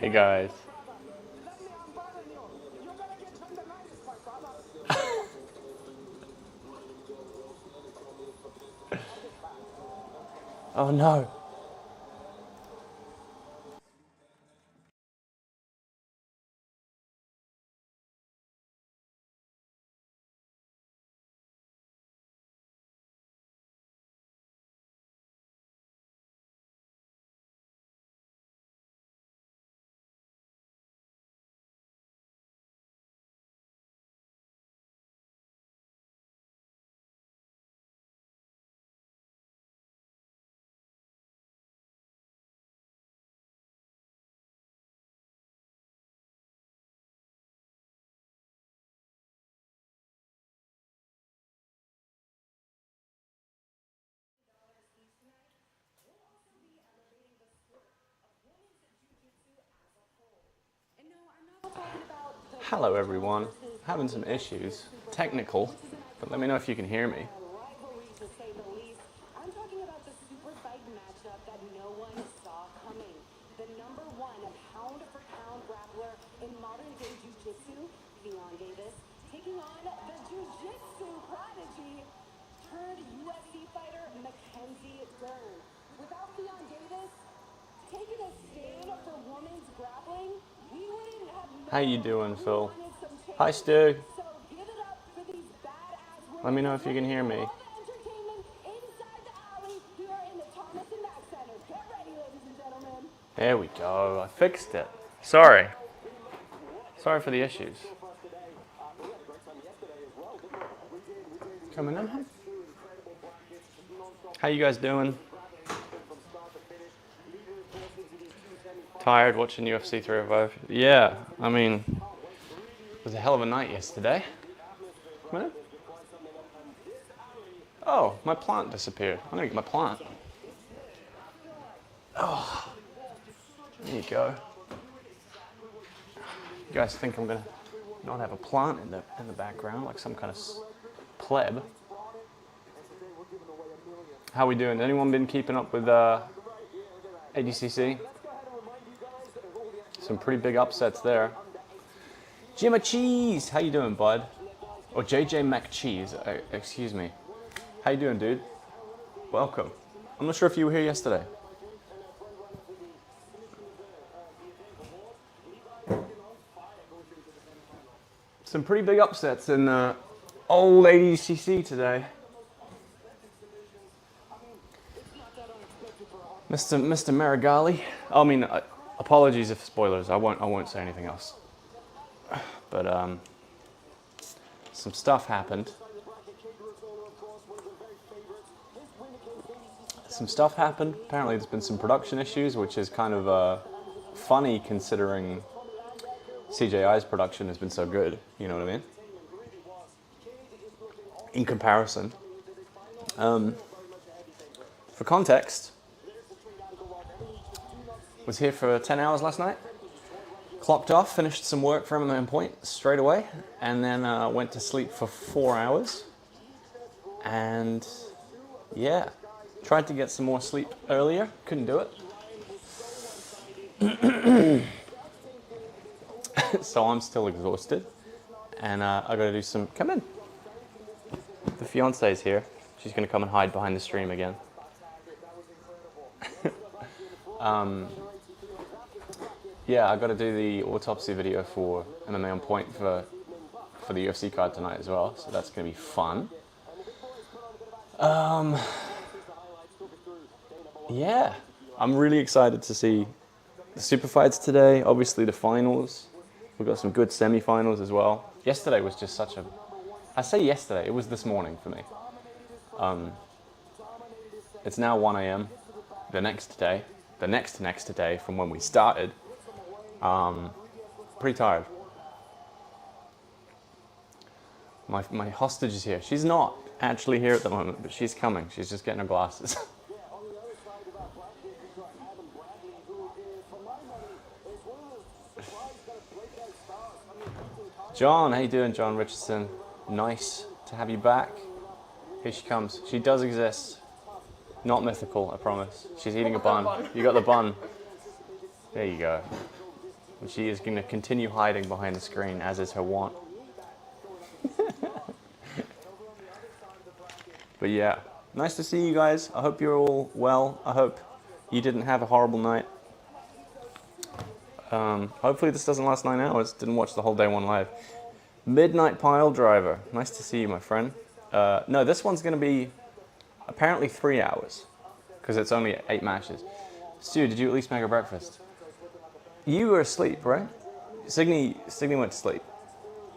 Hey guys. Oh no. Hello everyone. Having some issues. Technical, but let me know if you can hear me. I'm talking about the super fight matchup that no one saw coming. The number one pound-for-pound grappler in modern-day jiu-jitsu, Ffion Davis, taking on the jiu-jitsu prodigy turned UFC fighter Mackenzie Dern. Without Ffion Davis taking a stand for women's grappling, we wouldn't have known. How you doing, Phil? Hi, Stu. So give it up for these badass Let me know if you can hear me. entertainment inside the alley here in the Thomas and Mack Center. Get ready, ladies and gentlemen. There we go. I fixed it. Sorry. Sorry for the issues. Coming in. How you guys doing? Tired watching UFC 305? Yeah, I mean, it was a hell of a night yesterday. Come on in. Oh, my plant disappeared. I'm gonna get my plant. Oh, there you go. You guys think I'm gonna not have a plant in the background, like some kind of pleb? How we doing? Anyone been keeping up with ADCC? Some pretty big upsets there. Jimmy Cheese, how you doing, bud? Or JJ McCheese, excuse me. How you doing, dude? Welcome. I'm not sure if you were here yesterday. Some pretty big upsets in old ADCC today. Mr. Marigali. I mean, apologies if spoilers. I won't say anything else. But some stuff happened. Apparently, there's been some production issues, which is kind of funny considering CJI's production has been so good. You know what I mean? In comparison. For context, was here for 10 hours last night. Clocked off, finished some work for MMA Point straight away, and then went to sleep for 4 hours. And yeah, tried to get some more sleep earlier, couldn't do it. So I'm still exhausted, and I gotta do some, come in. The fiance's here. She's gonna come and hide behind the stream again. Yeah, I got to do the autopsy video for MMA on Point for the UFC card tonight as well, so that's going to be fun. Yeah, I'm really excited to see the super fights today. Obviously, the finals. We've got some good semi-finals as well. Yesterday was just such a. I say yesterday. It was this morning for me. It's now 1 a.m. The next day from when we started. Pretty tired. My hostage is here. She's not actually here at the moment, but she's coming. She's just getting her glasses. John, how you doing, John Richardson? Nice to have you back. Here she comes. She does exist. Not mythical, I promise. She's eating a bun. You got the bun. There you go. And she is going to continue hiding behind the screen, as is her wont. But yeah, nice to see you guys. I hope you're all well. I hope you didn't have a horrible night. Hopefully this doesn't last 9 hours. Didn't watch the whole day one live. Midnight Pile Driver. Nice to see you, my friend. No, this one's going to be apparently 3 hours because it's only 8 matches. Stu, did you at least make a breakfast? You were asleep, right? Signy went to sleep.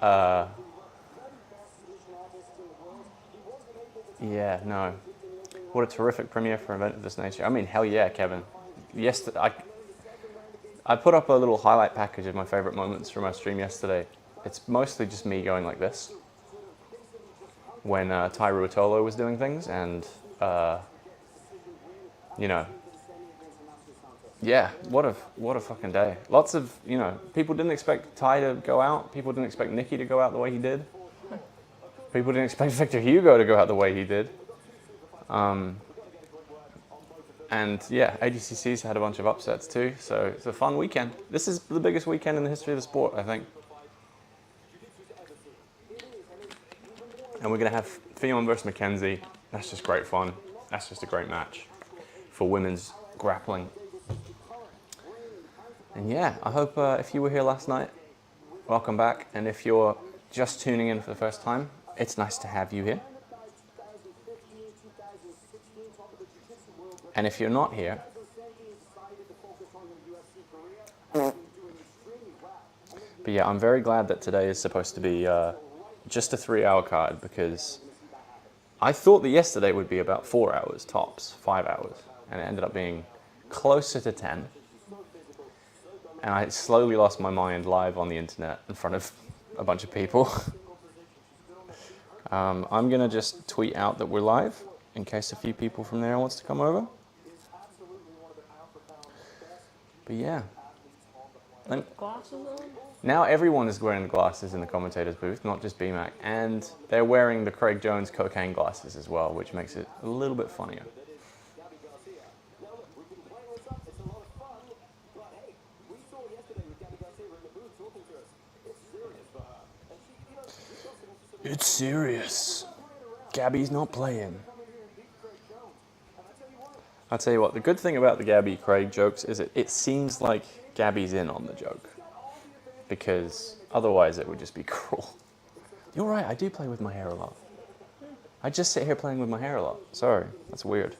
Yeah, no. What a terrific premiere for an event of this nature. I mean, hell yeah, Kevin. Yesterday, I put up a little highlight package of my favorite moments from our stream yesterday. It's mostly just me going like this when Ruotolo was doing things, and you know, yeah, what a fucking day. Lots of, you know, people didn't expect Ty to go out. People didn't expect Nicky to go out the way he did. People didn't expect Victor Hugo to go out the way he did. And yeah, ADCC's had a bunch of upsets too, so it's a fun weekend. This is the biggest weekend in the history of the sport, I think. And we're going to have Ffion versus Mackenzie. That's just great fun. That's just a great match for women's grappling. And yeah, I hope if you were here last night, welcome back. And if you're just tuning in for the first time, it's nice to have you here. And if you're not here, but yeah, I'm very glad that today is supposed to be just a 3-hour card, because I thought that yesterday would be about 4 hours tops, 5 hours, and it ended up being closer to 10. And I slowly lost my mind live on the internet in front of a bunch of people. I'm going to just tweet out that we're live in case a few people from there wants to come over. But yeah. Glasses on? Now everyone is wearing the glasses in the commentator's booth, not just BMAC. And they're wearing the Craig Jones cocaine glasses as well, which makes it a little bit funnier. It's serious. Gabby's not playing. I'll tell you what, the good thing about the Gabby Craig jokes is it seems like Gabby's in on the joke, because otherwise it would just be cruel. You're right, I do play with my hair a lot. I just sit here playing with my hair a lot. Sorry, that's weird.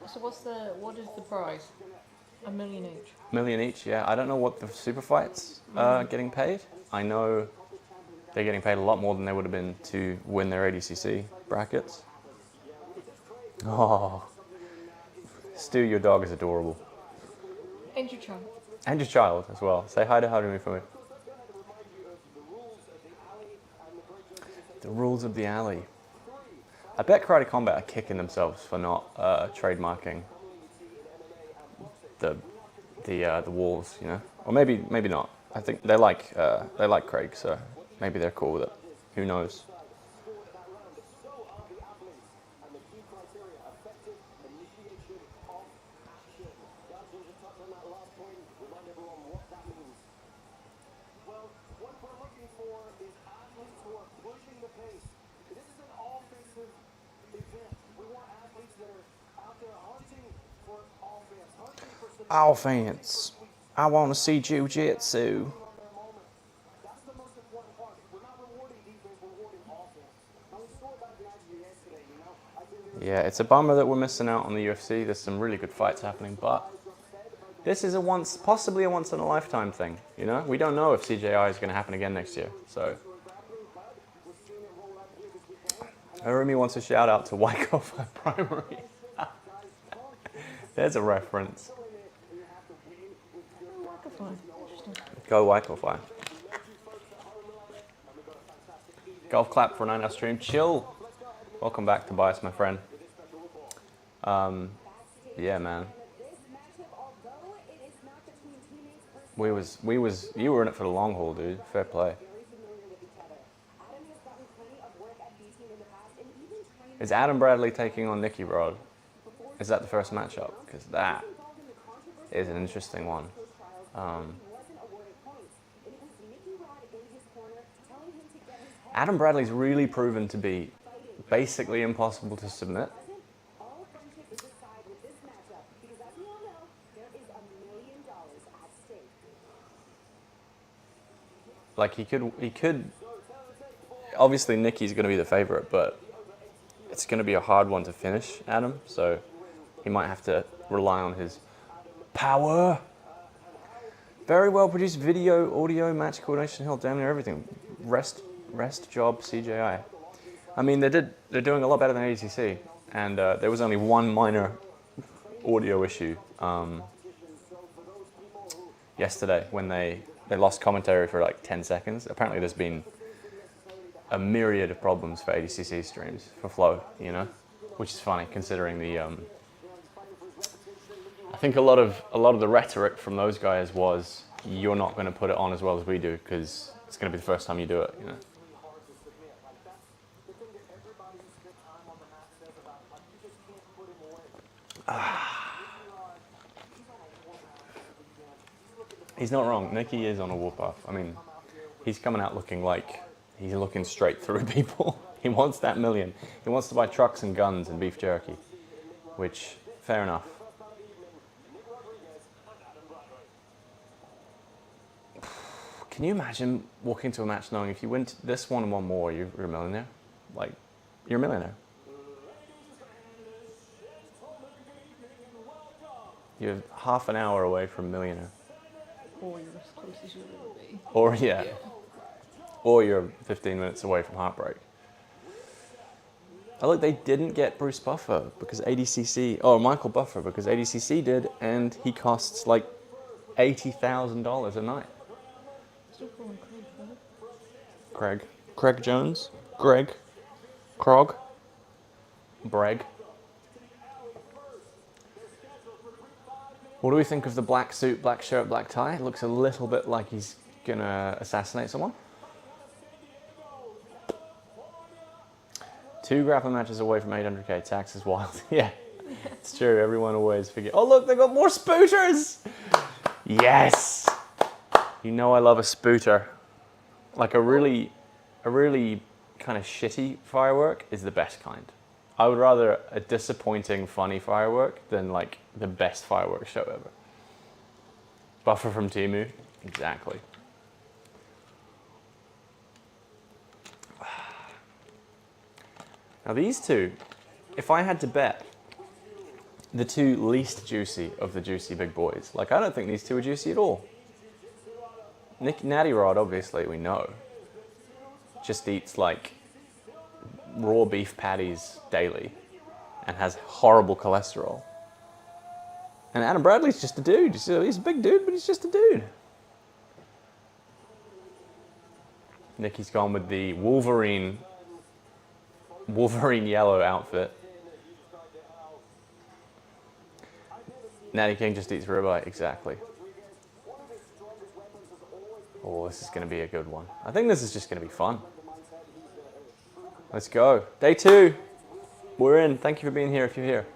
So what is the prize? $1 million each. $1 million each, yeah. I don't know what the super fights are getting paid. I know they're getting paid a lot more than they would have been to win their ADCC brackets. Oh, Stu, your dog is adorable. And your child. And your child as well. Say hi to me for me. The rules of the alley. I bet Karate Combat are kicking themselves for not trademarking the walls, you know, or maybe not. I think they like Craig, so maybe they're cool with it. Who knows? Offense. I want to see jiu-jitsu. Yeah, it's a bummer that we're missing out on the UFC. There's some really good fights happening, but this is possibly a once in a lifetime thing. You know, we don't know if CJI is going to happen again next year. So, Arumi wants a shout out to Wyckoff Primary. There's a reference. Go Wyckoff. Golf clap for a 9-hour stream. Chill. Welcome back, Tobias, my friend. Yeah, man. You were in it for the long haul, dude. Fair play. Is Adam Bradley taking on Nicky Rod? Is that the first matchup? Because that is an interesting one. Adam Bradley's really proven to be basically impossible to submit. Like he could. Obviously, Nicky's going to be the favorite, but it's going to be a hard one to finish, Adam. So he might have to rely on his power. Very well produced video, audio, match coordination, hell, damn near everything. Rest job, CJI. I mean, they're doing a lot better than ADCC, and there was only one minor audio issue yesterday when they lost commentary for like 10 seconds. Apparently, there's been a myriad of problems for ADCC streams for Flow, you know, which is funny considering the. I think a lot of the rhetoric from those guys was, you're not going to put it on as well as we do because it's going to be the first time you do it, you know. He's not wrong. Nicky is on a warpath. I mean, he's coming out looking like he's looking straight through people. He wants that million. He wants to buy trucks and guns and beef jerky, which, fair enough. Can you imagine walking to a match knowing if you win this one and one more, you're a millionaire? Like, you're a millionaire. You're half an hour away from millionaire. Or you're as close as you will be. Or, yeah. Or you're 15 minutes away from heartbreak. Oh, look, they didn't get Bruce Buffer because ADCC, Michael Buffer because ADCC did, and he costs like $80,000 a night. Still calling Craig, Craig Jones? Greg? Krog? Breg? What do we think of the black suit, black shirt, black tie? It looks a little bit like he's gonna assassinate someone. 2 grappling matches away from 800k. Tax is wild. Yeah, it's true. Everyone always forget. Oh look, they got more spooters. Yes. You know I love a spooter. Like a really kind of shitty firework is the best kind. I would rather a disappointing, funny firework than like the best fireworks show ever. Buffer from Temu, exactly. Now these two, if I had to bet, the two least juicy of the juicy big boys. Like I don't think these two are juicy at all. Nicky Rod, obviously we know, just eats like raw beef patties daily and has horrible cholesterol. And Adam Bradley's just a dude. He's a big dude, but he's just a dude. Nicky's gone with the Wolverine yellow outfit. Natty King just eats ribeye, exactly. Oh, this is going to be a good one. I think this is just going to be fun. Let's go. Day 2. We're in. Thank you for being here if you're here.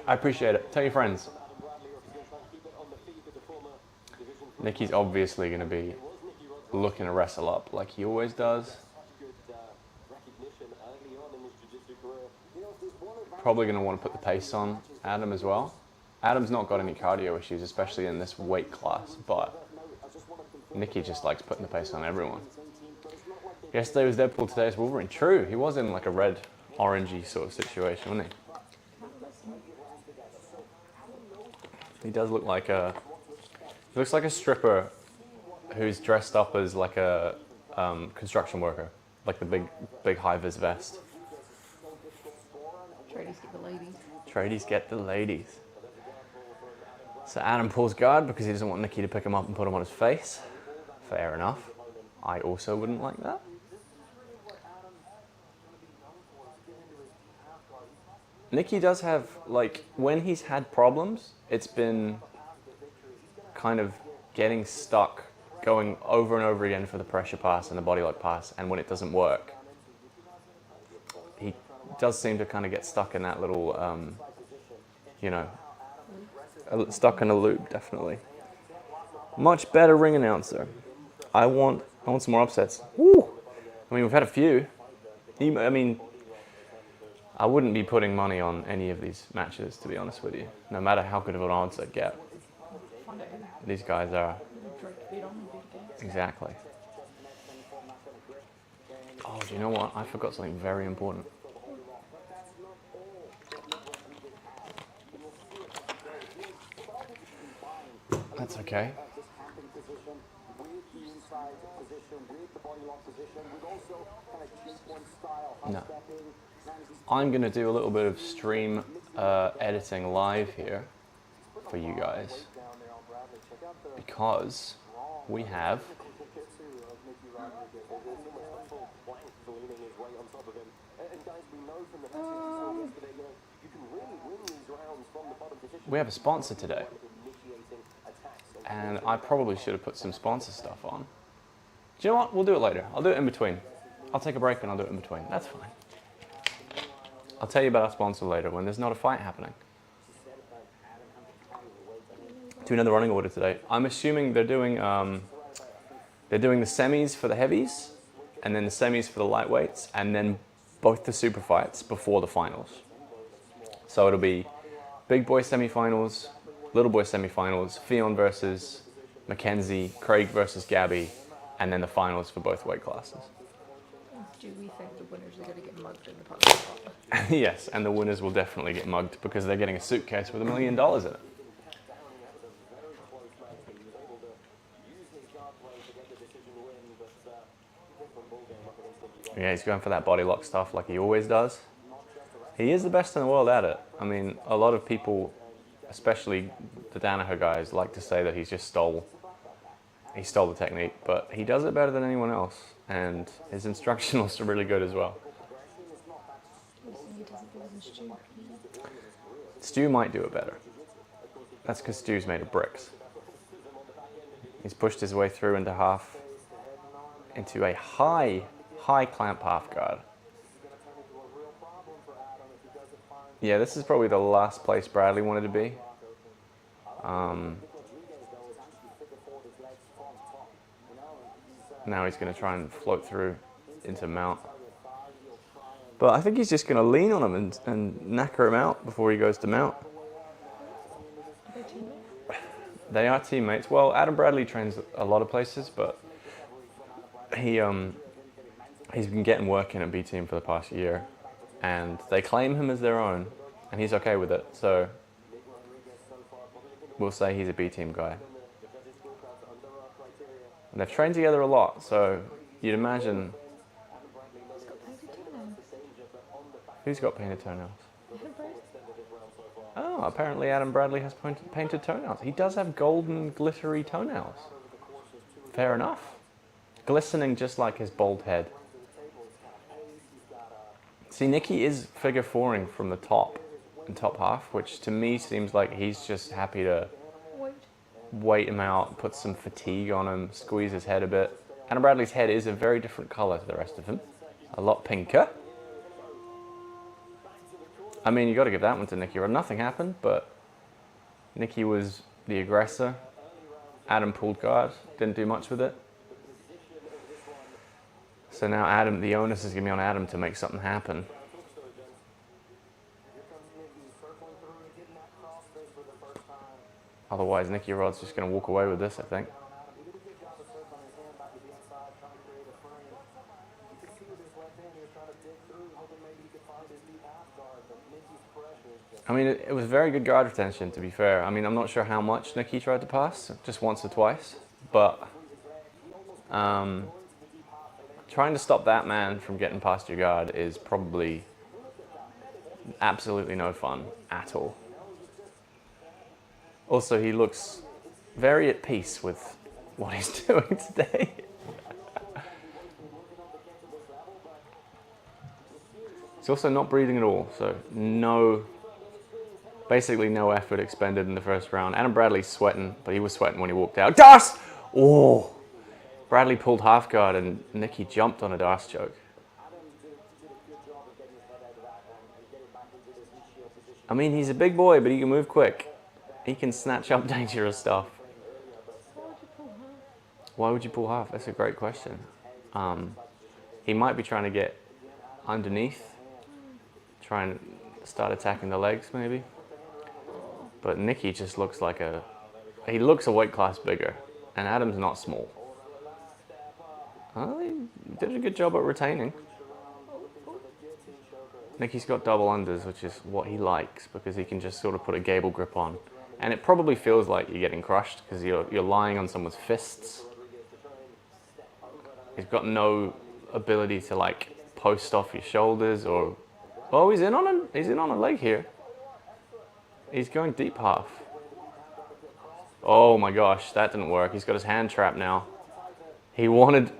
I appreciate it. Tell your friends. Nicky's obviously going to be looking to wrestle up like he always does. Probably going to want to put the pace on Adam as well. Adam's not got any cardio issues, especially in this weight class, but Nicky just likes putting the pace on everyone. Yesterday was Deadpool, today is Wolverine. True, he was in like a red, orangey sort of situation, wasn't he? He does look like he looks like a stripper who's dressed up as like a construction worker, like the big high-vis vest. Tradies get the ladies. Tradies get the ladies. So Adam pulls guard because he doesn't want Nicky to pick him up and put him on his face. Fair enough. I also wouldn't like that. Nicky does have, like, when he's had problems, it's been kind of getting stuck, going over and over again for the pressure pass and the body lock pass, and when it doesn't work, he does seem to kind of get stuck in that little, you know, stuck in a loop, definitely. Much better ring announcer. I want some more upsets. Woo! I mean, we've had a few. I mean, I wouldn't be putting money on any of these matches, to be honest with you, no matter how good of an odds I get. These guys are. Exactly. Oh, do you know what? I forgot something very important. That's okay. No. I'm going to do a little bit of stream editing live here for you guys because we have a sponsor today, and I probably should have put some sponsor stuff on. Do you know what? We'll do it later. I'll do it in between. I'll take a break and I'll do it in between. That's fine. I'll tell you about our sponsor later when there's not a fight happening. Do another running order today. I'm assuming they're doing the semis for the heavies, and then the semis for the lightweights, and then both the super fights before the finals. So it'll be big boy semifinals, little boy semifinals, Ffion versus Mackenzie, Craig versus Gabby, and then the finals for both weight classes. Do we think the winners are going to get mugged in the parking lot? Yes, and the winners will definitely get mugged because they're getting a suitcase with $1 million in it. Yeah, he's going for that body lock stuff like he always does. He is the best in the world at it. I mean, a lot of people, especially the Danaher guys, like to say that he stole the technique, but he does it better than anyone else, and his instructionals are really good as well. Stu might do it better. That's because Stu's made of bricks. He's pushed his way through into a high clamp half guard. Yeah, this is probably the last place Bradley wanted to be. Now he's going to try and float through into mount. But I think he's just going to lean on him and knacker him out before he goes to mount. They are teammates. Well, Adam Bradley trains a lot of places, but he's been getting work in at B Team for the past year, and they claim him as their own, and he's okay with it. So we'll say he's a B Team guy. And they've trained together a lot, so you'd imagine. Who's got painted toenails? Oh, apparently Adam Bradley has painted toenails. He does have golden, glittery toenails. Fair enough. Glistening just like his bald head. See, Nicky is figure fouring from the top and top half, which to me seems like he's just happy to wait him out, put some fatigue on him, squeeze his head a bit. Adam Bradley's head is a very different colour to the rest of him. A lot pinker. I mean, you got to give that one to Nicky Rod. Nothing happened, but Nicky was the aggressor. Adam pulled guard, didn't do much with it. So now Adam, the onus is going to be on Adam to make something happen. Otherwise, Nicky Rod's just going to walk away with this, I think. I mean, it was very good guard retention, to be fair. I mean, I'm not sure how much Nicky tried to pass, just once or twice. But trying to stop that man from getting past your guard is probably absolutely no fun at all. Also, he looks very at peace with what he's doing today. He's also not breathing at all, so basically no effort expended in the first round. Adam Bradley's sweating, but he was sweating when he walked out. Das! Oh! Bradley pulled half guard and Nicky jumped on a Das choke. I mean, he's a big boy, but he can move quick. He can snatch up dangerous stuff. Why would you pull half? That's a great question. He might be trying to get underneath, try and start attacking the legs maybe. But Nicky just looks like he looks a weight class bigger, and Adam's not small. Well, he did a good job at retaining. Nicky's got double unders, which is what he likes, because he can just sort of put a gable grip on. And it probably feels like you're getting crushed, because you're lying on someone's fists. He's got no ability to like post off your shoulders or... Oh, he's in on a leg here. He's going deep half. Oh my gosh, that didn't work. He's got his hand trapped now. He wanted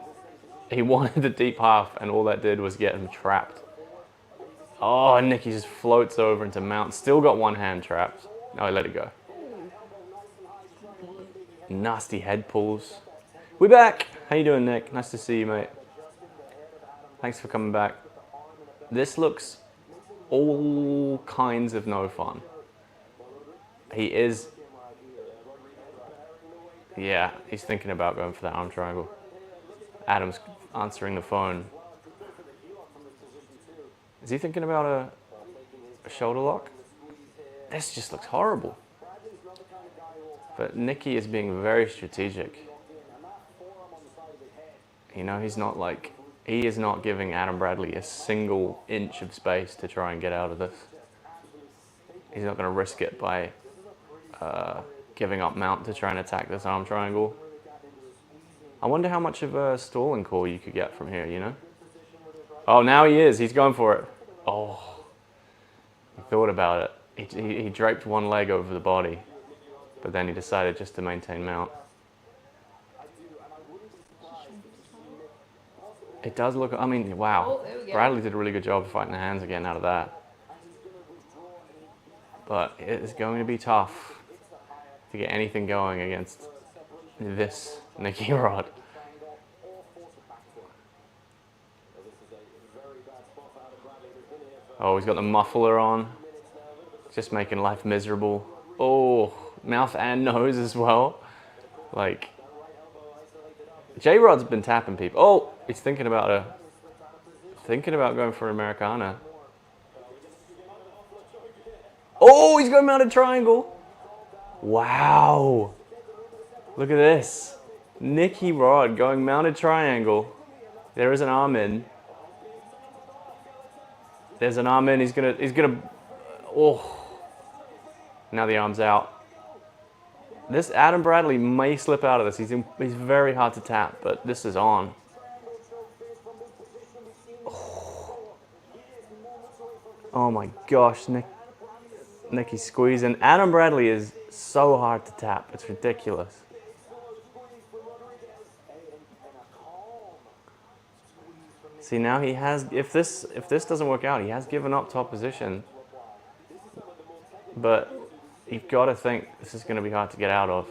the deep half, and all that did was get him trapped. Oh, and Nicky just floats over into mount. Still got one hand trapped. Oh, he let it go. Nasty head pulls. We're back. How you doing, Nick? Nice to see you, mate. Thanks for coming back. This looks all kinds of no fun. He is... Yeah, he's thinking about going for that arm triangle. Adam's answering the phone. Is he thinking about a shoulder lock? This just looks horrible. But Nicky is being very strategic. You know, he is not giving Adam Bradley a single inch of space to try and get out of this. He's not going to risk it by giving up mount to try and attack this arm triangle. I wonder how much of a stalling call you could get from here, you know? Oh, now he is. He's going for it. Oh, he thought about it. He draped one leg over the body, but then he decided just to maintain mount. It does look, I mean, wow. Oh, Bradley did a really good job of fighting the hands again out of that. But it is going to be tough to get anything going against this Nicky Rod. Oh, he's got the muffler on. Just making life miserable. Oh, mouth and nose as well. Like, J-Rod's been tapping people. Oh, he's thinking about going for an Americana. Oh, he's going mounted triangle. Wow. Look at this. Nicky Rod going mounted triangle. There is an arm in. There's an arm in. He's gonna. Oh. Now the arm's out. This Adam Bradley may slip out of this. He's very hard to tap, but this is on. Oh my gosh, Nicky's squeezing. Adam Bradley is so hard to tap. It's ridiculous. See, now he has, if this doesn't work out, he has given up top position. But you've got to think this is going to be hard to get out of.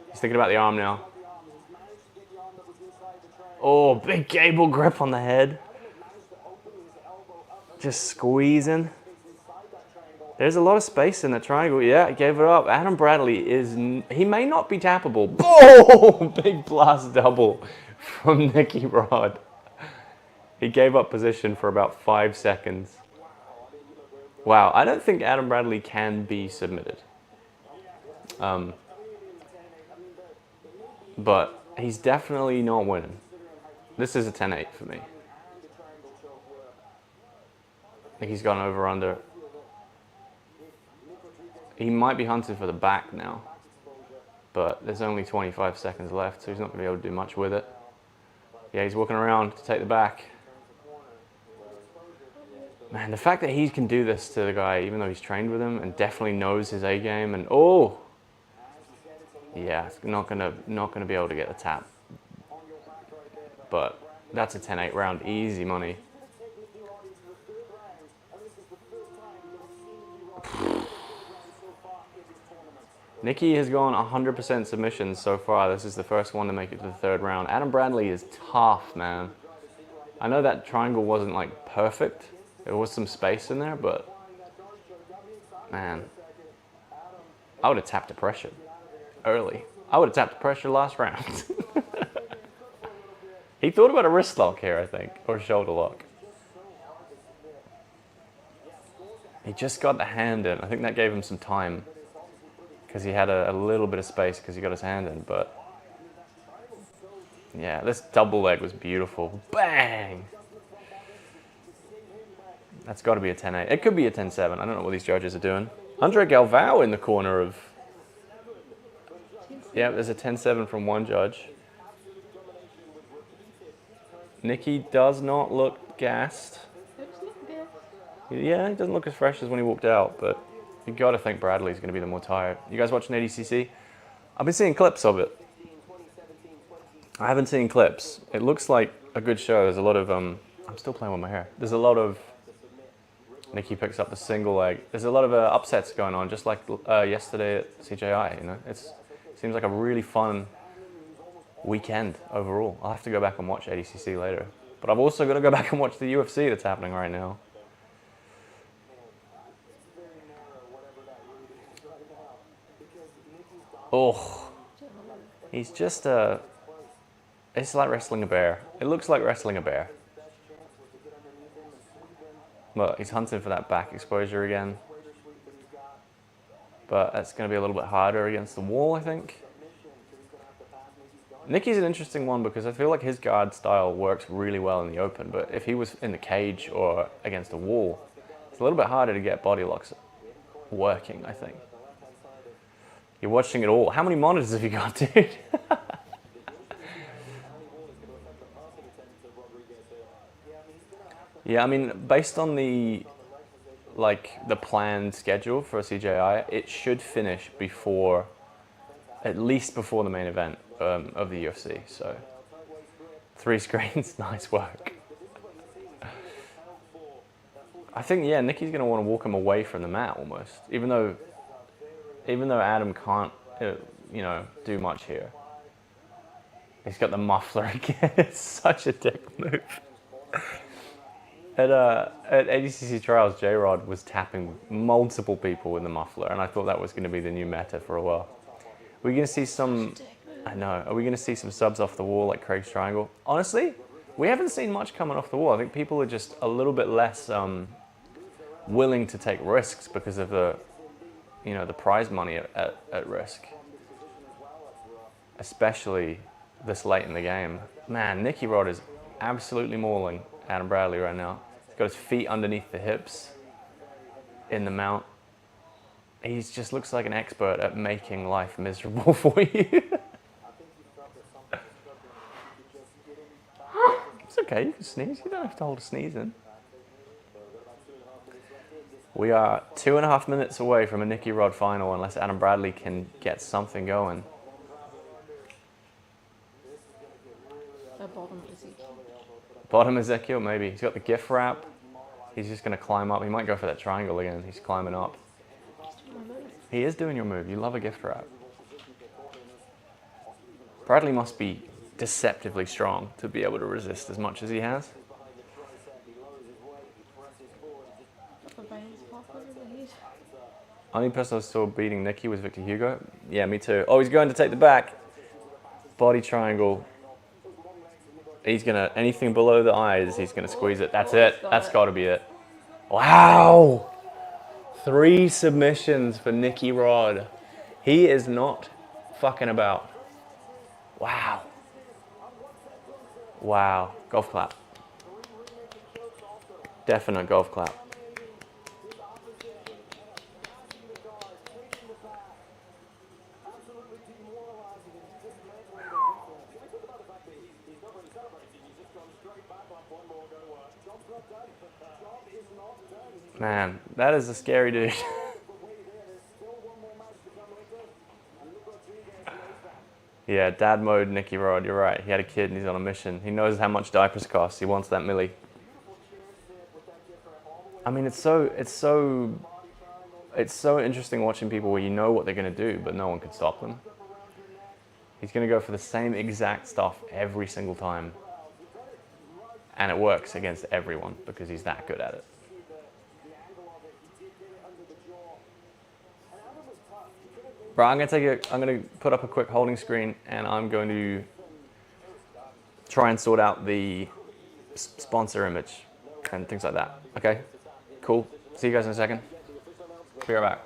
He's thinking about the arm now. Oh, big gable grip on the head. Just squeezing. There's a lot of space in the triangle. Yeah, he gave it up. Adam Bradley he may not be tappable. Boom! Big blast double from Nicky Rod. He gave up position for about 5 seconds. Wow, I don't think Adam Bradley can be submitted. But he's definitely not winning. This is a 10-8 for me. I think he's gone over under. He might be hunting for the back now, but there's only 25 seconds left, so he's not going to be able to do much with it. Yeah, he's walking around to take the back. Man, the fact that he can do this to the guy, even though he's trained with him and definitely knows his A game, and oh, yeah, it's not gonna be able to get the tap. But that's a 10-8 round, easy money. Nicky has gone 100% submissions so far. This is the first one to make it to the third round. Adam Bradley is tough, man. I know that triangle wasn't like perfect. There was some space in there, but Man, I would have tapped the pressure early. I would have tapped the pressure last round. He thought about a wrist lock here, I think, or a shoulder lock. He just got the hand in. I think that gave him some time because he had a little bit of space because he got his hand in, but yeah, this double leg was beautiful. Bang! That's got to be a 10-8. It could be a 10-7. I don't know what these judges are doing. Andre Galvao in the corner of... Yeah, there's a 10-7 from one judge. Nicky does not look gassed. Yeah, he doesn't look as fresh as when he walked out, but you got to think Bradley's going to be the more tired. You guys watching ADCC? I've been seeing clips of it. I haven't seen clips. It looks like a good show. There's a lot of... I'm still playing with my hair. There's a lot of... Nicky picks up the single leg. There's a lot of upsets going on, just like yesterday at CJI. You know, it seems like a really fun weekend overall. I'll have to go back and watch ADCC later, but I've also got to go back and watch the UFC that's happening right now. Oh, he's just it's like wrestling a bear. It looks like wrestling a bear. But he's hunting for that back exposure again. But that's going to be a little bit harder against the wall, I think. Nicky's an interesting one because I feel like his guard style works really well in the open, but if he was in the cage or against a wall, it's a little bit harder to get body locks working, I think. You're watching it all. How many monitors have you got, dude? Yeah, I mean, based on the planned schedule for CJI, it should finish before, at least before the main event of the UFC. So, 3 screens, nice work. I think, yeah, Nicky's going to want to walk him away from the mat almost, even though Adam can't, do much here. He's got the muffler again. It's such a dick move. At ADCC Trials, J-Rod was tapping multiple people with the muffler, and I thought that was going to be the new meta for a while. We're going to see some... I know. Are we going to see some subs off the wall like Craig's Triangle? Honestly, we haven't seen much coming off the wall. I think people are just a little bit less willing to take risks because of the prize money at risk. Especially this late in the game. Man, Nicky Rod is absolutely mauling Adam Bradley right now. He's got his feet underneath the hips in the mount. He just looks like an expert at making life miserable for you. It's okay, you can sneeze. You don't have to hold a sneeze in. We are 2.5 minutes away from a Nicky Rod final unless Adam Bradley can get something going. Bottom Ezekiel, maybe. He's got the gift wrap. He's just going to climb up. He might go for that triangle again. He's climbing up. He is doing your move. You love a gift wrap. Bradley must be deceptively strong to be able to resist as much as he has. Only person I saw beating Nicky was Victor Hugo. Yeah, me too. Oh, he's going to take the back. Body triangle. He's gonna, anything below the eyes, he's gonna squeeze it. That's it. That's gotta be it. Wow! 3 submissions for Nicky Rod. He is not fucking about. Wow. Wow. Golf clap. Definite golf clap. Man, that is a scary dude. Yeah, dad mode Nicky Rod, you're right. He had a kid and he's on a mission. He knows how much diapers cost. He wants that milli. I mean, it's so interesting watching people where you know what they're going to do, but no one can stop them. He's going to go for the same exact stuff every single time. And it works against everyone because he's that good at it. Bro, I'm gonna put up a quick holding screen and I'm going to try and sort out the sponsor image and things like that. Okay, cool. See you guys in a second. Be right back.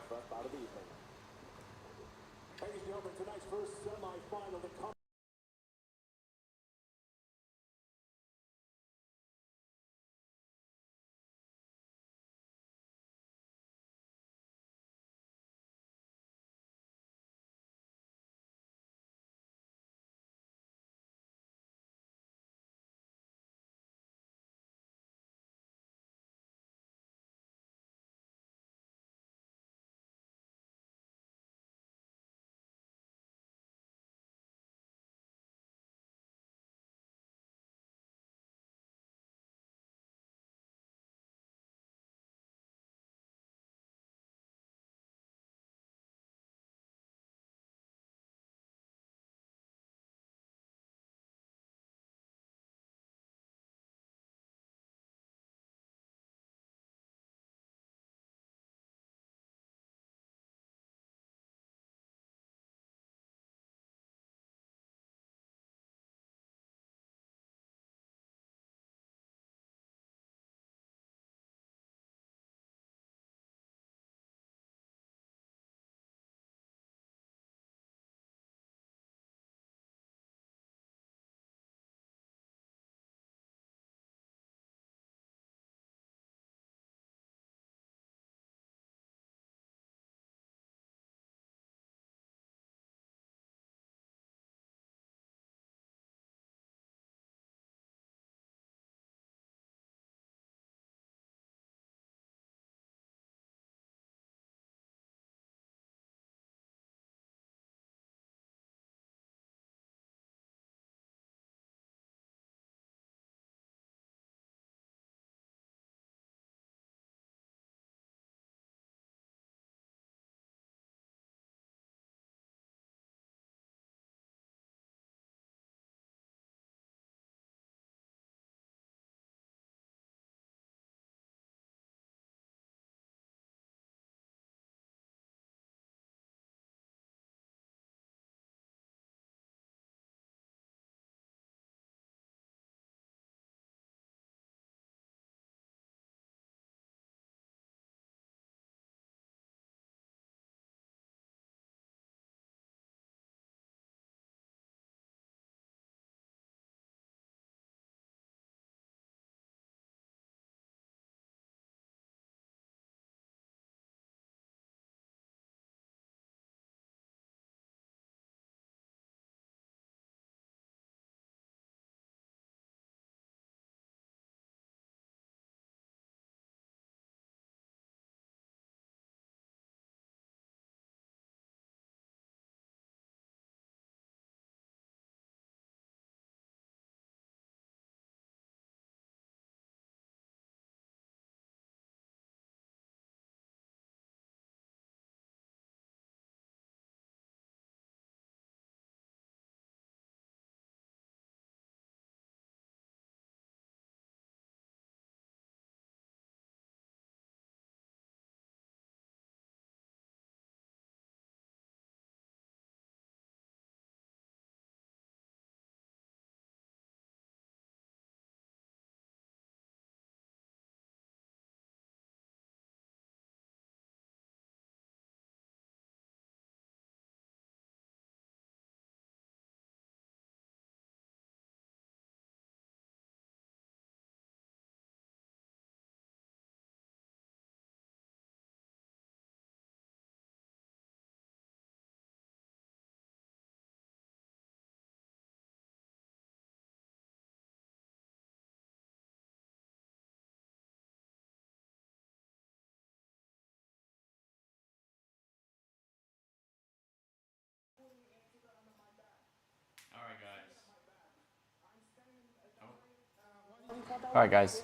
All right, guys.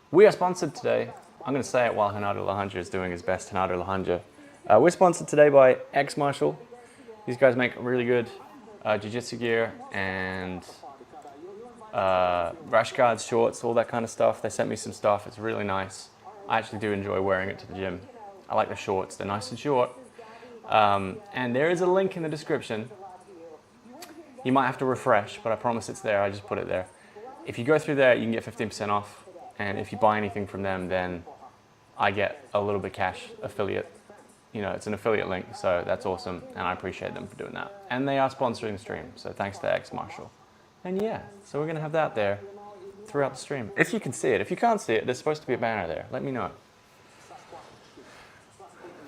We are sponsored today. I'm going to say it while Renato Lahanja is doing his best Renato Lahanja. We're sponsored today by X Marshall. These guys make really good jiu-jitsu gear and rash guards, shorts, all that kind of stuff. They sent me some stuff. It's really nice. I actually do enjoy wearing it to the gym. I like the shorts. They're nice and short. And there is a link in the description. You might have to refresh, but I promise it's there. I just put it there. If you go through there, you can get 15% off. And if you buy anything from them, then I get a little bit cash affiliate. You know, it's an affiliate link, so that's awesome. And I appreciate them for doing that. And they are sponsoring the stream, so thanks to X Marshall. And yeah, so we're going to have that there throughout the stream. If you can see it. If you can't see it, there's supposed to be a banner there. Let me know.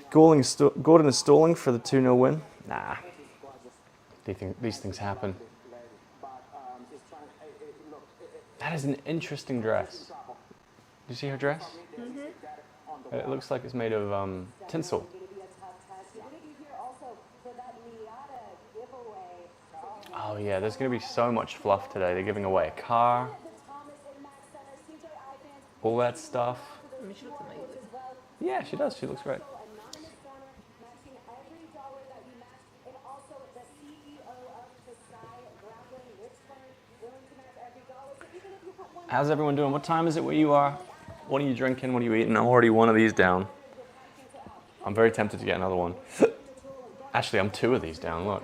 Gordon is stalling for the 2-0 win. Nah. These things happen. That is an interesting dress. Do you see her dress? Mm-hmm. It looks like it's made of tinsel. Oh yeah, there's going to be so much fluff today. They're giving away a car, all that stuff. I mean, she looks amazing. Yeah, she does. She looks great. How's everyone doing? What time is it where you are? What are you drinking? What are you eating? I'm already one of these down. I'm very tempted to get another one. Actually, I'm 2 of these down, look.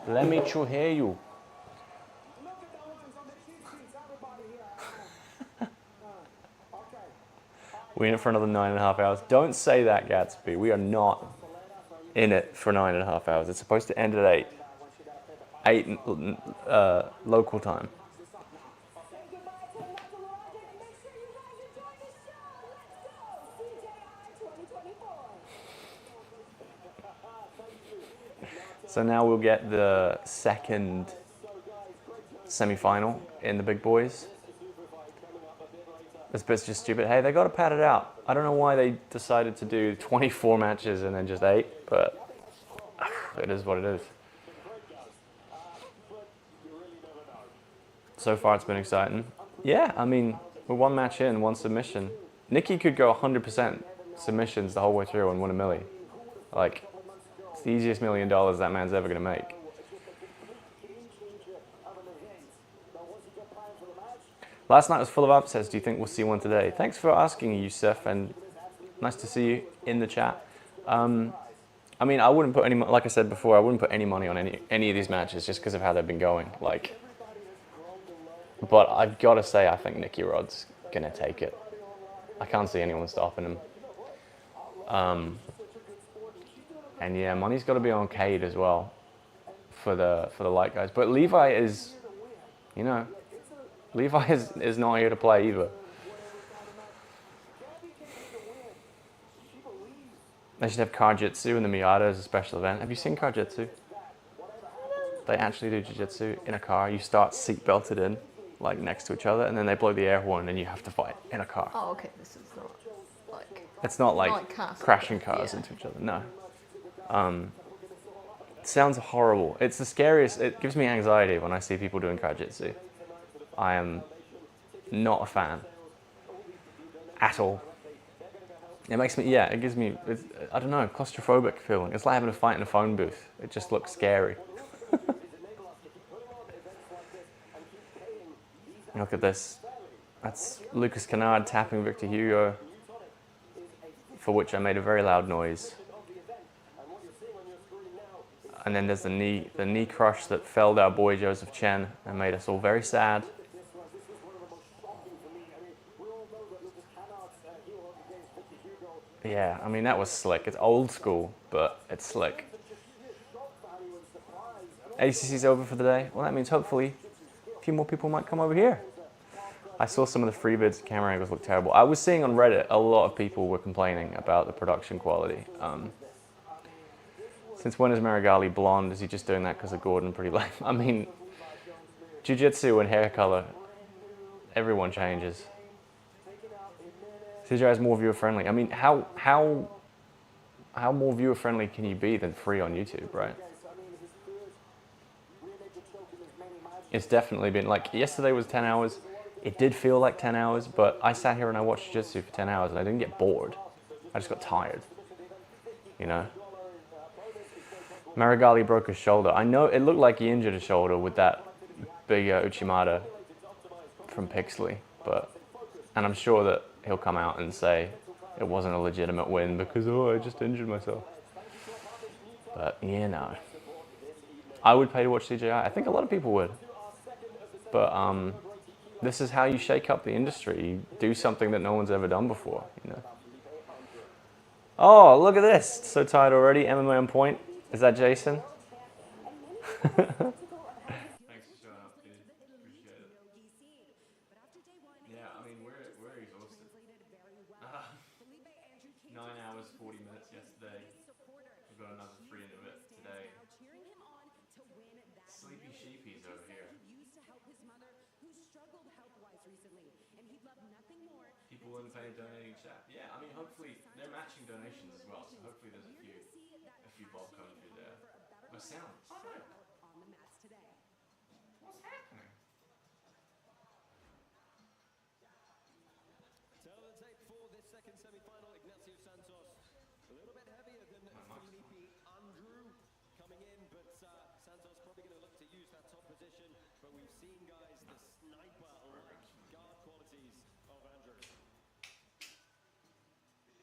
Let me hear you. We're in it for another 9.5 hours. Don't say that, Gatsby. We are not in it for 9.5 hours. It's supposed to end at 8. 8 local time. So now we'll get the second semi-final in the big boys. This bit's just stupid. Hey, they got to pad it out. I don't know why they decided to do 24 matches and then just 8, but it is what it is. So far it's been exciting. Yeah, I mean, we're 1 match in, 1 submission. Nicky could go 100% submissions the whole way through and win a milli. Like, it's the easiest $1 million that man's ever gonna make. Last night was full of upsets. Do you think we'll see one today? Thanks for asking, Yusuf, and nice to see you in the chat. I mean, I wouldn't put any, like I said before, I wouldn't put any money on any of these matches just because of how they've been going. Like, but I've got to say, I think Nicky Rod's gonna take it. I can't see anyone stopping him. And yeah, money's got to be on Kade as well for the light guys. But Levi is, you know, Levi is not here to play either. They should have Karjitsu in the Miata as a special event. Have you seen Karjitsu? They actually do jiu-jitsu in a car. You start seat belted in, like next to each other, and then they blow the air horn, and you have to fight in a car. Oh, okay. This is not like. It's not like crashing cars into each other. No. It sounds horrible. It's the scariest. It gives me anxiety when I see people doing Karjitsu. I am not a fan at all. It makes me, yeah, it gives me, I don't know, claustrophobic feeling. It's like having a fight in a phone booth. It just looks scary. Look at this. That's Lucas Kennard tapping Victor Hugo, for which I made a very loud noise. And then there's the knee crush that felled our boy Joseph Chen and made us all very sad. Yeah, I mean, that was slick. It's old school, but it's slick. ACC's over for the day. Well, that means hopefully a few more people might come over here. I saw some of the free bids, camera angles look terrible. I was seeing on Reddit a lot of people were complaining about the production quality. Since when is Marigali blonde? Is he just doing that because of Gordon? Pretty lame. I mean, jiu-jitsu and hair color, everyone changes. CJI is more viewer friendly. I mean, how more viewer friendly can you be than free on YouTube, right? It's definitely been, like, yesterday was 10 hours. It did feel like 10 hours, but I sat here and I watched jiu-jitsu for 10 hours and I didn't get bored. I just got tired, you know? Marigali broke his shoulder. I know it looked like he injured his shoulder with that big Uchimata from Pixley, and I'm sure that he'll come out and say it wasn't a legitimate win because, oh, I just injured myself. But, yeah, no. I would pay to watch CJI. I think a lot of people would. But this is how you shake up the industry. You do something that no one's ever done before, you know. Oh, look at this. So tired already. MMA on point. Is that Jason? Thanks for showing up, dude. Appreciate it. Yeah, I mean, we're exhausted. 9 hours, 40 minutes yesterday. We've got another 3 into it today. Sleepy sheepies over here. People wouldn't pay donating chat. Yeah, I mean, hopefully they're matching donations as well, so hopefully there's a few bob coming through there. My sound. Oh no. What's happening? Turn of the tape for this second semi-final, Inacio Santos. A little bit heavier than Felipe Andrew coming in, but Santos probably going to look to use that top position. But we've seen, guys, the sniper-like guard qualities of Andrew.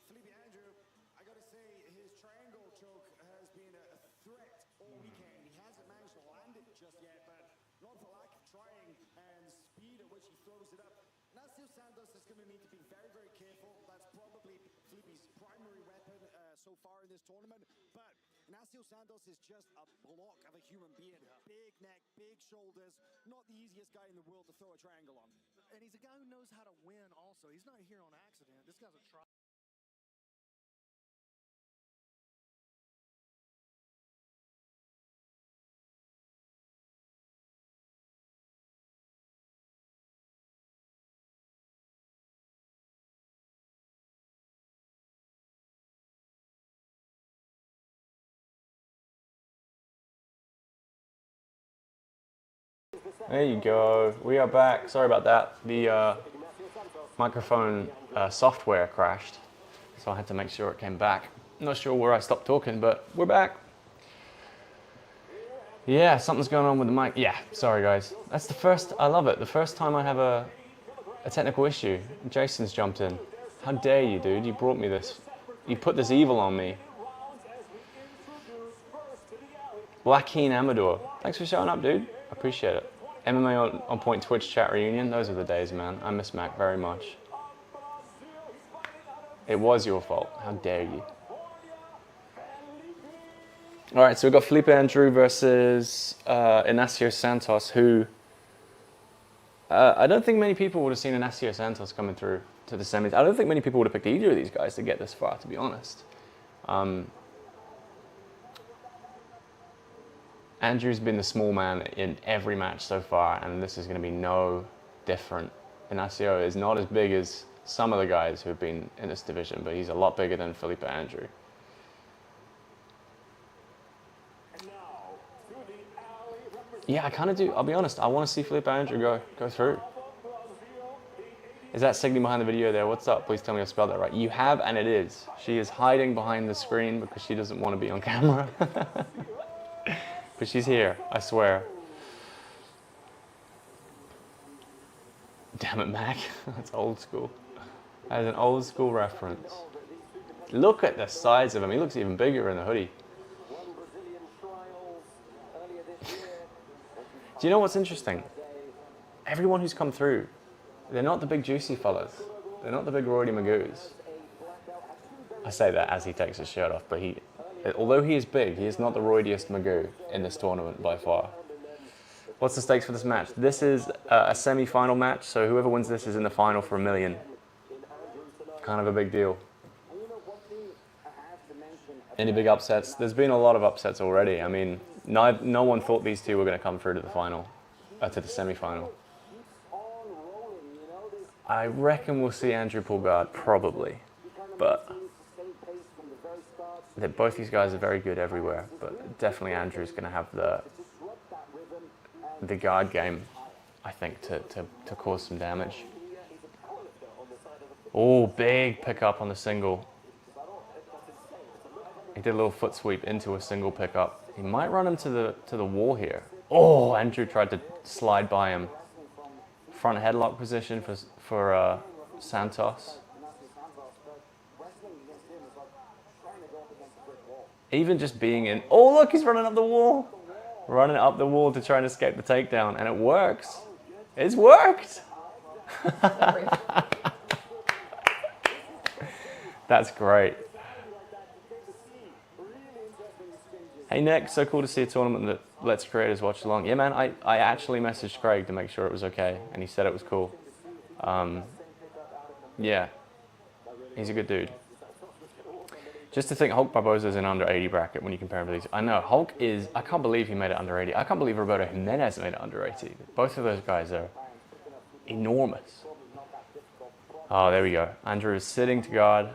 Felipe Andrew, I gotta say, his triangle choke has been a threat all weekend. He hasn't managed to land it just yet, but not for lack of trying and speed at which he throws it up. Inacio Santos is going to need to be very, very careful. That's probably Felipe's primary weapon so far in this tournament. But Inacio Santos is just a block of a human being. Big neck, big shoulders. Not the easiest guy in the world to throw a triangle on. And he's a guy who knows how to win also. He's not here on accident. This guy's a try. There you go. We are back. Sorry about that. The microphone software crashed, so I had to make sure it came back. Not sure where I stopped talking, but we're back. Yeah, something's going on with the mic. Yeah, sorry guys. That's the first, I love it. The first time I have a technical issue. Jason's jumped in. How dare you, dude? You brought me this. You put this evil on me. Blackeen Amador. Thanks for showing up, dude. I appreciate it. MMA on point Twitch chat reunion. Those are the days, man. I miss Mac very much. It was your fault. How dare you? All right, so we've got Felipe Andrew versus Inacio Santos, who I don't think many people would have seen Inacio Santos coming through to the semis. I don't think many people would have picked either of these guys to get this far, to be honest. Andrew's been the small man in every match so far, and this is going to be no different. Inacio is not as big as some of the guys who have been in this division, but he's a lot bigger than Felipe Andrew. Yeah, I kind of do. I'll be honest. I want to see Felipe Andrew go through. Is that Signy behind the video there? What's up? Please tell me I spelled that right. You have, and it is. She is hiding behind the screen because she doesn't want to be on camera. But she's here, I swear. Damn it, Mac. That's old school. That is an old school reference. Look at the size of him. He looks even bigger in the hoodie. Do you know what's interesting? Everyone who's come through, they're not the big juicy fellas. They're not the big Rory Magoos. I say that as he takes his shirt off, but although he is big, he is not the roidiest Magoo in this tournament by far. What's the stakes for this match? This is a semi-final match, so whoever wins this is in the final for $1 million. Kind of a big deal. Any big upsets? There's been a lot of upsets already. I mean, no one thought these two were going to come through to the final, to the semi-final. I reckon we'll see Andrew pull guard, probably, but both these guys are very good everywhere, but definitely Andrew's going to have the guard game, I think, to cause some damage. Oh, big pickup on the single. He did a little foot sweep into a single pickup. He might run him to the wall here. Oh, Andrew tried to slide by him. Front headlock position for Santos. Even just being in... Oh, look, he's running up the wall. Running up the wall to try and escape the takedown, and it works. It's worked. Sorry. That's great. Hey Nick, so cool to see a tournament that lets creators watch along. Yeah man, I actually messaged Craig to make sure it was okay, and he said it was cool. Yeah, he's a good dude. Just to think Hulk Barbosa's in under 80 bracket when you compare him to these. I know, Hulk is, I can't believe he made it under 80. I can't believe Roberto Jimenez made it under 80. Both of those guys are enormous. Oh, there we go. Andrew is sitting to guard.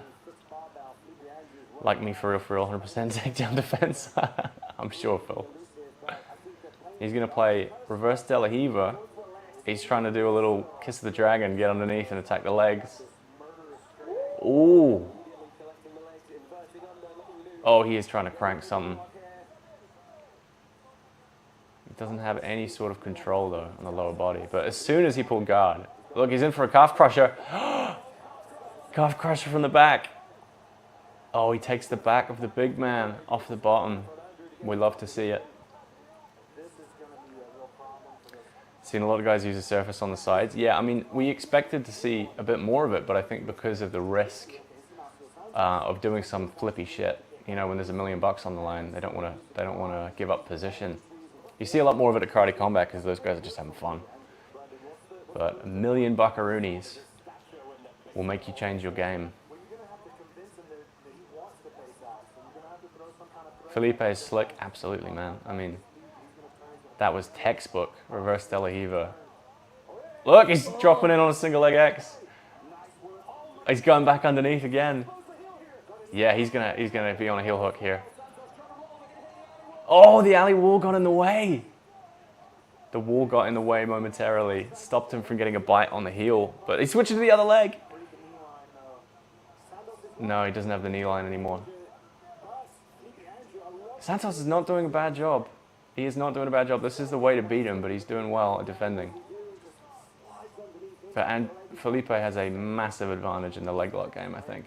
Like me for real, 100% takedown defense. I'm sure, Phil. He's going to play reverse De La Hiva. He's trying to do a little kiss of the dragon, get underneath and attack the legs. Ooh. Oh, he is trying to crank something. He doesn't have any sort of control, though, on the lower body. But as soon as he pulled guard... Look, he's in for a calf crusher. Calf crusher from the back. Oh, he takes the back of the big man off the bottom. We love to see it. Seen a lot of guys use the surface on the sides. Yeah, I mean, we expected to see a bit more of it, but I think because of the risk of doing some flippy shit, you know, when there's $1 million on the line, they don't want to give up position. You see a lot more of it at Karate Combat because those guys are just having fun. But $1 million buckaroonies will make you change your game. Felipe is slick, absolutely, man. I mean, that was textbook reverse De La Hiva. Look, he's dropping in on a single leg X. He's going back underneath again. Yeah, he's gonna be on a heel hook here. Oh, the alley wall got in the way. The wall got in the way momentarily, stopped him from getting a bite on the heel, but he switched to the other leg. No, he doesn't have the knee line anymore. Santos is not doing a bad job. He is not doing a bad job. This is the way to beat him, but he's doing well at defending. And Felipe has a massive advantage in the leg lock game, I think.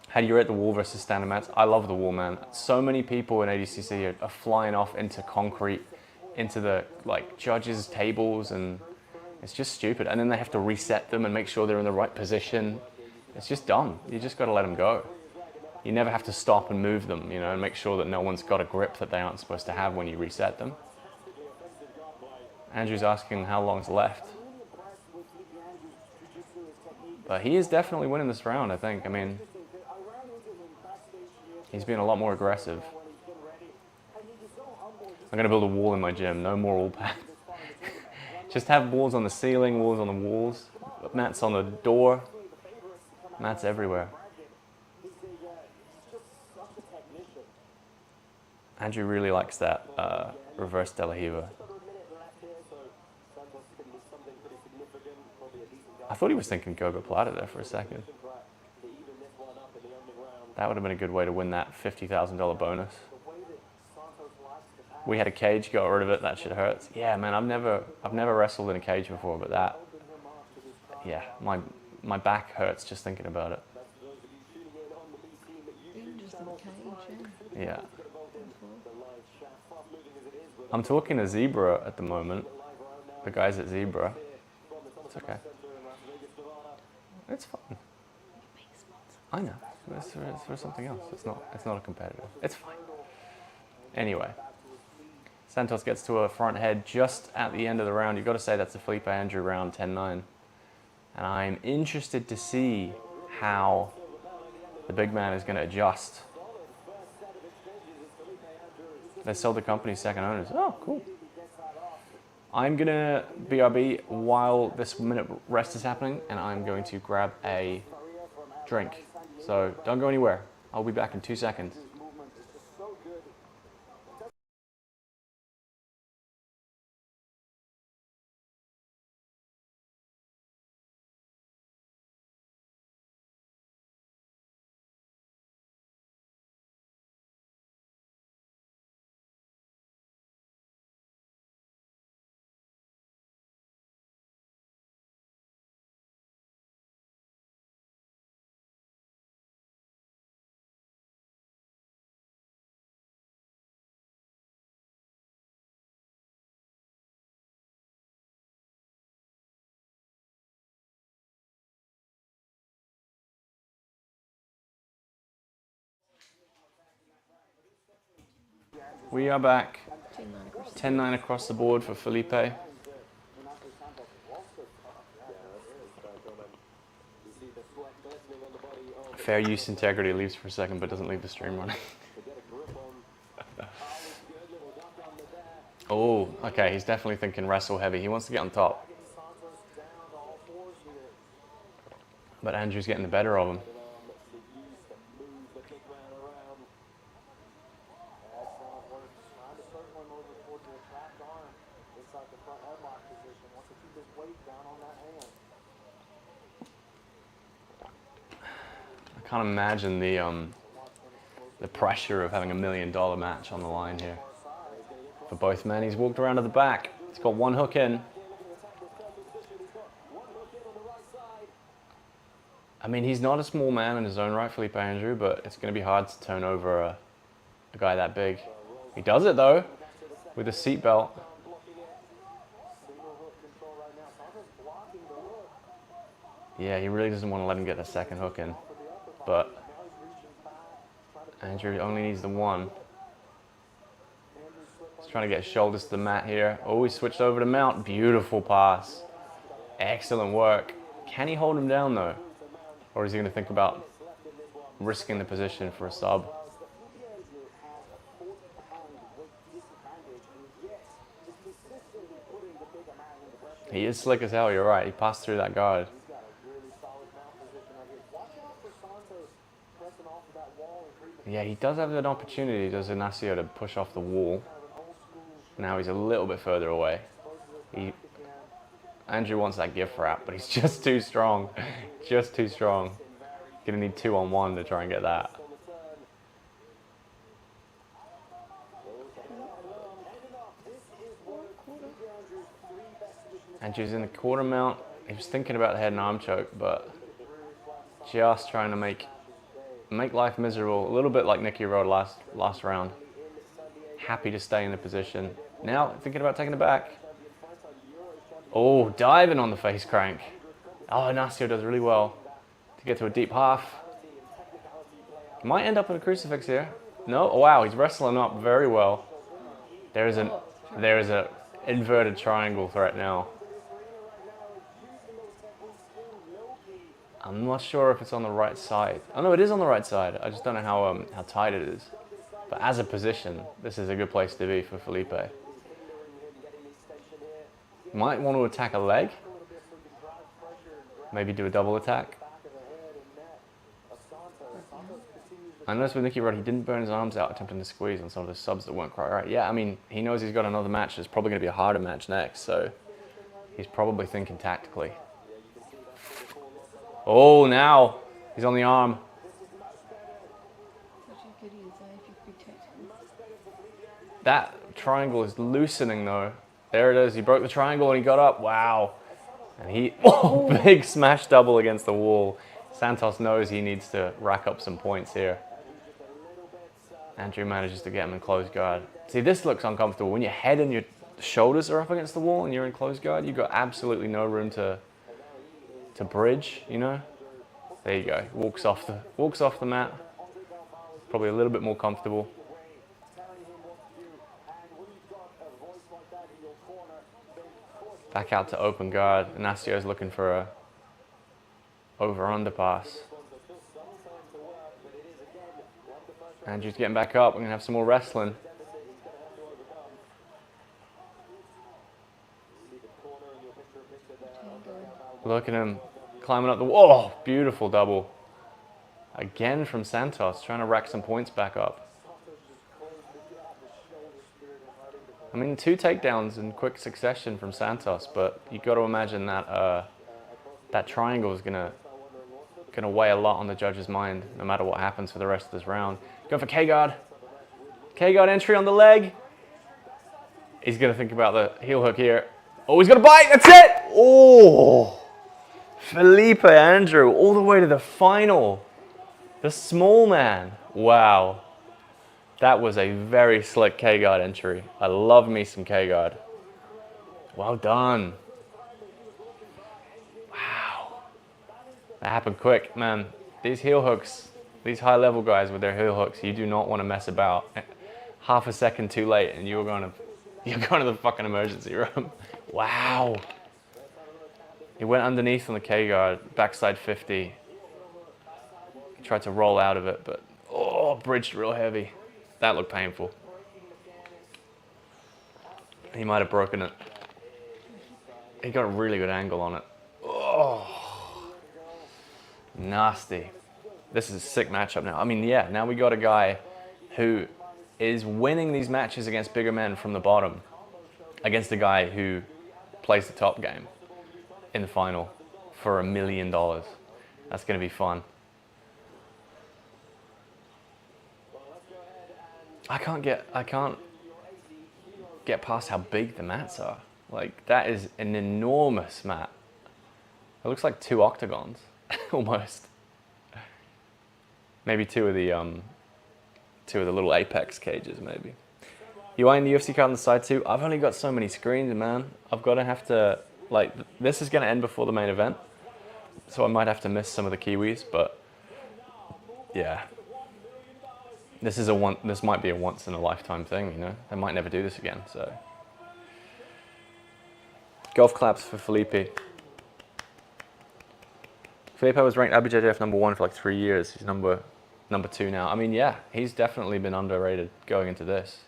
How do you rate the wall versus standard mats? I love the wall, man. So many people in ADCC are flying off into concrete, into the judges' tables, and it's just stupid. And then they have to reset them and make sure they're in the right position. It's just dumb. You just got to let them go. You never have to stop and move them, you know, and make sure that no one's got a grip that they aren't supposed to have when you reset them. Andrew's asking how long's left. But he is definitely winning this round, I think. I mean, he's being a lot more aggressive. I'm going to build a wall in my gym. No more wall pads. Just have walls on the ceiling, walls on the walls, mats on the door, mats everywhere. Andrew really likes that reverse De La Hiva. I thought he was thinking Gogo Plata there for a second. That would have been a good way to win that $50,000 bonus. We had a cage, got rid of it, that shit hurts. Yeah, man, I've never wrestled in a cage before, but that, yeah, my back hurts just thinking about it. Yeah. I'm talking to Zebra at the moment. The guys at Zebra. It's okay. It's fun. I know. It's for something else. It's not a competitive. It's fine. Anyway. Santos gets to a front head just at the end of the round. You've got to say that's a Felipe Andrew round 10-9. And I'm interested to see how the big man is going to adjust. They sold the company's second owners. Oh, cool. I'm going to BRB while this minute rest is happening, and I'm going to grab a drink. So don't go anywhere. I'll be back in 2 seconds. We are back. 10-9 across. 10-9 across the board for Felipe. Fair use integrity leaves for a second, but doesn't leave the stream running. Oh, okay, he's definitely thinking wrestle heavy. He wants to get on top. But Andrew's getting the better of him. I can't imagine the pressure of having $1 million match on the line here for both men. He's walked around to the back. He's got one hook in. I mean, he's not a small man in his own right, Felipe Andrew, but it's going to be hard to turn over a guy that big. He does it though, with a seatbelt. Yeah, he really doesn't want to let him get the second hook in, but Andrew only needs the one. He's trying to get his shoulders to the mat here. Oh, he switched over to mount. Beautiful pass. Excellent work. Can he hold him down though? Or is he going to think about risking the position for a sub? He is slick as hell, you're right. He passed through that guard. Yeah, he does have an opportunity, does Inacio, to push off the wall. Now he's a little bit further away. Andrew wants that gift wrap, but he's just too strong. Just too strong. Gonna need 2-on-1 to try and get that. Andrew's in the quarter mount. He was thinking about the head and arm choke, but just trying to make life miserable. A little bit like Nicky Rod last round. Happy to stay in the position. Now thinking about taking it back. Oh, diving on the face crank. Oh, Inacio does really well to get to a deep half. Might end up in a crucifix here. No, oh, wow, he's wrestling up very well. There is a inverted triangle threat now. I'm not sure if it's on the right side. Oh no, it is on the right side. I just don't know how tight it is. But as a position, this is a good place to be for Felipe. Might want to attack a leg. Maybe do a double attack. I noticed with Nicky Rod, he didn't burn his arms out attempting to squeeze on some of the subs that weren't quite right. Yeah, I mean, he knows he's got another match. There's probably going to be a harder match next, so he's probably thinking tactically. Oh, now he's on the arm. That triangle is loosening though. There it is. He broke the triangle and he got up. Wow. And he, big smash double against the wall. Santos knows he needs to rack up some points here. Andrew manages to get him in closed guard. See, this looks uncomfortable. When your head and your shoulders are up against the wall and you're in closed guard, you've got absolutely no room to bridge, you know? There you go. Walks off the mat. Probably a little bit more comfortable. Back out to open guard. Inacio's looking for a over-under pass. Andrew's getting back up. We're going to have some more wrestling. Look at him climbing up the wall. Oh, beautiful double. Again from Santos, trying to rack some points back up. I mean, 2 takedowns in quick succession from Santos, but you've got to imagine that that triangle is gonna weigh a lot on the judge's mind, no matter what happens for the rest of this round. Going for K-guard. K-guard entry on the leg. He's gonna think about the heel hook here. Oh, he's gonna bite. That's it. Oh, Felipe Andrew all the way to the final. The small man. Wow. That was a very slick K-guard entry. I love me some K-guard. Well done. Wow. That happened quick, man. These heel hooks, these high-level guys with their heel hooks, you do not want to mess about. half a second too late and you're going to the fucking emergency room. Wow. He went underneath on the K guard, backside 50. He tried to roll out of it, but bridged real heavy. That looked painful. He might have broken it. He got a really good angle on it. Oh, nasty. This is a sick matchup now. I mean, yeah, now we got a guy who is winning these matches against bigger men from the bottom against a guy who plays the top game in the final for $1 million. That's going to be fun. I can't get past how big the mats are. Like, that is an enormous mat. It looks like 2 octagons, almost. Maybe two of the little Apex cages, maybe. You eyeing the UFC card on the side too? I've only got so many screens, man. I've got to have to, like, this is going to end before the main event, so I might have to miss some of the Kiwis, but yeah. This might be a once in a lifetime thing, you know? They might never do this again, so. Golf claps for Felipe. Felipe was ranked IBJJF #1 for like 3 years. He's number 2 now. I mean, yeah, he's definitely been underrated going into this.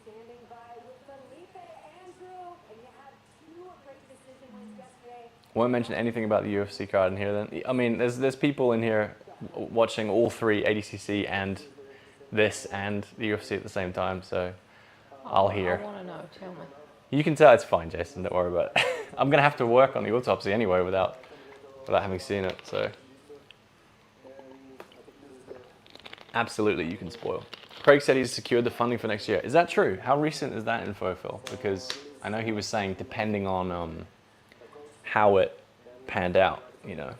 Standing by with Felipe, Andrew, and you had 2 great decision wins yesterday. Won't mention anything about the UFC card in here then. I mean, there's people in here watching all 3 ADCC and this and the UFC at the same time, so I'll hear. I want to know, tell me. You can tell it's fine, Jason, don't worry about it. I'm going to have to work on the autopsy anyway without having seen it, so. Absolutely, you can spoil. Craig said he's secured the funding for next year. Is that true? How recent is that info, Phil? Because I know he was saying depending on how it panned out, you know.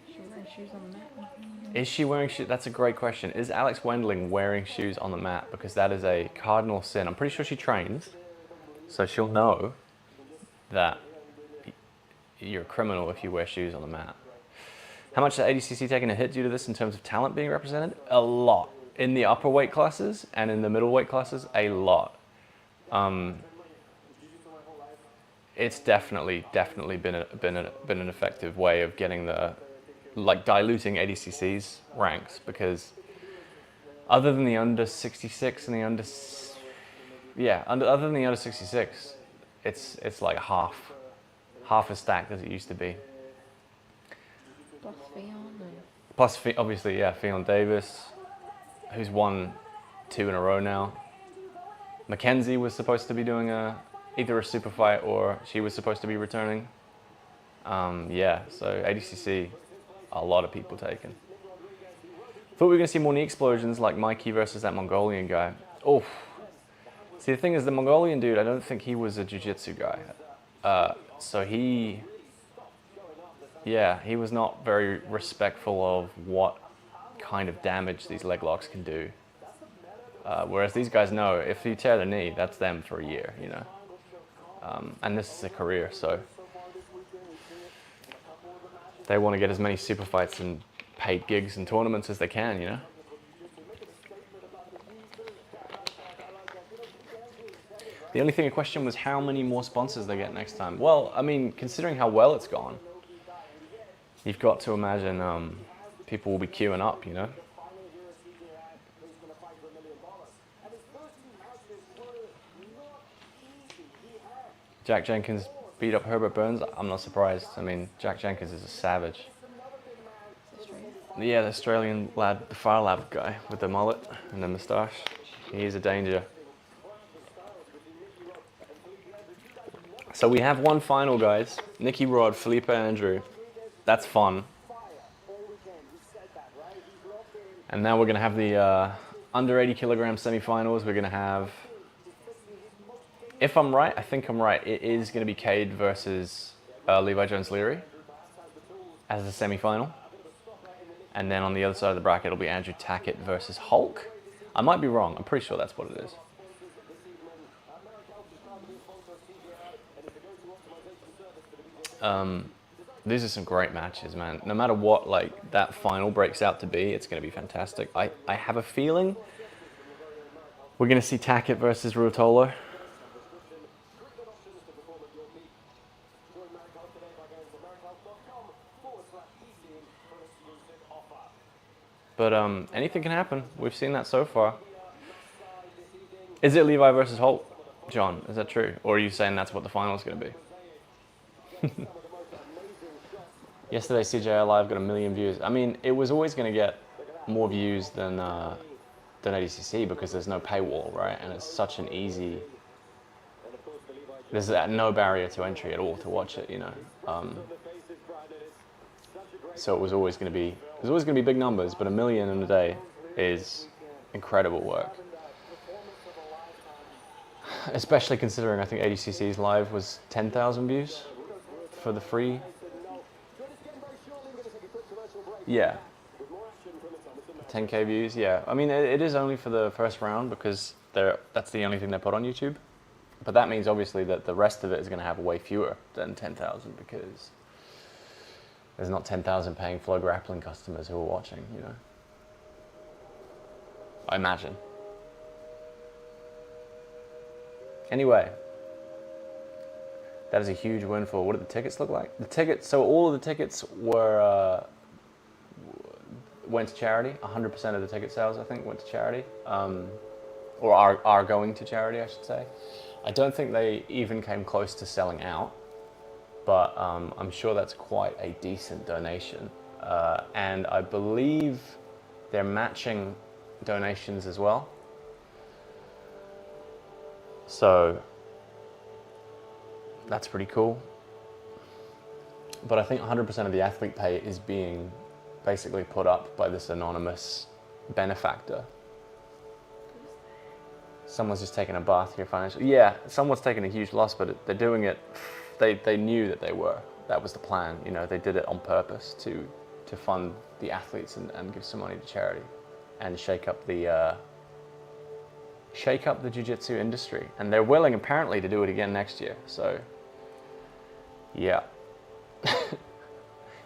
She's wearing shoes on the mat. Is she wearing shoes? That's a great question. Is Alex Wendling wearing shoes on the mat? Because that is a cardinal sin. I'm pretty sure she trains, so she'll know that you're a criminal if you wear shoes on the mat. How much is ADCC taking a hit due to this in terms of talent being represented? A lot. In the upper weight classes and in the middle weight classes, a lot. It's definitely been an effective way of getting the, like, diluting ADCC's ranks, because other than the under 66 and the under, other than the under 66, it's like half as stacked as it used to be. Plus Ffion. Plus, obviously, yeah, Ffion Davis, who's won 2 in a row now. Mackenzie was supposed to be doing either a super fight or she was supposed to be returning. Yeah, so ADCC, a lot of people taken. Thought we were going to see more knee explosions like Mikey versus that Mongolian guy. Oh, see, the thing is, the Mongolian dude, I don't think he was a jiu-jitsu guy. So he was not very respectful of what kind of damage these leg locks can do. Whereas these guys know, if you tear the knee, that's them for a year, you know. And this is a career, so they want to get as many super fights and paid gigs and tournaments as they can, you know. The only thing in question was how many more sponsors they get next time. Well, I mean, considering how well it's gone, you've got to imagine people will be queuing up, you know. Jack Jenkins beat up Herbert Burns. I'm not surprised. I mean, Jack Jenkins is a savage. Yeah, the Australian lad, the Fire Lab guy with the mullet and the moustache. He's a danger. So we have one final, guys. Nicky Rod, Felipe Andrew. That's fun. And now we're going to have the under 80 kilogram semifinals. We're going to have, if I'm right, I think I'm right, it is going to be Kade versus Levi Jones-Leary as the semifinal. And then on the other side of the bracket, it'll be Andrew Tackett versus Hulk. I might be wrong. I'm pretty sure that's what it is. These are some great matches, man. No matter what, like, that final breaks out to be, it's going to be fantastic. I have a feeling we're going to see Tackett versus Ruotolo. But anything can happen. We've seen that so far. Is it Levi versus Holt, John? Is that true? Or are you saying that's what the final is going to be? Yesterday, CJI Live got 1 million views. I mean, it was always going to get more views than ADCC because there's no paywall, right? And it's such an easy... There's no barrier to entry at all to watch it, you know. So it was always going to be... There's always going to be big numbers, but 1 million in a day is incredible work. Especially considering I think ADCC's live was 10,000 views for the free. Yeah. 10k views, yeah. I mean, it is only for the first round because that's the only thing they put on YouTube. But that means obviously that the rest of it is going to have way fewer than 10,000 because there's not 10,000 paying Flow Grappling customers who are watching, you know. I imagine. Anyway, that is a huge win for, what did the tickets look like? The tickets, so all of the tickets were, went to charity. 100% of the ticket sales, I think, went to charity. Or are going to charity, I should say. I don't think they even came close to selling out, but I'm sure that's quite a decent donation. And I believe they're matching donations as well. So that's pretty cool. But I think 100% of the athlete pay is being basically put up by this anonymous benefactor. Someone's just taking a bath here financially. Yeah, someone's taking a huge loss, but they're doing it. They knew that they were. That was the plan. You know, they did it on purpose to fund the athletes and give some money to charity and shake up the jiu-jitsu industry. And they're willing apparently to do it again next year. So yeah.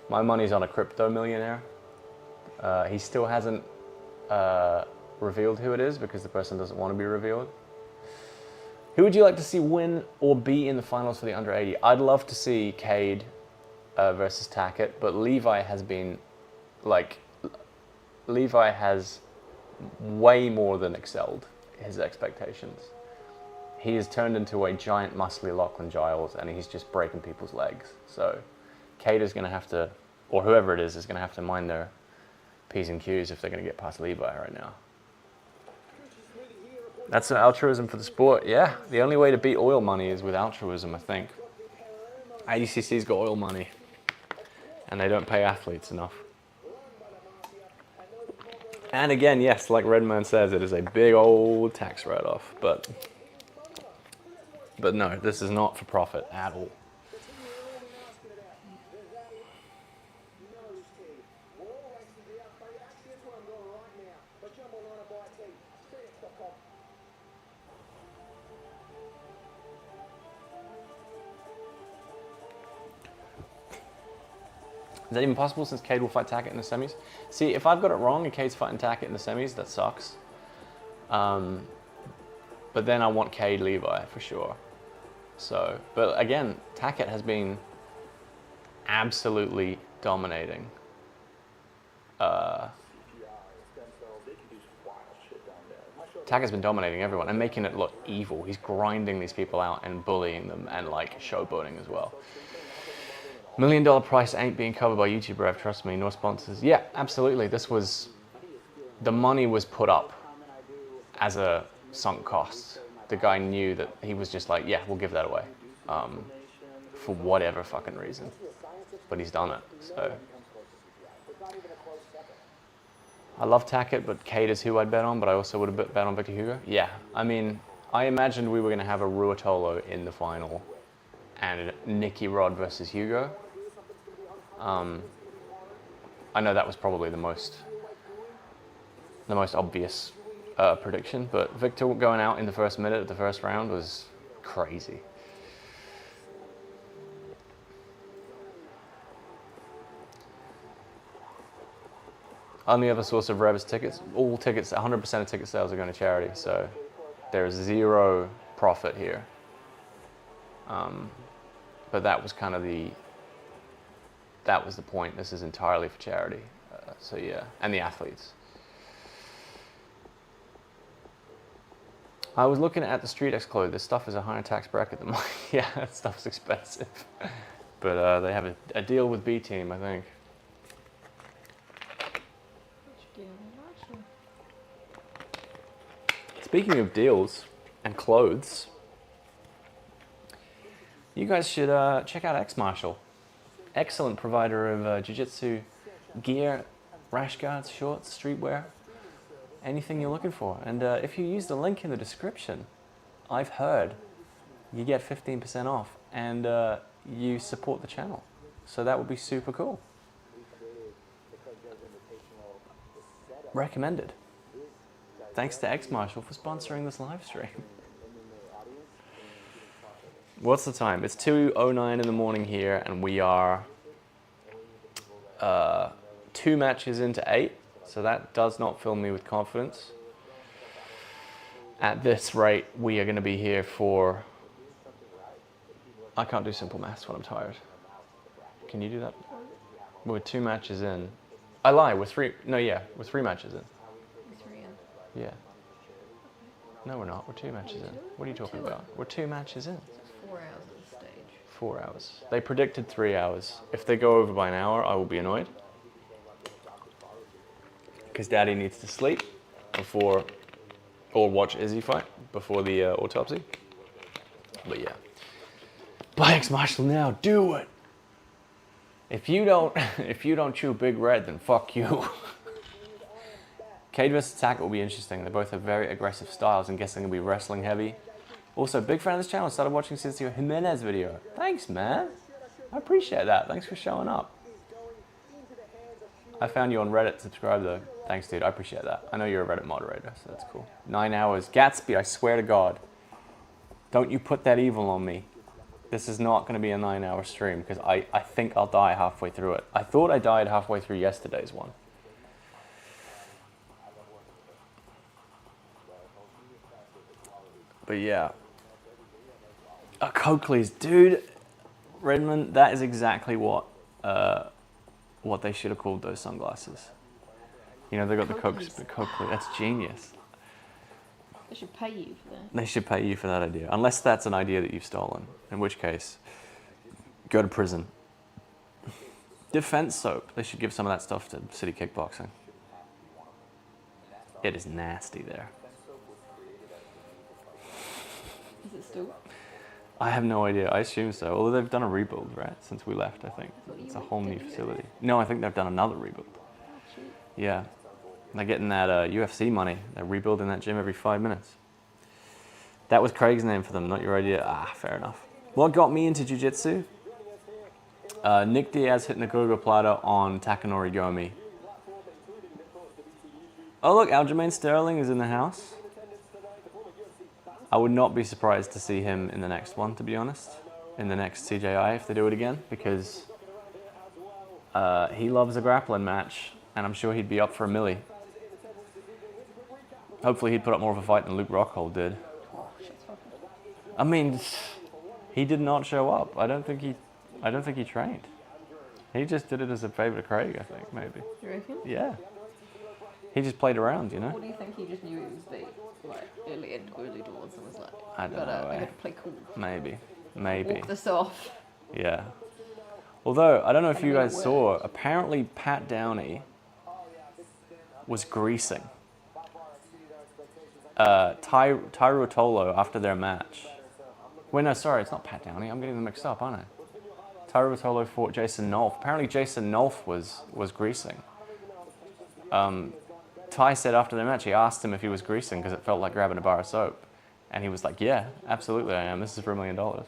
My money's on a crypto millionaire. He still hasn't revealed who it is because the person doesn't want to be revealed. Who would you like to see win or be in the finals for the under 80? I'd love to see Kade versus Tackett, but Levi has been, like, Levi has way more than excelled his expectations. He has turned into a giant muscly Lachlan Giles and he's just breaking people's legs. So Kade is going to have to, or whoever it is going to have to mind their P's and Q's if they're going to get past Levi right now. That's an altruism for the sport. Yeah, the only way to beat oil money is with altruism, I think. ADCC's got oil money and they don't pay athletes enough. And again, yes, like Redman says, it is a big old tax write-off, but no, this is not for profit at all. Is that even possible since Kade will fight Tackett in the semis? See, if I've got it wrong and Kade's fighting Tackett in the semis, that sucks. But then I want Kade Levi for sure. So, but again, Tackett has been absolutely dominating. Tackett's been dominating everyone and making it look evil. He's grinding these people out and bullying them and like showboating as well. $1 million price ain't being covered by YouTube, Rev, trust me, no sponsors. Yeah, absolutely. This was, the money was put up as a sunk cost. The guy knew that he was just like, yeah, we'll give that away. For whatever fucking reason. But he's done it, so. I love Tackett, but Kade is who I'd bet on, but I also would have bet on Victor Hugo. Yeah, I mean, I imagined we were gonna have a Ruotolo in the final and Nicky Rod versus Hugo. I know that was probably the most obvious prediction, but Victor going out in the first minute of the first round was crazy. Only other source of rev is tickets. All tickets, 100% of ticket sales are going to charity, so there is zero profit here. But that was kind of that was the point. This is entirely for charity. So yeah, and the athletes. I was looking at the StreetX clothes. This stuff is a higher tax bracket than mine. Yeah, that stuff's expensive. But they have a deal with B Team, I think. Speaking of deals and clothes, you guys should check out X Marshall. Excellent provider of jiu-jitsu gear, rash guards, shorts, streetwear, anything you're looking for. And if you use the link in the description, I've heard you get 15% off and you support the channel. So that would be super cool. Recommended. Thanks to X Marshall for sponsoring this live stream. What's the time? It's 2:09 in the morning here, and we are 2 matches into 8, so that does not fill me with confidence. At this rate, we are going to be here for... I can't do simple maths when I'm tired. Can you do that? We're 2 matches in. I lie, we're 3... No, yeah, we're 3 matches in. Yeah. No, we're not. We're 2 matches in. What are you talking about? We're 2 matches in. 4 hours at this stage. 4 hours. They predicted 3 hours. If they go over by an hour, I will be annoyed. Because Daddy needs to sleep before, or watch Izzy fight before the autopsy. But yeah. Buy X Marshall now. Do it. If you don't chew Big Red, then fuck you. Kade vs Tackett will be interesting. They both have very aggressive styles. I'm guessing it'll be wrestling heavy. Also, big fan of this channel. Started watching since your Jimenez video. Thanks, man. I appreciate that. Thanks for showing up. I found you on Reddit. Subscribe though. Thanks, dude. I appreciate that. I know you're a Reddit moderator, so that's cool. 9 hours. Gatsby, I swear to God. Don't you put that evil on me. This is not going to be a 9-hour stream because I think I'll die halfway through it. I thought I died halfway through yesterday's one. But yeah. Coakley's, dude. Redmond, that is exactly what they should have called those sunglasses. You know, they got the Coakley. That's genius. They should pay you for that. They should pay you for that idea. Unless that's an idea that you've stolen. In which case, go to prison. Defense soap. They should give some of that stuff to City Kickboxing. It is nasty there. Is it still? I have no idea. I assume so. Although they've done a rebuild, right? Since we left, I think. It's a whole new facility. No, I think they've done another rebuild. Yeah. They're getting that UFC money. They're rebuilding that gym every 5 minutes. That was Craig's name for them, not your idea. Ah, fair enough. What got me into jiu-jitsu? Nick Diaz hitting a Gogo Plata on Takanori Gomi. Oh look, Aljamain Sterling is in the house. I would not be surprised to see him in the next one, to be honest. In the next CJI, if they do it again. Because he loves a grappling match. And I'm sure he'd be up for a milli. Hopefully he'd put up more of a fight than Luke Rockhold did. I mean, he did not show up. I don't think he trained. He just did it as a favor to Craig, I think, maybe. You reckon? Yeah. He just played around, you know? Or do you think he just knew it was the early doors and was like, I don't know. I gotta play cool. Maybe. Walk this off. Yeah. Although, I don't know if you guys saw, apparently Pat Downey was greasing Ruotolo after their match. Wait, no, sorry, it's not Pat Downey. I'm getting them mixed up, aren't I? Ruotolo fought Jason Nolf. Apparently Jason Nolf was greasing. Ty said after their match, he asked him if he was greasing because it felt like grabbing a bar of soap. And he was like, yeah, absolutely I am. This is for $1 million.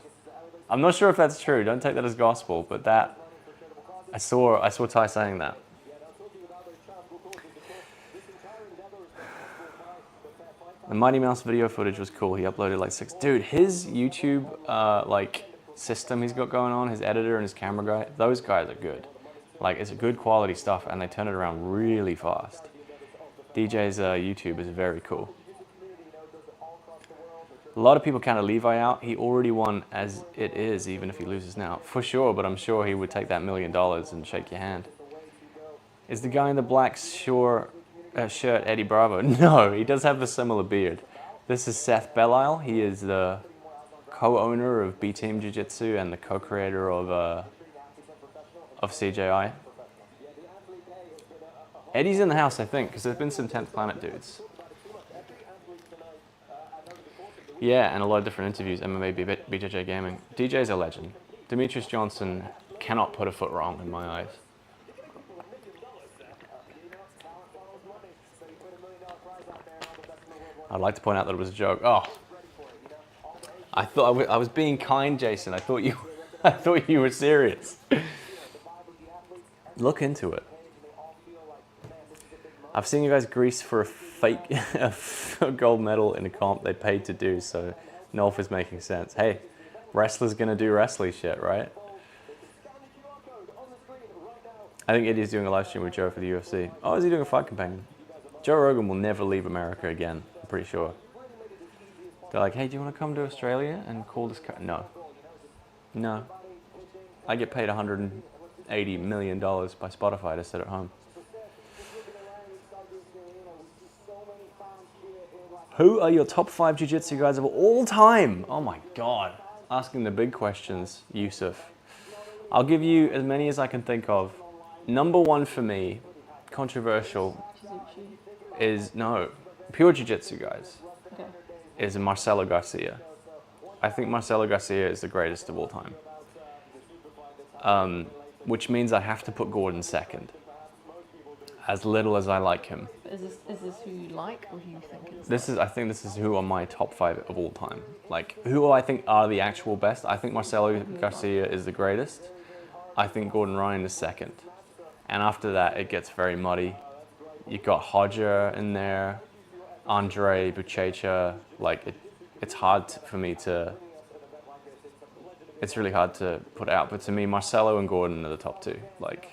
I'm not sure if that's true. Don't take that as gospel, but that, I saw Ty saying that. The Mighty Mouse video footage was cool. He uploaded like 6. Dude, his YouTube like system he's got going on, his editor and his camera guy, those guys are good. Like, it's good quality stuff, and they turn it around really fast. DJ's YouTube is very cool. A lot of people counted Levi out. He already won as it is, even if he loses now. For sure, but I'm sure he would take that $1 million and shake your hand. Is the guy in the black shirt Eddie Bravo? No, he does have a similar beard. This is Seth Belisle. He is the co-owner of B Team Jiu Jitsu and the co-creator of CJI. Eddie's in the house, I think, because there's been some 10th Planet dudes. Yeah, and a lot of different interviews, MMA, BJJ Gaming. DJ's a legend. Demetrius Johnson cannot put a foot wrong in my eyes. I'd like to point out that it was a joke. Oh, I thought I was being kind, Jason. I thought you were serious. Look into it. I've seen you guys grease for a fake gold medal in a comp they paid to do, so Nolf is making sense. Hey, wrestlers gonna do wrestling shit, right? I think Eddie's doing a live stream with Joe for the UFC. Oh, is he doing a fight companion? Joe Rogan will never leave America again, I'm pretty sure. They're like, hey, do you want to come to Australia and call this No. No. I get paid $180 million by Spotify to sit at home. Who are your top 5 jiu-jitsu guys of all time? Oh my God. Asking the big questions, Yusuf. I'll give you as many as I can think of. Number 1 for me, controversial, is, no, pure jiu-jitsu guys, Okay. is Marcelo Garcia. I think Marcelo Garcia is the greatest of all time. Which means I have to put Gordon second. As little as I like him. Is this who you like or who you think is? I think this is who are my top 5 of all time. Like, who I think are the actual best. I think Marcelo Garcia is the greatest. I think Gordon Ryan is second. And after that, it gets very muddy. You've got Hodger in there, Andre, Buchecha. Like, it's hard for me to... It's really hard to put out. But to me, Marcelo and Gordon are the top 2. Like,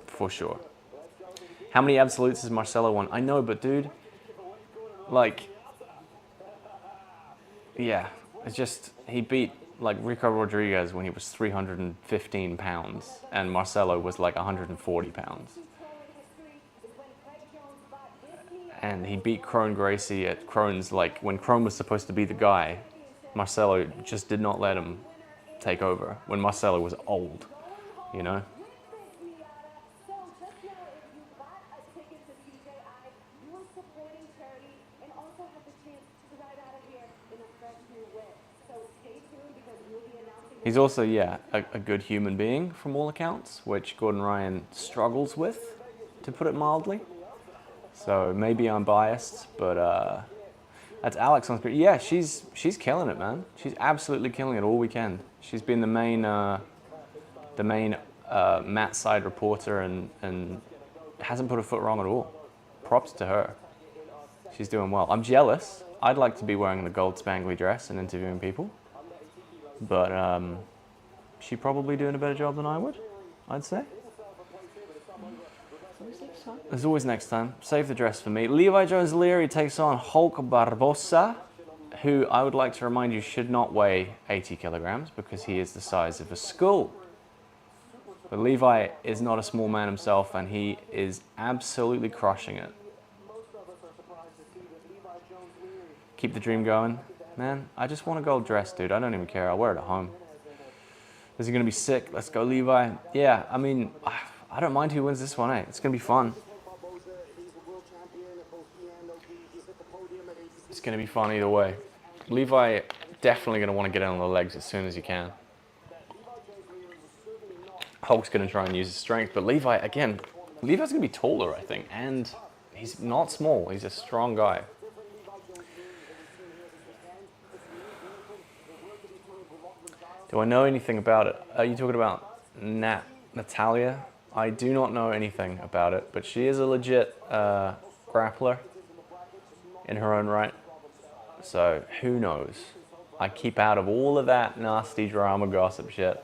for sure. How many absolutes has Marcelo won? I know, but dude, like, yeah, it's just, he beat like Rico Rodriguez when he was 315 pounds and Marcelo was like 140 pounds. And he beat Crone Gracie at Crone's, like, when Crone was supposed to be the guy, Marcelo just did not let him take over when Marcelo was old, you know? So just know if you bought a ticket to CJI, you are supporting charity and also have the chance to ride out of here in a fresh new whip. So stay tuned because we'll be announcing. He's also, yeah, a good human being from all accounts, which Gordon Ryan struggles with, to put it mildly. So maybe I'm biased, but that's Alex on screen. Yeah, she's killing it, man. She's absolutely killing it all weekend. She's been the main Matt side reporter and hasn't put a foot wrong at all. Props to her. She's doing well. I'm jealous. I'd like to be wearing the gold spangly dress and interviewing people, but she's probably doing a better job than I would, I'd say. There's always next time. Save the dress for me. Levi Jones-Leary takes on Hulk Barbosa, who I would like to remind you should not weigh 80 kilograms because he is the size of a skull. But Levi is not a small man himself, and he is absolutely crushing it. Keep the dream going. Man, I just want a gold dress, dude. I don't even care. I'll wear it at home. This is going to be sick. Let's go, Levi. Yeah, I mean, I don't mind who wins this one, eh? It's going to be fun. It's going to be fun either way. Levi definitely going to want to get in on the legs as soon as he can. Hulk's going to try and use his strength, but Levi, again, Levi's going to be taller, I think, and he's not small. He's a strong guy. Do I know anything about it? Are you talking about Natalia? I do not know anything about it, but she is a legit grappler in her own right. So who knows? I keep out of all of that nasty drama gossip shit.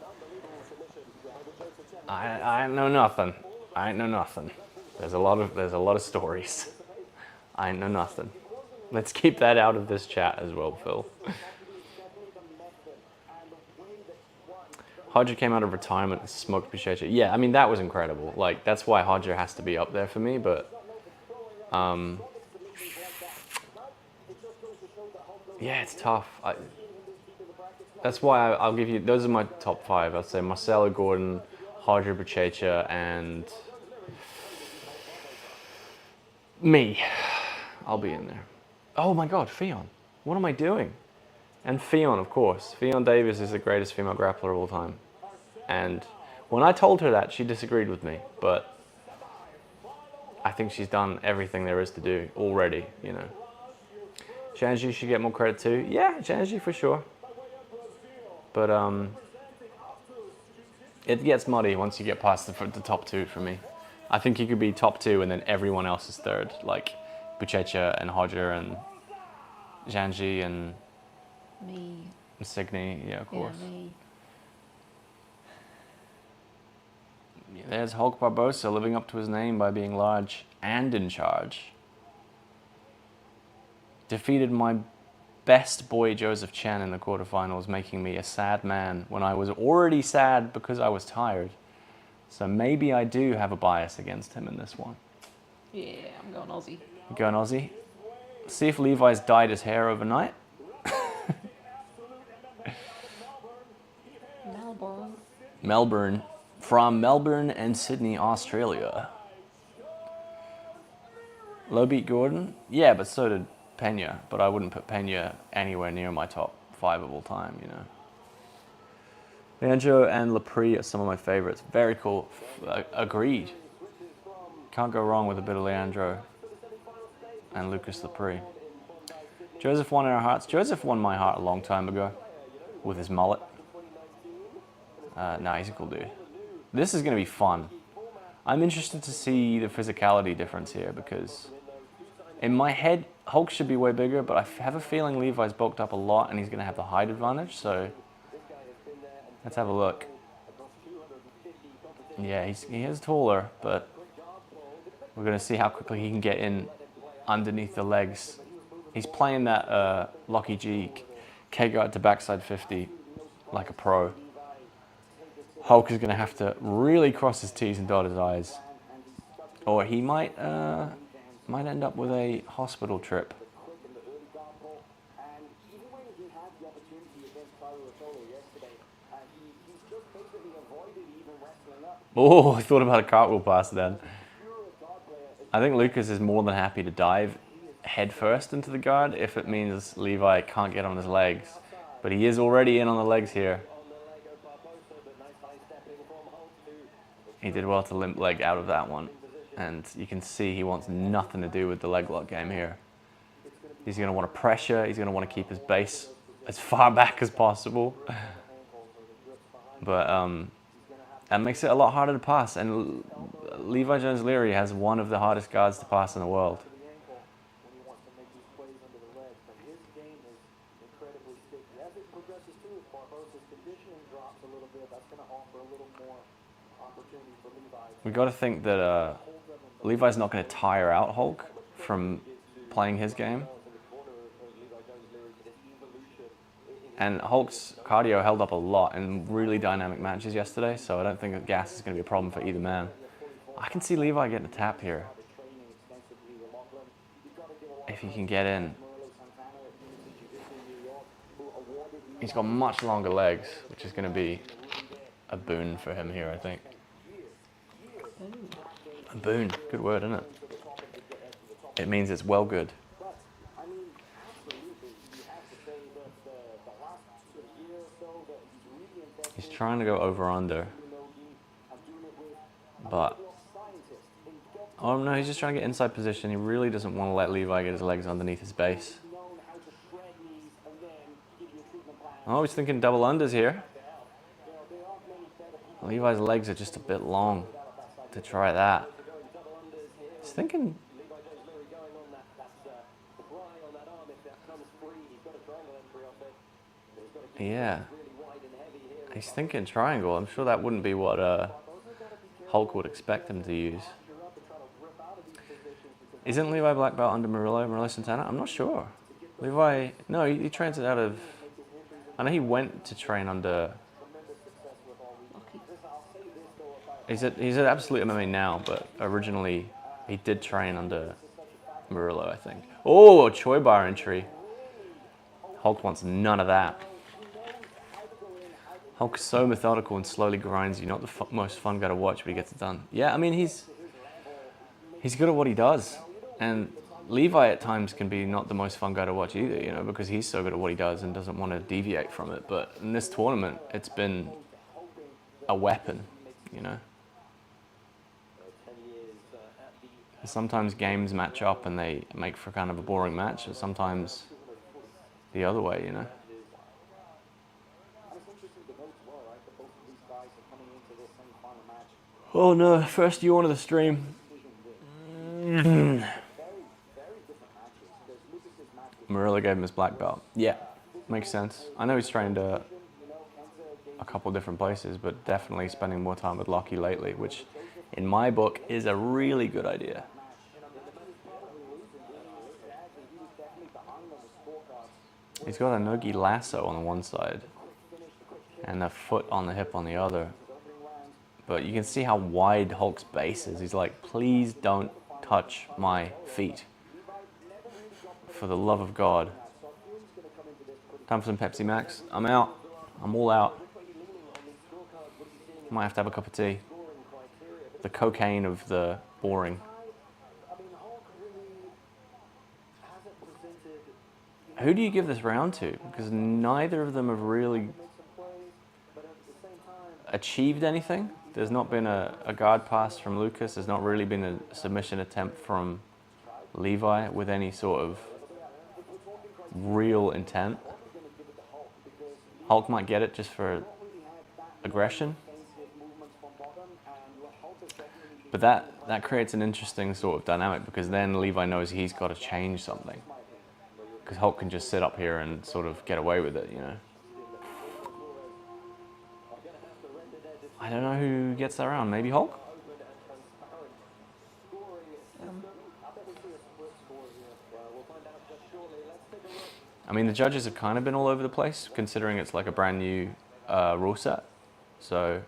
I know nothing. I ain't know nothing. There's a lot of stories. I ain't know nothing. Let's keep that out of this chat as well, Phil. Hodger came out of retirement and smoked Buchecha. Yeah, I mean, that was incredible. Like, that's why Hodger has to be up there for me, but... yeah, it's tough. That's why I'll give you... those are my top 5. I'll say Marcelo, Gordon, Hodger, Buchecha, and... me. I'll be in there. Oh my god, Ffion. What am I doing? And Ffion, of course. Ffion Davis is the greatest female grappler of all time. And when I told her that, she disagreed with me. But I think she's done everything there is to do already, you know. Zhangji should get more credit too. Yeah, Zhangji for sure. But it gets muddy once you get past the top 2 for me. I think you could be top 2 and then everyone else is third. Like Buchecha and Hodger and Zhangji and... Me. Insigne, yeah, of course. Yeah, me. Yeah, there's Hulk Barbosa living up to his name by being large and in charge. Defeated my best boy Joseph Chen in the quarterfinals, making me a sad man when I was already sad because I was tired. So maybe I do have a bias against him in this one. Yeah, I'm going Aussie. You going Aussie? See if Levi's dyed his hair overnight. Melbourne. From Melbourne and Sydney, Australia. Low beat Gordon? Yeah, but so did Pena. But I wouldn't put Pena anywhere near my top 5 of all time, you know. Leandro and Lepre are some of my favorites. Very cool. Agreed. Can't go wrong with a bit of Leandro and Lucas Lepre. Joseph won in our hearts. Joseph won my heart a long time ago with his mullet. Nah, he's a cool dude. This is going to be fun. I'm interested to see the physicality difference here because in my head, Hulk should be way bigger, but I have a feeling Levi's bulked up a lot and he's going to have the height advantage, so let's have a look. Yeah, he is taller, but we're going to see how quickly he can get in underneath the legs. He's playing that Locky G K-guard to backside 50 like a pro. Hulk is going to have to really cross his T's and dot his I's. Or he might end up with a hospital trip. Oh, I thought about a cartwheel pass then. I think Lucas is more than happy to dive head first into the guard if it means Levi can't get on his legs. But he is already in on the legs here. He did well to limp leg out of that one. And you can see he wants nothing to do with the leg lock game here. He's going to want to pressure. He's going to want to keep his base as far back as possible. But that makes it a lot harder to pass. And Levi Jones-Leary has one of the hardest guards to pass in the world. We got to think that Levi's not going to tire out Hulk from playing his game. And Hulk's cardio held up a lot in really dynamic matches yesterday, so I don't think that gas is going to be a problem for either man. I can see Levi getting a tap here. If he can get in. He's got much longer legs, which is going to be a boon for him here, I think. A boon, good word, isn't it? It means it's well good. He's trying to go over-under. But... oh no, he's just trying to get inside position. He really doesn't want to let Levi get his legs underneath his base. Oh, he's thinking double unders here. Levi's legs are just a bit long to try that. He's thinking... yeah. He's thinking triangle. I'm sure that wouldn't be what Hulk would expect him to use. Isn't Levi black belt under Murillo Santana? I'm not sure. Levi, no, he trains it out of. I know he went to train under. He's at Absolute MMA now, but originally he did train under Murillo, I think. Oh, a Choi bar entry. Hulk wants none of that. Hulk's so methodical and slowly grinds you. Not the most fun guy to watch, but he gets it done. Yeah, I mean, he's good at what he does. And Levi at times can be not the most fun guy to watch either, you know, because he's so good at what he does and doesn't want to deviate from it. But in this tournament, it's been a weapon, you know. Sometimes games match up and they make for kind of a boring match, or sometimes the other way, you know. Oh no, first you wanted the stream. Murillo gave him his black belt. Yeah, makes sense. I know he's trained a couple different places, but definitely spending more time with Lockie lately, which in my book is a really good idea. He's got a Nogi lasso on the one side and a foot on the hip on the other. But you can see how wide Hulk's base is. He's like, please don't touch my feet. For the love of God. Time for some Pepsi Max. I'm out. I'm all out. Might have to have a cup of tea. The cocaine of the boring. Who do you give this round to? Because neither of them have really achieved anything. There's not been a guard pass from Lucas. There's not really been a submission attempt from Levi with any sort of real intent. Hulk might get it just for aggression. But that creates an interesting sort of dynamic, because then Levi knows he's got to change something. Because Hulk can just sit up here and sort of get away with it, you know. I don't know who gets that round. Maybe Hulk? I mean, the judges have kind of been all over the place, considering it's like a brand new rule set. So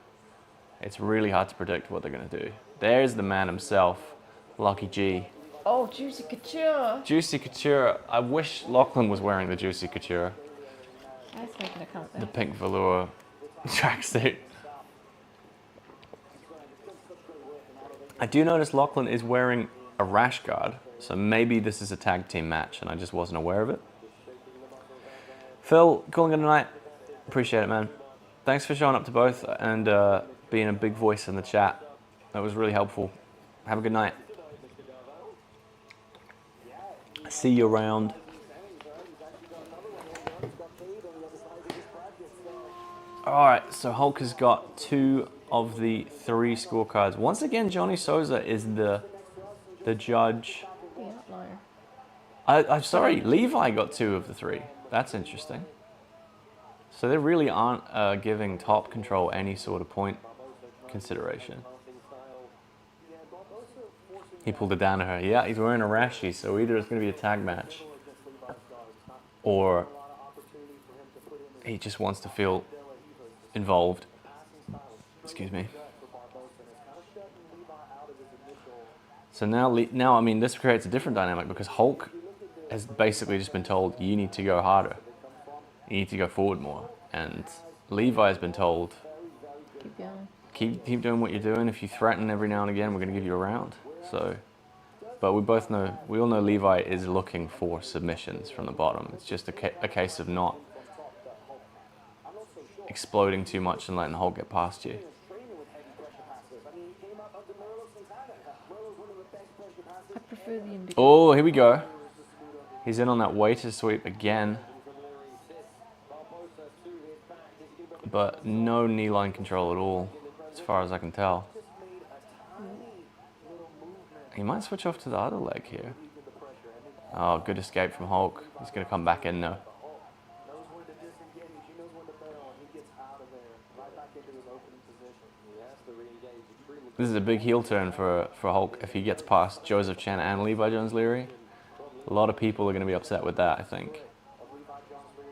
it's really hard to predict what they're going to do. There's the man himself, Lucky G. Oh, Juicy Couture. Juicy Couture. I wish Lachlan was wearing the Juicy Couture. I was making a count The there. pink velour tracksuit. I do notice Lachlan is wearing a rash guard, so maybe this is a tag team match and I just wasn't aware of it. Phil, calling it a night. Appreciate it, man. Thanks for showing up to both and being a big voice in the chat. That was really helpful. Have a good night. See you around. Alright, so Hulk has got 2 of the 3 scorecards. Once again, Johnny Souza is the judge. The outlier. I'm sorry, Levi got 2 of the 3. That's interesting. So they really aren't giving top control any sort of point consideration. He pulled it down to her. Yeah, he's wearing a rashy, so either it's going to be a tag match or he just wants to feel involved. Excuse me. So now, I mean, this creates a different dynamic because Hulk has basically just been told, you need to go harder. You need to go forward more. And Levi has been told, Keep going. keep doing what you're doing. If you threaten every now and again, we're going to give you a round. So, but we all know Levi is looking for submissions from the bottom. It's just a case of not exploding too much and letting Hulk get past you. I prefer the Invitational. Oh, here we go. He's in on that waiter sweep again. But no knee line control at all, as far as I can tell. He might switch off to the other leg here. Oh, good escape from Hulk. He's going to come back in now. This is a big heel turn for Hulk if he gets past Joseph Chen and Levi Jones-Leary. A lot of people are going to be upset with that, I think.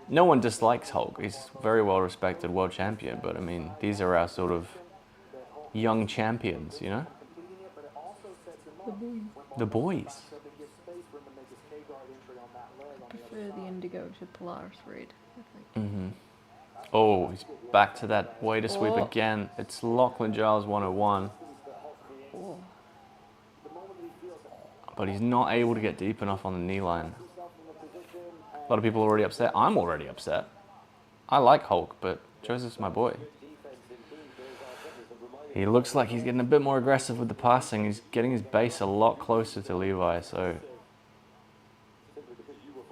No one dislikes Hulk. He's very well respected world champion, but I mean, these are our sort of young champions, you know? The boys. I prefer the indigo to Polaris red, I think. Mm-hmm. Oh, he's back to that way to sweep Oh. again. It's Lachlan Giles 101. Oh. But he's not able to get deep enough on the knee line. A lot of people are already upset. I'm already upset. I like Hulk, but Joseph's my boy. He looks like he's getting a bit more aggressive with the passing. He's getting his base a lot closer to Levi, so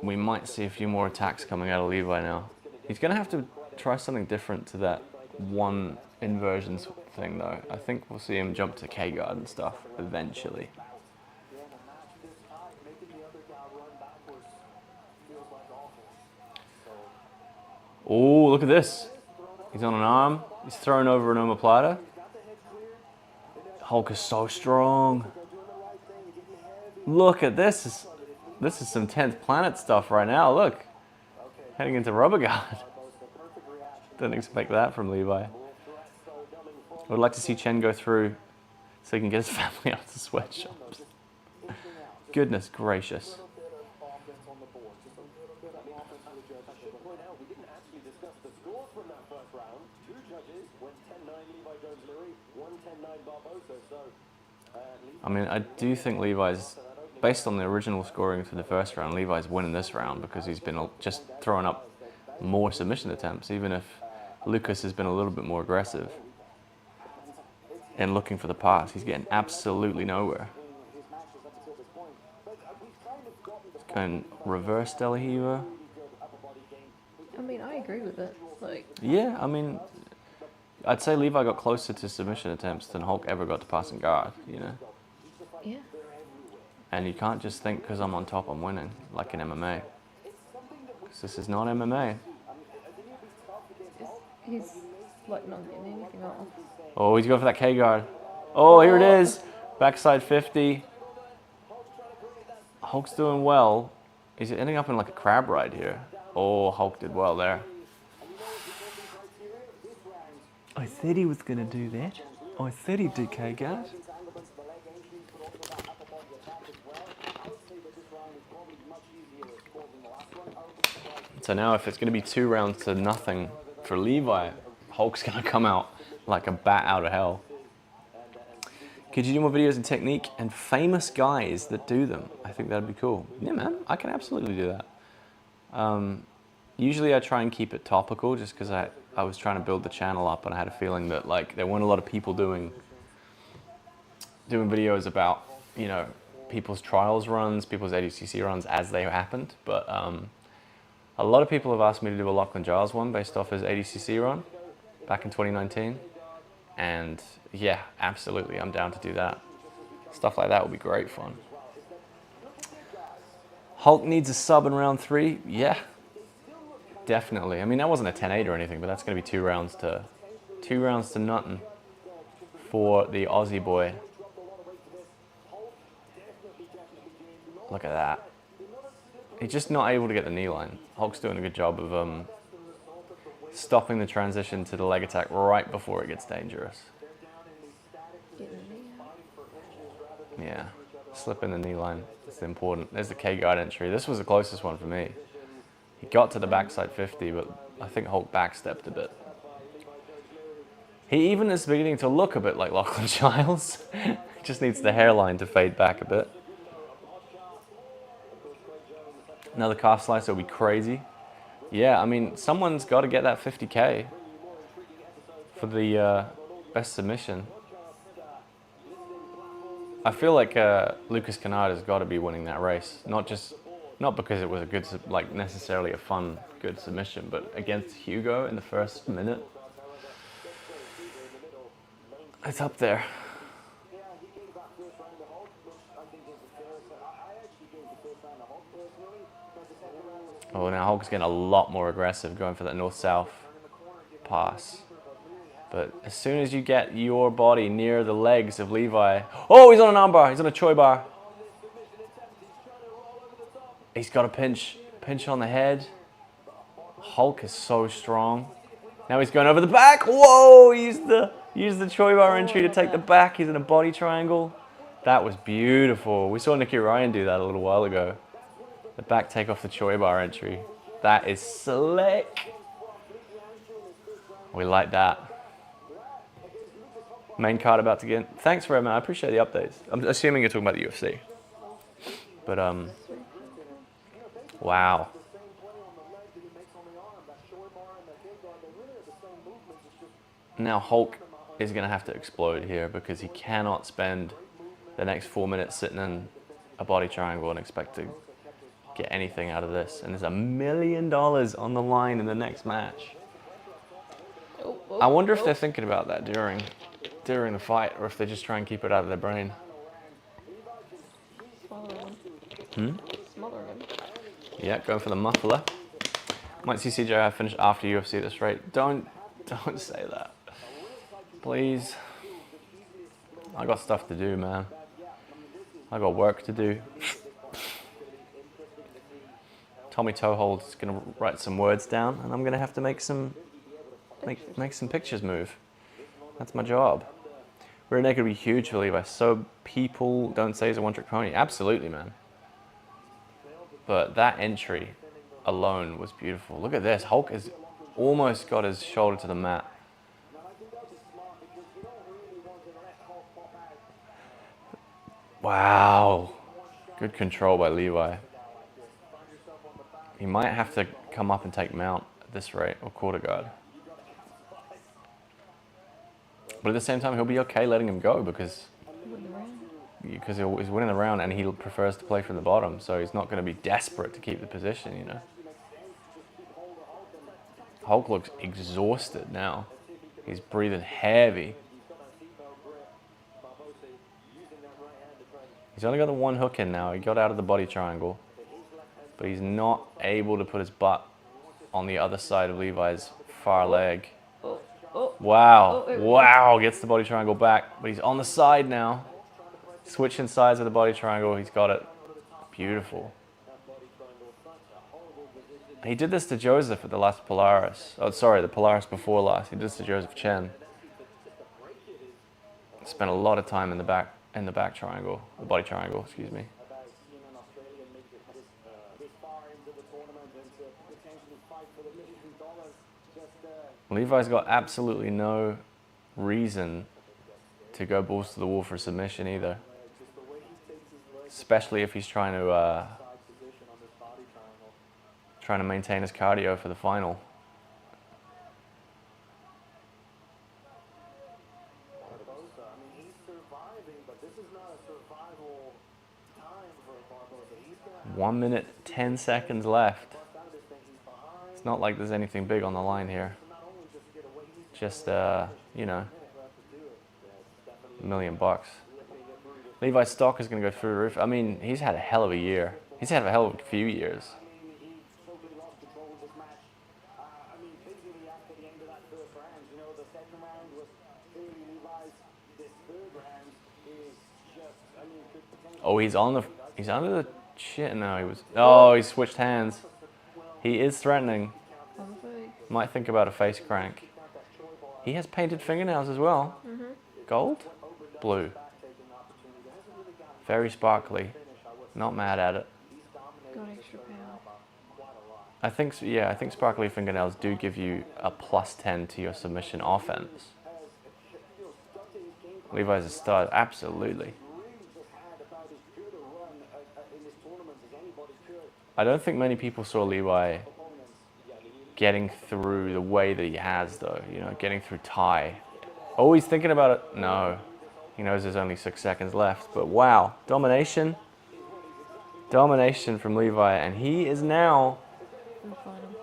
we might see a few more attacks coming out of Levi now. He's going to have to try something different to that one inversions thing, though. I think we'll see him jump to K-guard and stuff eventually. Oh, look at this. He's on an arm. He's thrown over an omoplata. Hulk is so strong. Look at this. This is some 10th planet stuff right now. Look. Heading into rubber guard. Didn't expect that from Levi. I would like to see Chen go through so he can get his family out of the sweatshops. Goodness gracious. Point out, we didn't actually discuss the scores from that first round. Two judges went 10-9 Levi Jones-Leary, 1-10-9 Barbosa. So, I mean, I do think Levi's, based on the original scoring for the first round, Levi's winning this round because he's been just throwing up more submission attempts, even if Lucas has been a little bit more aggressive in looking for the pass. He's getting absolutely nowhere. He's going reverse De La Riva. I mean, I agree with it. Like, Yeah, I mean, I'd say Levi got closer to submission attempts than Hulk ever got to passing guard, you know? yeah. And you can't just think because I'm on top, I'm winning, like in MMA. Because this is not MMA. He's like not getting anything off. Oh, he's going for that K guard. Oh, here it is. Backside 50. Hulk's doing well. He's ending up in like a crab ride here. Oh, Hulk did well there. I said he was going to do that. I said he'd do K guard. So now if it's going to be 2 rounds to nothing for Levi, Hulk's going to come out like a bat out of hell. Could you do more videos in technique and famous guys that do them? I think that'd be cool. Yeah, man, I can absolutely do that. Usually I try and keep it topical just because I was trying to build the channel up and I had a feeling that like there weren't a lot of people doing videos about, you know, people's trials runs, people's ADCC runs as they happened. But a lot of people have asked me to do a Lachlan Giles one based off his ADCC run back in 2019. And yeah, absolutely, I'm down to do that. Stuff like that would be great fun. Hulk needs a sub in round 3. Yeah, definitely. I mean, that wasn't a 10-8 or anything, but that's going to be 2 rounds to nothing for the Aussie boy. Look at that. He's just not able to get the knee line. Hulk's doing a good job of stopping the transition to the leg attack right before it gets dangerous. Yeah, slip in the knee line. It's important. There's the K guard entry. This was the closest one for me. He got to the backside 50, but I think Hulk backstepped a bit. He even is beginning to look a bit like Lachlan Giles. He just needs the hairline to fade back a bit. Another calf slicer will be crazy. Yeah, I mean, someone's got to get that 50K for the best submission. I feel like Lucas Kennard has got to be winning that race. Not because it was a good, like necessarily a fun, good submission, but against Hugo in the first minute. It's up there. Oh, now Hulk's getting a lot more aggressive, going for that north-south pass. But as soon as you get your body near the legs of Levi... Oh, he's on an armbar. He's on a Choi bar. He's got a pinch on the head. Hulk is so strong. Now he's going over the back. Whoa! Use the Choi bar entry to take the back. He's in a body triangle. That was beautiful. We saw Nicky Rod do that a little while ago. The back take off the Choi bar entry. That is slick. We like that. Main card about to get. Thanks for it, man. I appreciate the updates. I'm assuming you're talking about the UFC. But wow. Now Hulk is going to have to explode here because he cannot spend the next 4 minutes sitting in a body triangle and expect to get anything out of this. And there's $1 million on the line in the next match. I wonder if they're thinking about that during the fight, or if they just try and keep it out of their brain. Smaller one. Smaller one. Yeah, going for the muffler. Might see CJI finish after UFC at this rate. Don't say that. Please. I got stuff to do, man. I got work to do. Tommy Toehold's gonna write some words down, and I'm gonna have to make some pictures move. That's my job. Rear naked would be huge for Levi. So people don't say he's a one-trick pony. Absolutely, man. But that entry alone was beautiful. Look at this. Hulk has almost got his shoulder to the mat. Wow. Good control by Levi. He might have to come up and take mount at this rate, or quarter guard. But at the same time, he'll be okay letting him go because he's winning the round and he prefers to play from the bottom, so he's not going to be desperate to keep the position, you know. Hulk looks exhausted now. He's breathing heavy. He's only got the one hook in now. He got out of the body triangle, but he's not able to put his butt on the other side of Levi's far leg. Wow, wow, gets the body triangle back, but he's on the side now. Switching sides of the body triangle, he's got it. Beautiful. He did this to Joseph at the last Polaris. Oh, sorry, the Polaris before last. He did this to Joseph Chen. Spent a lot of time in the back triangle, the body triangle, excuse me. Levi's got absolutely no reason to go balls to the wall for a submission either. Especially if he's trying to maintain his cardio for the final. Barbosa, I mean, he's surviving, but this is not a survival time for Barbosa. He's gonna 1 minute, 10 seconds left. It's not like there's anything big on the line here. Just, you know, $1 million. Levi's stock is going to go through the roof. I mean, he's had a hell of a year. He's had a hell of a few years. Oh, he's under the chin. No, he switched hands. He is threatening. Might think about a face crank. He has painted fingernails as well. Gold? Blue. Very sparkly. Not mad at it. Got extra pound. I think sparkly fingernails do give you a +10 to your submission offense. Levi's a stud, absolutely. I don't think many people saw Levi getting through the way that he has, though. You know, getting through Thai. Oh, he's thinking about it. No, he knows there's only 6 seconds left. But wow, domination from Levi, and he is now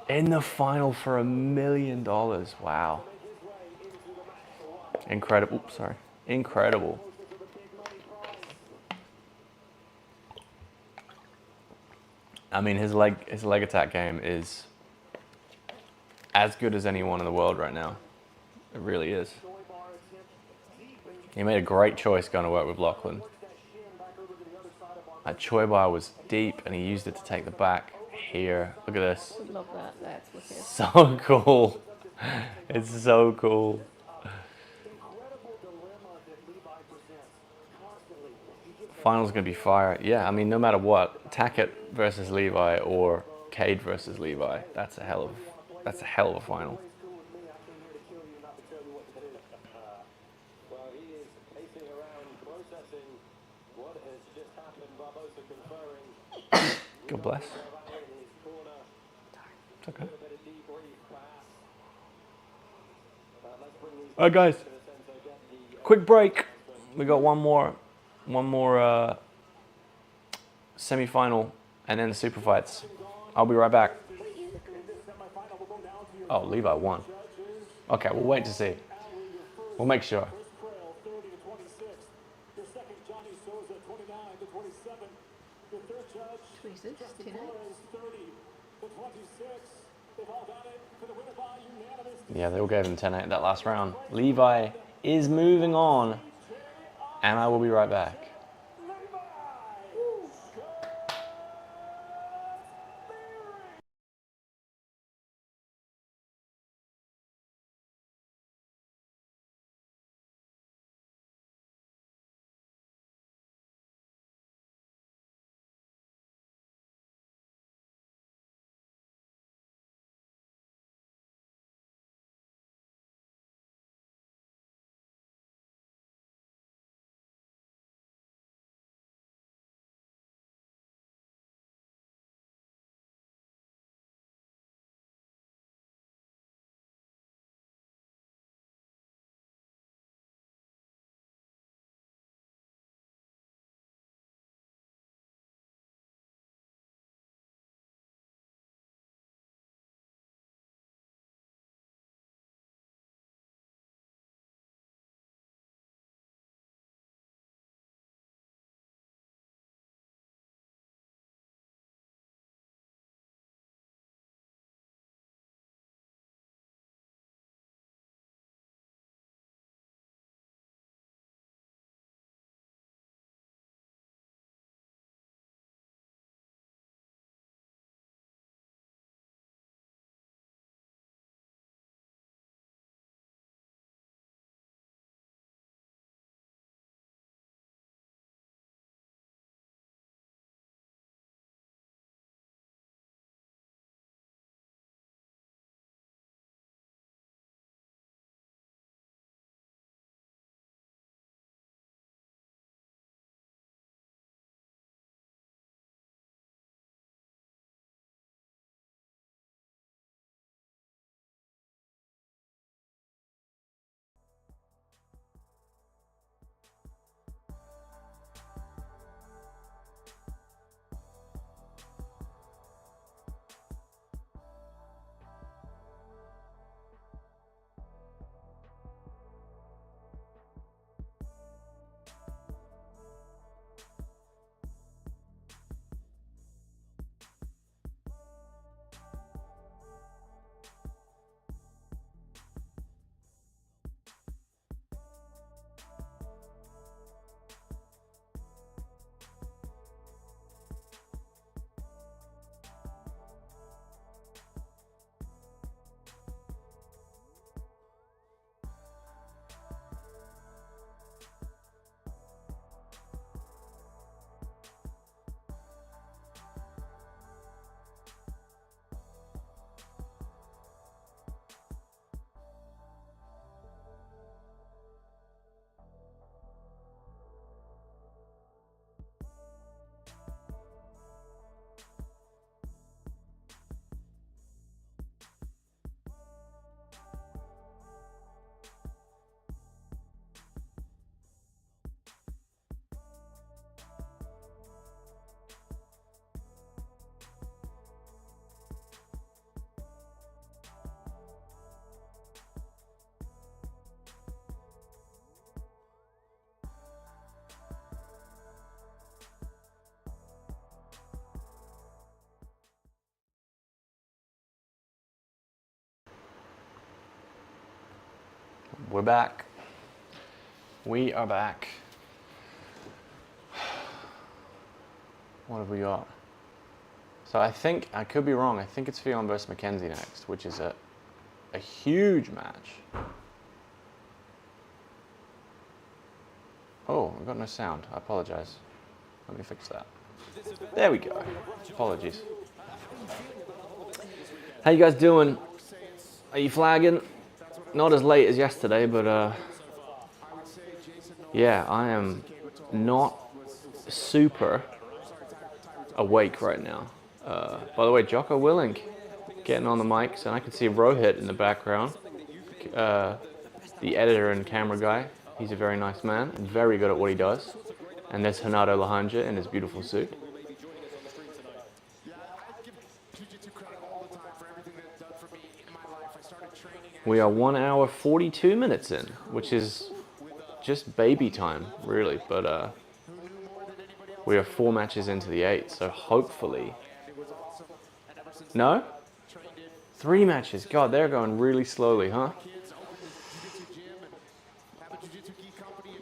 in the final for $1 million. Wow, incredible. Oops, sorry, incredible. I mean, his leg attack game is as good as anyone in the world right now. It really is. He made a great choice going to work with Lachlan. That Choi bar was deep and he used it to take the back here. Look at this. Love that. That's wicked. So cool. It's so cool. Final's gonna be fire. Yeah, I mean, no matter what, Tackett versus Levi or Kade versus Levi, that's a hell of a final. Well, he is pacing around, processing what has just happened. Barbosa conferring. God bless. In his corner. It's okay. A bit of debrief, perhaps. Let's bring these All right, guys. to the centre. Get the Quick break. We got one more semi-final, and then the super fights. I'll be right back. Oh, Levi won. Okay, we'll wait to see. We'll make sure. 26, 29. Yeah, they all gave him 10-8 that last round. Levi is moving on, and I will be right back. we're back. We are back. What have we got? So I think, I could be wrong, I think it's Ffion versus Mackenzie next, which is a huge match. Oh, I've got no sound. I apologize. Let me fix that. There we go. Apologies. How you guys doing? Are you flagging? Not as late as yesterday, but yeah, I am not super awake right now. By the way, Jocko Willink getting on the mics, and I can see Rohit in the background. The editor and camera guy. He's a very nice man and very good at what he does. And there's Hanato Lahanja in his beautiful suit. We are 1 hour 42 minutes in, which is just baby time, really. But we are 4 matches into the 8, so hopefully... No? 3 matches. God, they're going really slowly, huh?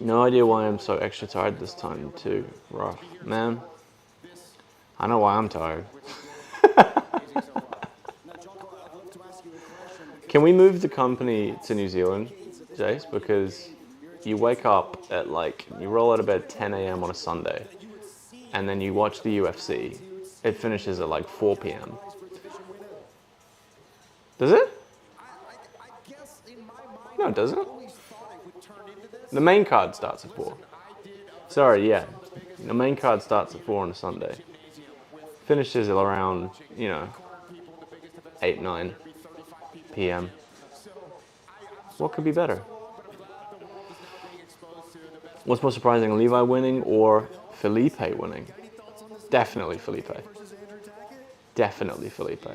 No idea why I'm so extra tired this time, too. Rough. Man, I know why I'm tired. Can we move the company to New Zealand, Jace? Because you wake up at you roll out of bed 10 a.m. on a Sunday, and then you watch the UFC. It finishes at 4 p.m. Does it? No, it doesn't. The main card starts at 4. Sorry, yeah. The main card starts at 4 on a Sunday. Finishes at around, 8, 9 p.m. What could be better? What's more surprising, Levi winning or Felipe winning? Definitely Felipe. Definitely Felipe.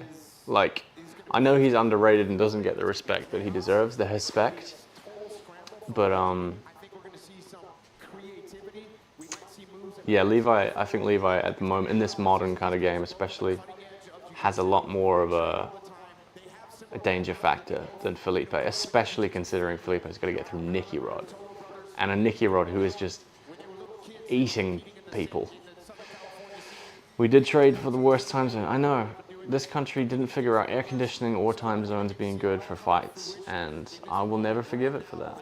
I know he's underrated and doesn't get the respect that he deserves, the respect. But, yeah, I think Levi at the moment, in this modern kind of game especially, has a lot more of a danger factor than Felipe, especially considering Felipe's got to get through Nicky Rod. And a Nicky Rod who is just eating people. We did trade for the worst time zone. I know, this country didn't figure out air conditioning or time zones being good for fights, and I will never forgive it for that.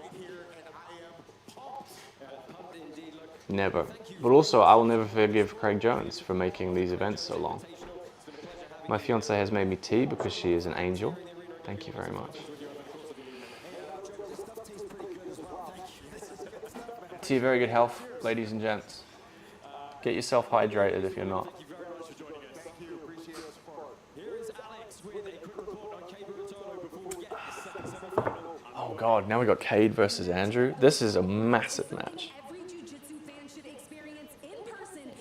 Never. But also, I will never forgive Craig Jones for making these events so long. My fiance has made me tea because she is an angel. Thank you very much. To your very good health, ladies and gents. Get yourself hydrated if you're not. Oh God, now we got Kade versus Andrew. This is a massive match.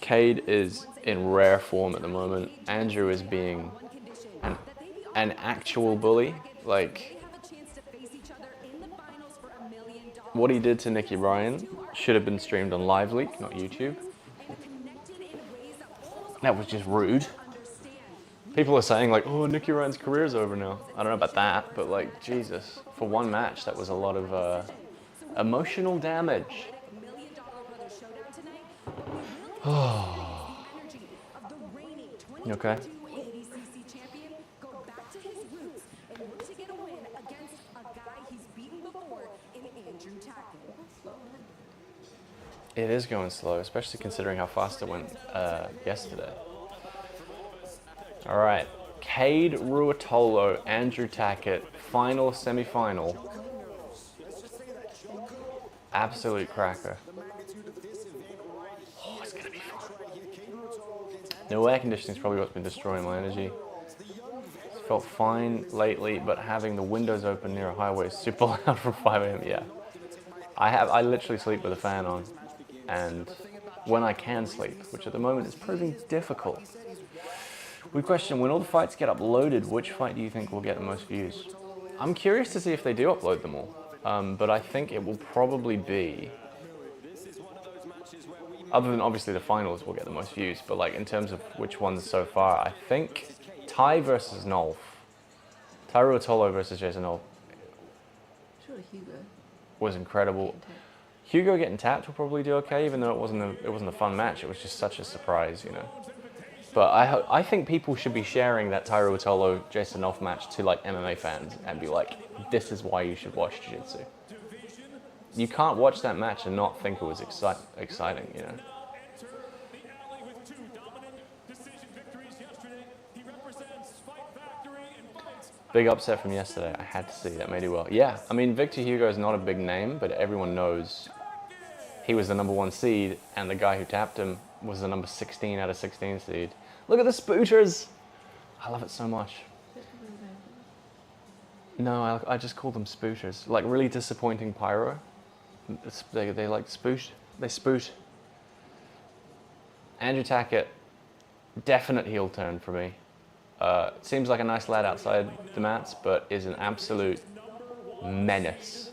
Kade is in rare form at the moment. Andrew is being an actual bully. What he did to Nicky Ryan should have been streamed on Live Leak, not YouTube. That was just rude. People are saying oh, Nicky Ryan's career's over now. I don't know about that, but Jesus. For one match, that was a lot of emotional damage. You okay? It is going slow, especially considering how fast it went yesterday. All right, Kade, Ruotolo, Andrew Tackett, final, semi-final. Absolute cracker. Oh, it's gonna be fun. No air conditioning is probably what's been destroying my energy. It's felt fine lately, but having the windows open near a highway is super loud from 5 a.m. Yeah, I literally sleep with a fan on, and when I can sleep, which at the moment is proving difficult. We question, when all the fights get uploaded, which fight do you think will get the most views? I'm curious to see if they do upload them all, but I think it will probably be, other than obviously the finals will get the most views, but in terms of which ones so far, I think Ty versus Nolf. Ty Ruotolo versus Jason Nolf. Surely Hugo. was incredible. Hugo getting tapped will probably do okay, even though it wasn't a fun match. It was just such a surprise, you know. But I think people should be sharing that Ruotolo Jason Off match to like MMA fans and be like, this is why you should watch Jiu-Jitsu. You can't watch that match and not think it was exciting, you know. Big upset from yesterday. I had to see that made it well. Yeah, I mean, Victor Hugo is not a big name, but everyone knows he was the #1 seed, and the guy who tapped him was the number 16 out of 16 seed. Look at the spooters! I love it so much. No, I just call them spooters. Like really disappointing pyro. They like spoot. They spoot. Andrew Tackett, definite heel turn for me. Seems like a nice lad outside the mats, but is an absolute menace.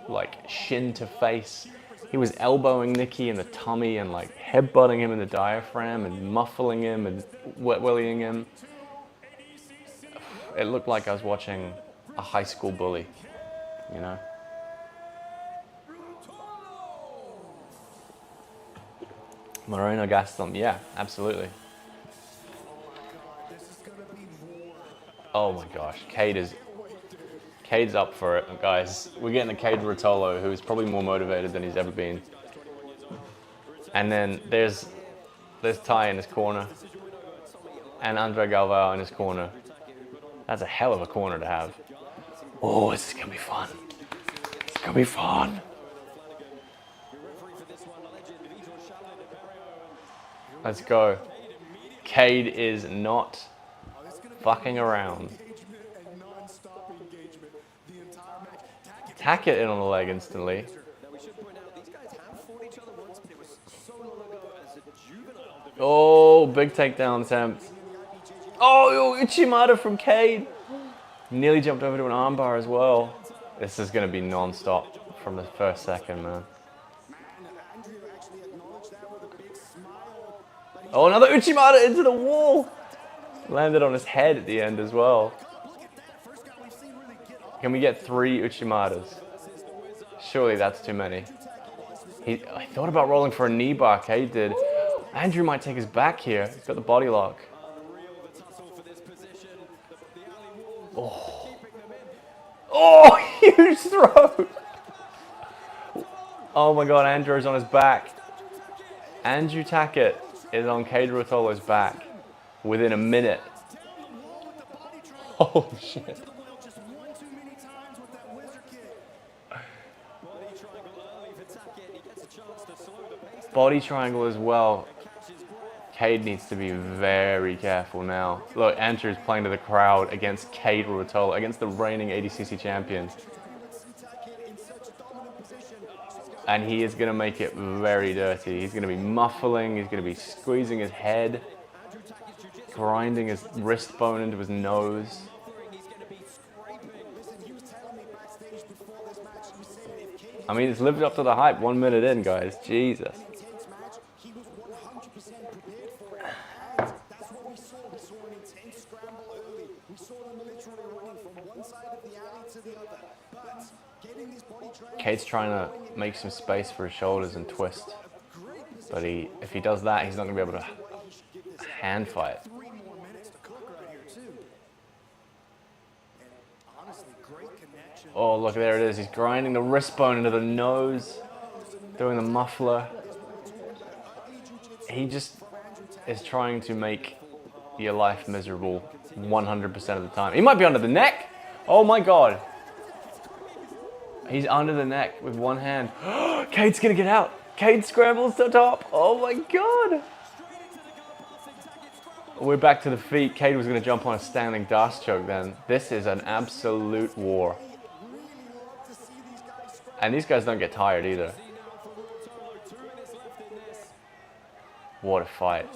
Like shin to face. He was elbowing Nicky in the tummy and like headbutting him in the diaphragm and muffling him and wet-willying him. It looked like I was watching a high school bully, you know? Moreno Gaston, yeah, absolutely. Oh my gosh, Kade's up for it, guys. We're getting a Kade Ruotolo, who's probably more motivated than he's ever been. And then there's Ty in his corner, and Andre Galvao in his corner. That's a hell of a corner to have. Oh, this is gonna be fun. It's gonna be fun. Let's go. Kade is not fucking around. Tackett in on the leg instantly. Oh, big takedown attempt. Oh, Uchimata from Kade. Nearly jumped over to an armbar as well. This is going to be non-stop from the first second, man. Oh, another Uchimata into the wall. Landed on his head at the end as well. Can we get 3 Uchimatas? Surely that's too many. I thought about rolling for a knee bar, Kade did. Andrew might take his back here. He's got the body lock. Oh. Oh, huge throw. Oh my god, Andrew's on his back. Andrew Tackett is on Kade Ruotolo's back within a minute. Holy shit. Body triangle as well. Kade needs to be very careful now. Look, Andrew's playing to the crowd against Kade Ruotolo, against the reigning ADCC champion. And he is going to make it very dirty. He's going to be muffling, he's going to be squeezing his head, grinding his wrist bone into his nose. I mean, it's lived up to the hype 1 minute in, guys. Jesus. Kade's trying to make some space for his shoulders and twist. But if he does that, he's not going to be able to hand fight. Oh, look, there it is. He's grinding the wrist bone into the nose, doing the muffler. He just is trying to make your life miserable 100% of the time. He might be under the neck. Oh my god. He's under the neck with one hand. Kade's gonna get out. Kade scrambles to top. Oh my god. We're back to the feet. Kade was gonna jump on a standing dash choke then. This is an absolute war. And these guys don't get tired either. What a fight.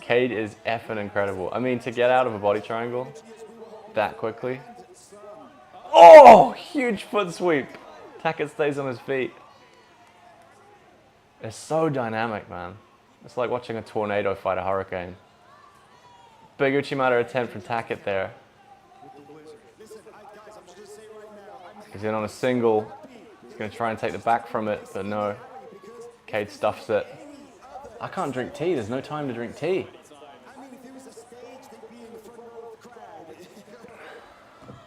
Kade is effing incredible. I mean, to get out of a body triangle that quickly. Oh, huge foot sweep. Tackett stays on his feet. It's so dynamic, man. It's like watching a tornado fight a hurricane. Big Uchimata attempt from Tackett there. He's in on a single. He's going to try and take the back from it, but no. Kade stuffs it. I can't drink tea. There's no time to drink tea. I mean, if it was a stage, they'd be in the front row of the crowd.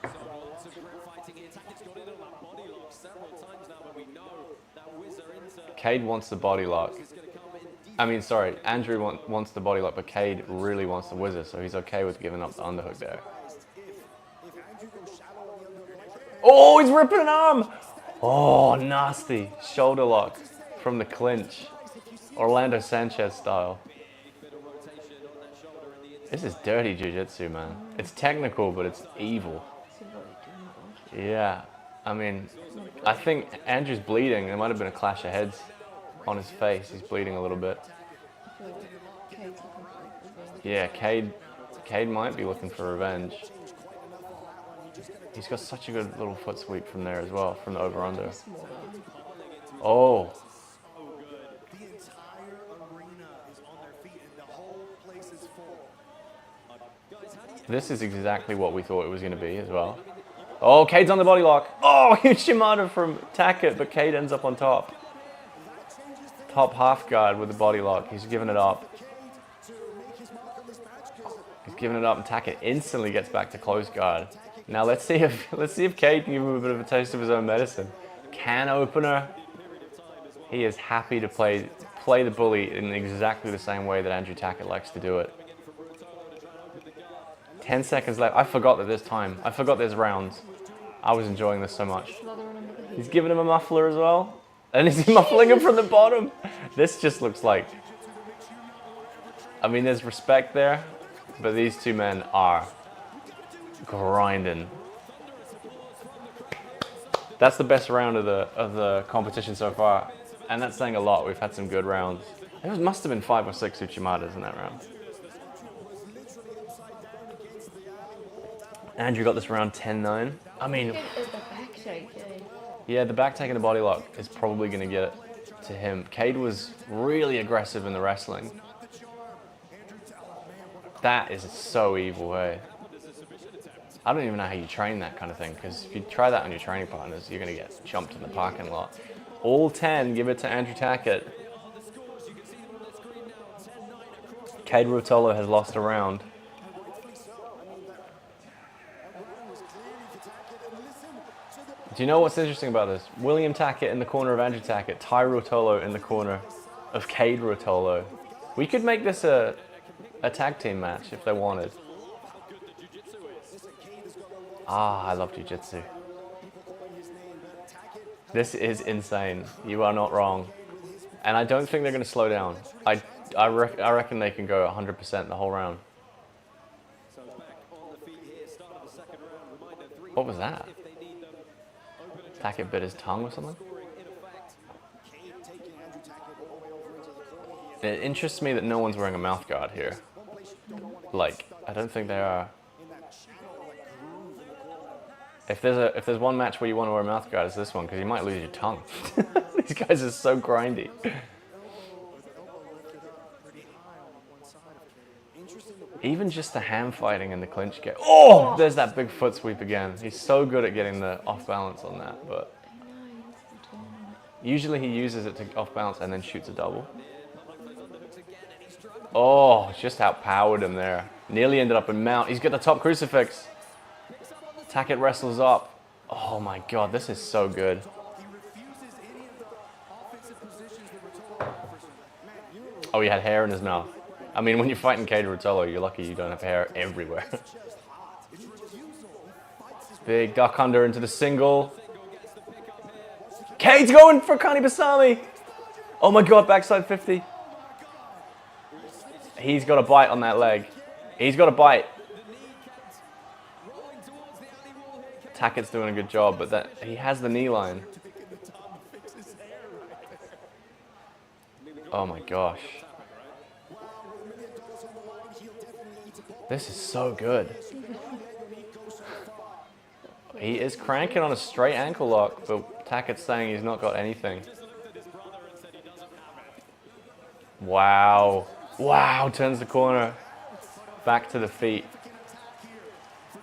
So lots of grip fighting here. Tackett's got in on that body lock several times now, but we know that whizzer into Cade wants the body lock. is going to come in deep. I mean, sorry, Andrew wants the body lock, but Cade really wants the whizzer, so he's okay with giving up the underhook there. If Andrew goes shallow on the underhook like that, Oh, he's ripping an arm! Oh, nasty. Shoulder lock from the clinch. Orlando Sanchez style. This is dirty jiu-jitsu, man. It's technical, but it's evil. Yeah, I mean, I think Andrew's bleeding. There might have been a clash of heads on his face. He's bleeding a little bit. Yeah, Cade might be looking for revenge. He's got such a good little foot sweep from there as well, from the over-under. Oh, The entire arena is on their feet and the whole place is full. this is exactly what we thought it was going to be as well. Oh, Cade's on the body lock. Oh, huge Shimada from Tackett, but Cade ends up on top. Top half guard with the body lock. He's giving it up. He's giving it up, and Tackett instantly gets back to close guard. Now let's see if Cade can give him a bit of a taste of his own medicine. Can opener. He is happy to play the bully in exactly the same way that Andrew Tackett likes to do it. 10 seconds left. I forgot there's rounds. I was enjoying this so much. He's giving him a muffler as well. And is he muffling him from the bottom? This just looks like... I mean, there's respect there, but these two men are grinding. That's the best round of the competition so far. And that's saying a lot. We've had some good rounds. There must have been 5 or 6 Uchimadas in that round. Andrew got this round 10-9. I mean, yeah, the back take and the body lock is probably going to get it to him. Cade was really aggressive in the wrestling. That is so evil, hey? I don't even know how you train that kind of thing, because if you try that on your training partners, you're going to get jumped in the parking lot. All 10 give it to Andrew Tackett. Cade Ruotolo has lost a round. Do you know what's interesting about this? William Tackett in the corner of Andrew Tackett, Ty Ruotolo in the corner of Cade Ruotolo. We could make this a tag team match if they wanted. Ah, I love jiu-jitsu. This is insane. You are not wrong. And I don't think they're going to slow down. I reckon they can go 100% the whole round. What was that? Tackett bit his tongue or something? It interests me that no one's wearing a mouth guard here. Like, I don't think they are. If there's one match where you want to wear a mouth guard, it's this one, because you might lose your tongue. These guys are so grindy. Even just the hand fighting and the clinch get. Oh, there's that big foot sweep again. He's so good at getting the off balance on that, but usually he uses it to off balance and then shoots a double. Oh, just outpowered him there. Nearly ended up in mount. He's got the top crucifix. Tackett wrestles up. Oh my god, this is so good. Oh, he had hair in his mouth. I mean, when you're fighting Cade Ruotolo, you're lucky you don't have hair everywhere. Big duck under into the single. Cade's going for Kani Basami. Oh my god, backside 50. He's got a bite on that leg. He's got a bite. Tackett's doing a good job, but he has the knee line. Oh my gosh. This is so good. He is cranking on a straight ankle lock, but Tackett's saying he's not got anything. Wow. Wow, turns the corner. Back to the feet.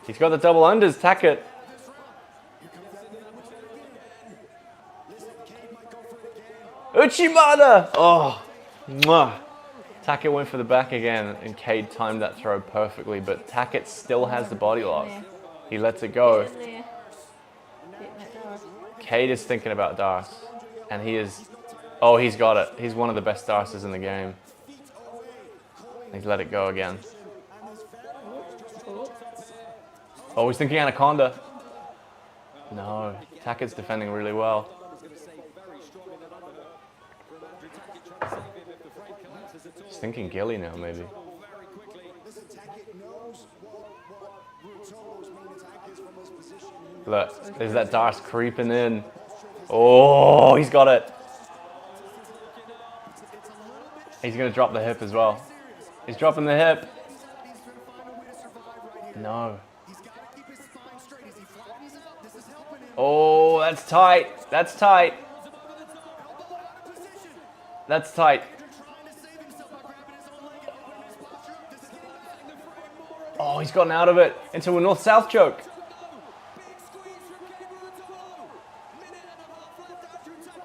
He's got the double unders, Tackett. Uchimata! Oh, mwah. Tackett went for the back again, and Kade timed that throw perfectly, but Tackett still has the body lock. He lets it go. Kade is thinking about Darce, and he is... Oh, he's got it. He's one of the best Darces in the game. He's let it go again. Oh, he's thinking Anaconda. No, Tackett's defending really well. He's thinking Gilly now, maybe. Look, there's that Darce creeping in. Oh, he's got it. He's going to drop the hip as well. He's dropping the hip. No. Oh, that's tight. That's tight. That's tight. Oh, he's gotten out of it into a north-south choke.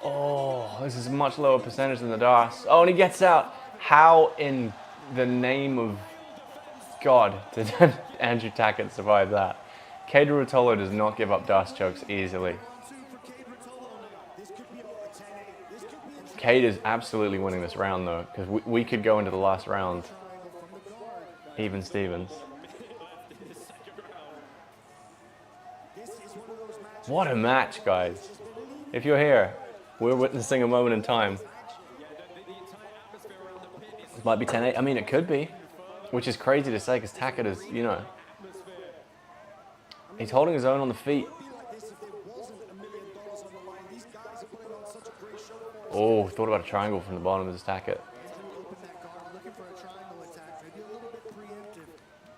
Oh, this is a much lower percentage than the Darce. Oh, and he gets out. How in the name of God did Andrew Tackett survive that? Kade Ruotolo does not give up Darce chokes easily. Kade is absolutely winning this round though, because we could go into the last round. Even Stevens. What a match, guys. If you're here, we're witnessing a moment in time. It might be 10-8. I mean, it could be. Which is crazy to say because Tackett is, you know, he's holding his own on the feet. Oh, thought about a triangle from the bottom of his Tackett.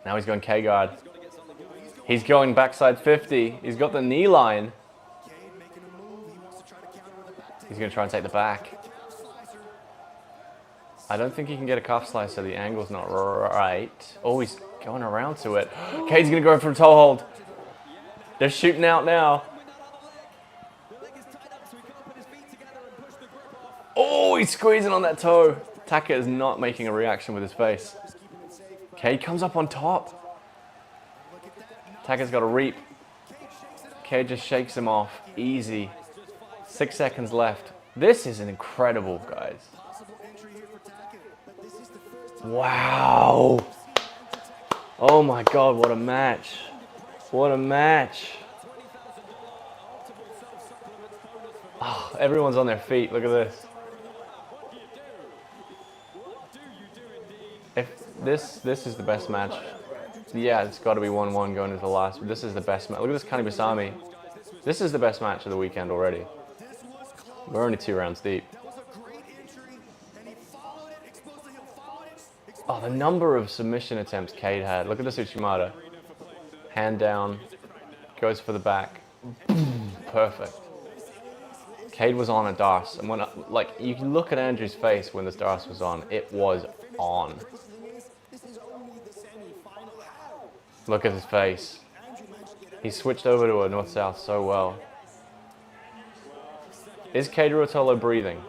Now he's going K-guard. He's going backside 50. He's got the knee line. He's going to try and take the back. I don't think he can get a cuff slice, so the angle's not right. Oh, he's going around to it. Kade's going to go for a toe hold. They're shooting out now. Oh, he's squeezing on that toe. Tackett is not making a reaction with his face. Kade comes up on top. Tackett's got a reap. Kade just shakes him off. Easy. 6 seconds left. This is incredible, guys. Wow. Oh my God, what a match. What a match. Oh, everyone's on their feet. Look at this. If this is the best match. Yeah, it's got to be 1-1 going into the last. But this is the best match. Look at this Kani Basami. This is the best match of the weekend already. We're only 2 rounds deep. Oh, the number of submission attempts Kade had. Look at this Uchimata. Hand down. Goes for the back. Perfect. Kade was on a Darce. And when, like, you can look at Andrew's face when this Darce was on. It was on. Look at his face. He switched over to a north-south so well. Is Kade Ruotolo breathing?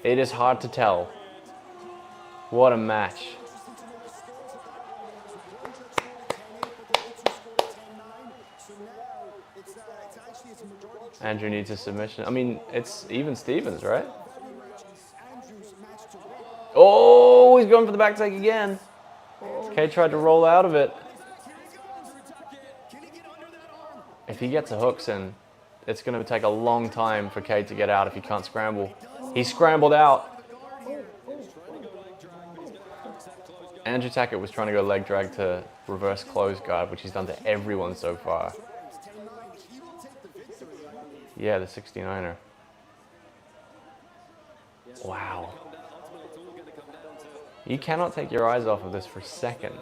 It is hard to tell. What a match. Andrew needs a submission. I mean, it's even Stevens, right? Oh, he's going for the back take again. Kade tried to roll out of it. If he gets a hooks in, it's going to take a long time for Kade to get out if he can't scramble. He scrambled out. Andrew Tackett was trying to go leg drag to reverse close guard, which he's done to everyone so far. Yeah, the 69er. Wow. You cannot take your eyes off of this for a second.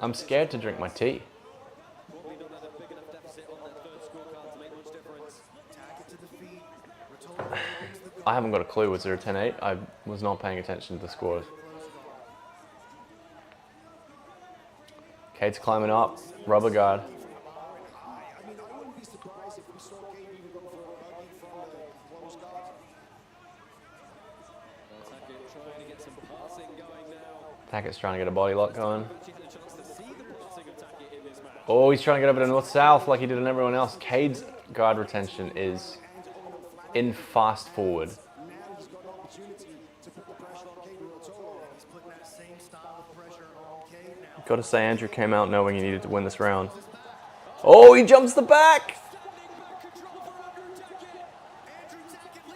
I'm scared to drink my tea. I haven't got a clue. Was there a 10-8? I was not paying attention to the scores. Kade's climbing up. Rubber guard. Tackett's trying to get a body lock going. Oh, he's trying to get over to north-south like he did on everyone else. Kade's guard retention is in fast forward. Now he's got an opportunity to put the pressure on Kade Ruotolo. He's putting that same style of pressure on Kade now. Got to say, Andrew came out knowing he needed to win this round. Oh, he jumps the back!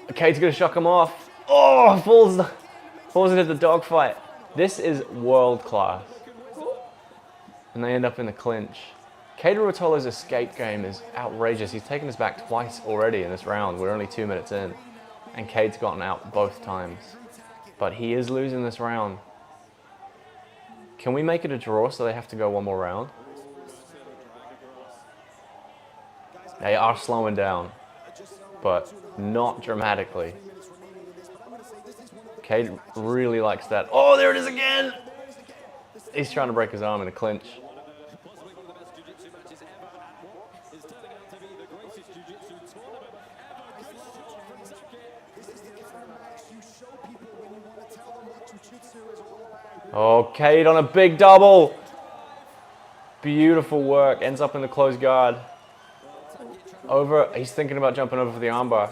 Kade's going to shock him off. Oh, falls into the dogfight. This is world class. And they end up in the clinch. Kade Ruotolo's escape game is outrageous. He's taken us back twice already in this round. We're only 2 minutes in. And Kade's gotten out both times. But he is losing this round. Can we make it a draw so they have to go one more round? They are slowing down, but not dramatically. Kade really likes that. Oh, there it is again! He's trying to break his arm in a clinch. Oh, Kade on a big double. Beautiful work. Ends up in the closed guard. Over. He's thinking about jumping over for the armbar.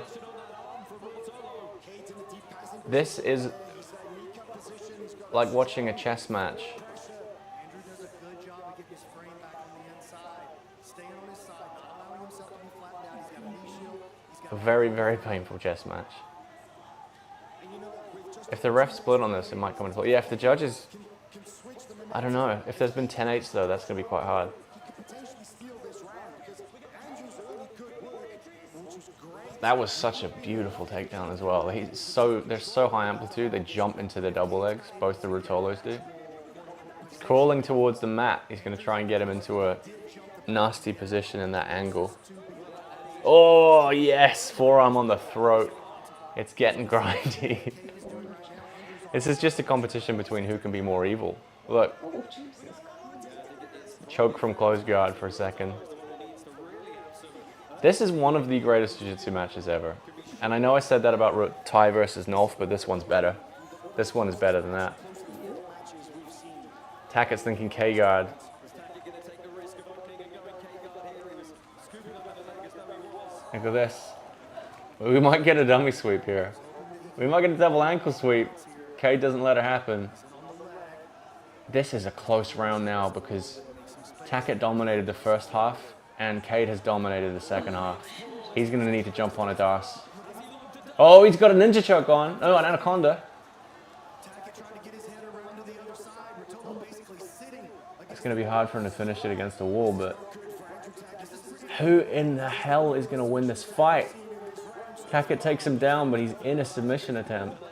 This is like watching a chess match. Andrew does a good job of getting his frame back on the inside. Staying on his side, not allowing himself to be flattened out. He's got a knee shield. He's got A very, very painful chess match. If the ref split on this, it might come into play. Yeah, if the judges... I don't know. If there's been 10-8s though, that's going to be quite hard. That was such a beautiful takedown as well. They're so high amplitude, they jump into their double legs. Both the Ruotolos do. He's crawling towards the mat. He's going to try and get him into a nasty position in that angle. Oh, yes! Forearm on the throat. It's getting grindy. This is just a competition between who can be more evil. Look. Choke from closed guard for a second. This is one of the greatest jiu-jitsu matches ever. And I know I said that about Ty versus Nolf, but this one's better. This one is better than that. Tackett's thinking K-guard. Look at this. We might get a dummy sweep here. We might get a double ankle sweep. Kade doesn't let it happen. This is a close round now because Tackett dominated the first half and Kade has dominated the second half. He's going to need to jump on a Darce. Oh, he's got a ninja choke on. Oh, an anaconda. It's going to be hard for him to finish it against the wall, but who in the hell is going to win this fight? Tackett takes him down, but he's in a submission attempt.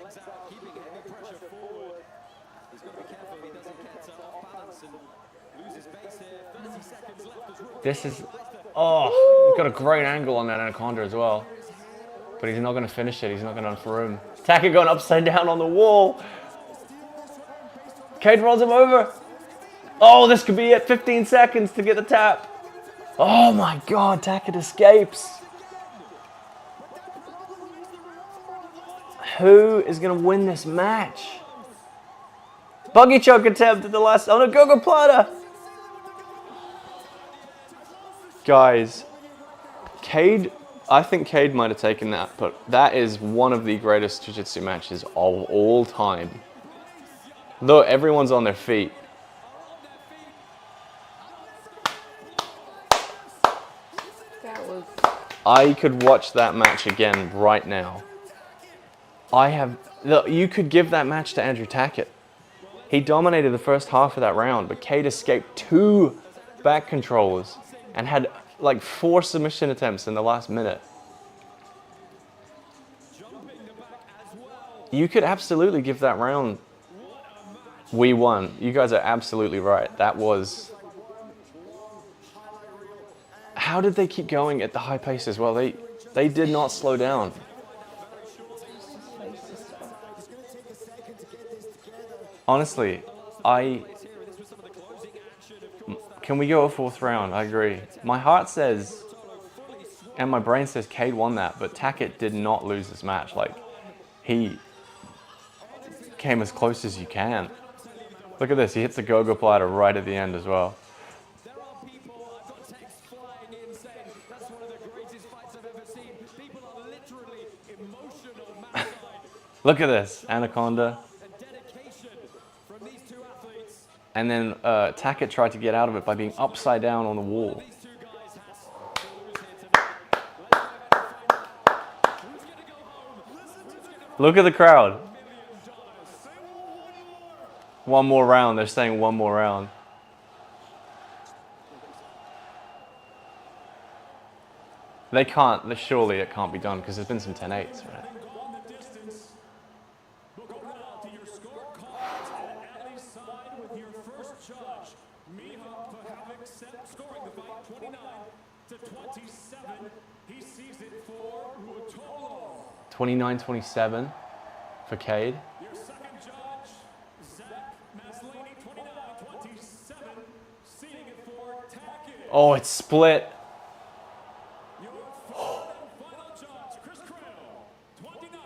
This is, oh, he's got a great angle on that anaconda as well. But he's not going to finish it. He's not going to for room. Tackett going upside down on the wall. Kade rolls him over. Oh, this could be it. 15 seconds to get the tap. Oh my God, Tackett escapes. Who is going to win this match? Buggy choke attempt at the last, oh no, Gogo Plata. Guys, Kade, I think Kade might have taken that, but that is one of the greatest jiu-jitsu matches of all time. Though everyone's on their feet. That was... I could watch that match again right now. You could give that match to Andrew Tackett. He dominated the first half of that round, but Kade escaped 2 back controllers and had like 4 submission attempts in the last minute. You could absolutely give that round. We won. You guys are absolutely right. That was... How did they keep going at the high pace as well? They did not slow down. Honestly, can we go a 4th round? I agree. My heart says, and my brain says Kade won that, but Tackett did not lose this match. Like, he came as close as you can. Look at this. He hits the go-go platter right at the end as well. There are people, I've got texts flying in saying that's one of the greatest fights I've ever seen. People are literally emotional matchside Look at this. Anaconda. and dedication from these two athletes. And then Tackett tried to get out of it by being upside down on the wall. These two guys has to lose here tonight. Let's go ahead and find out who's going to go home. Who's going to Look at the crowd. $1 million. One more round. They're saying one more round. They can't. Surely it can't be done because there's been some 10-8s, right? Gone the distance. We'll go now to your scorecards at Ellie's side with your first judge, Miha Pahavik, scoring the fight 29 to 27. He sees it for Ruotolo. 29-27 for Kade. Your second judge, Zach Maslany, 29-27, seeing it for Tackett. Oh, it's split. Your fourth and final judge, Chris Krill, 29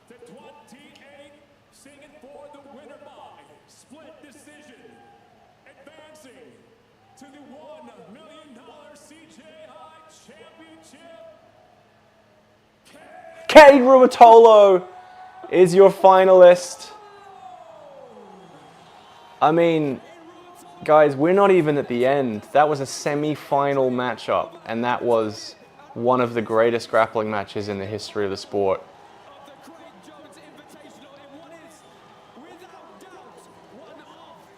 to 28, seeing it for the winner by split decision, advancing to the $1 million CJI Championship. Kade Ruotolo is your finalist. I mean, guys, we're not even at the end. That was a semi-final matchup, and that was one of the greatest grappling matches in the history of the sport. The Craig Jones Invitational in what is, without doubt, one of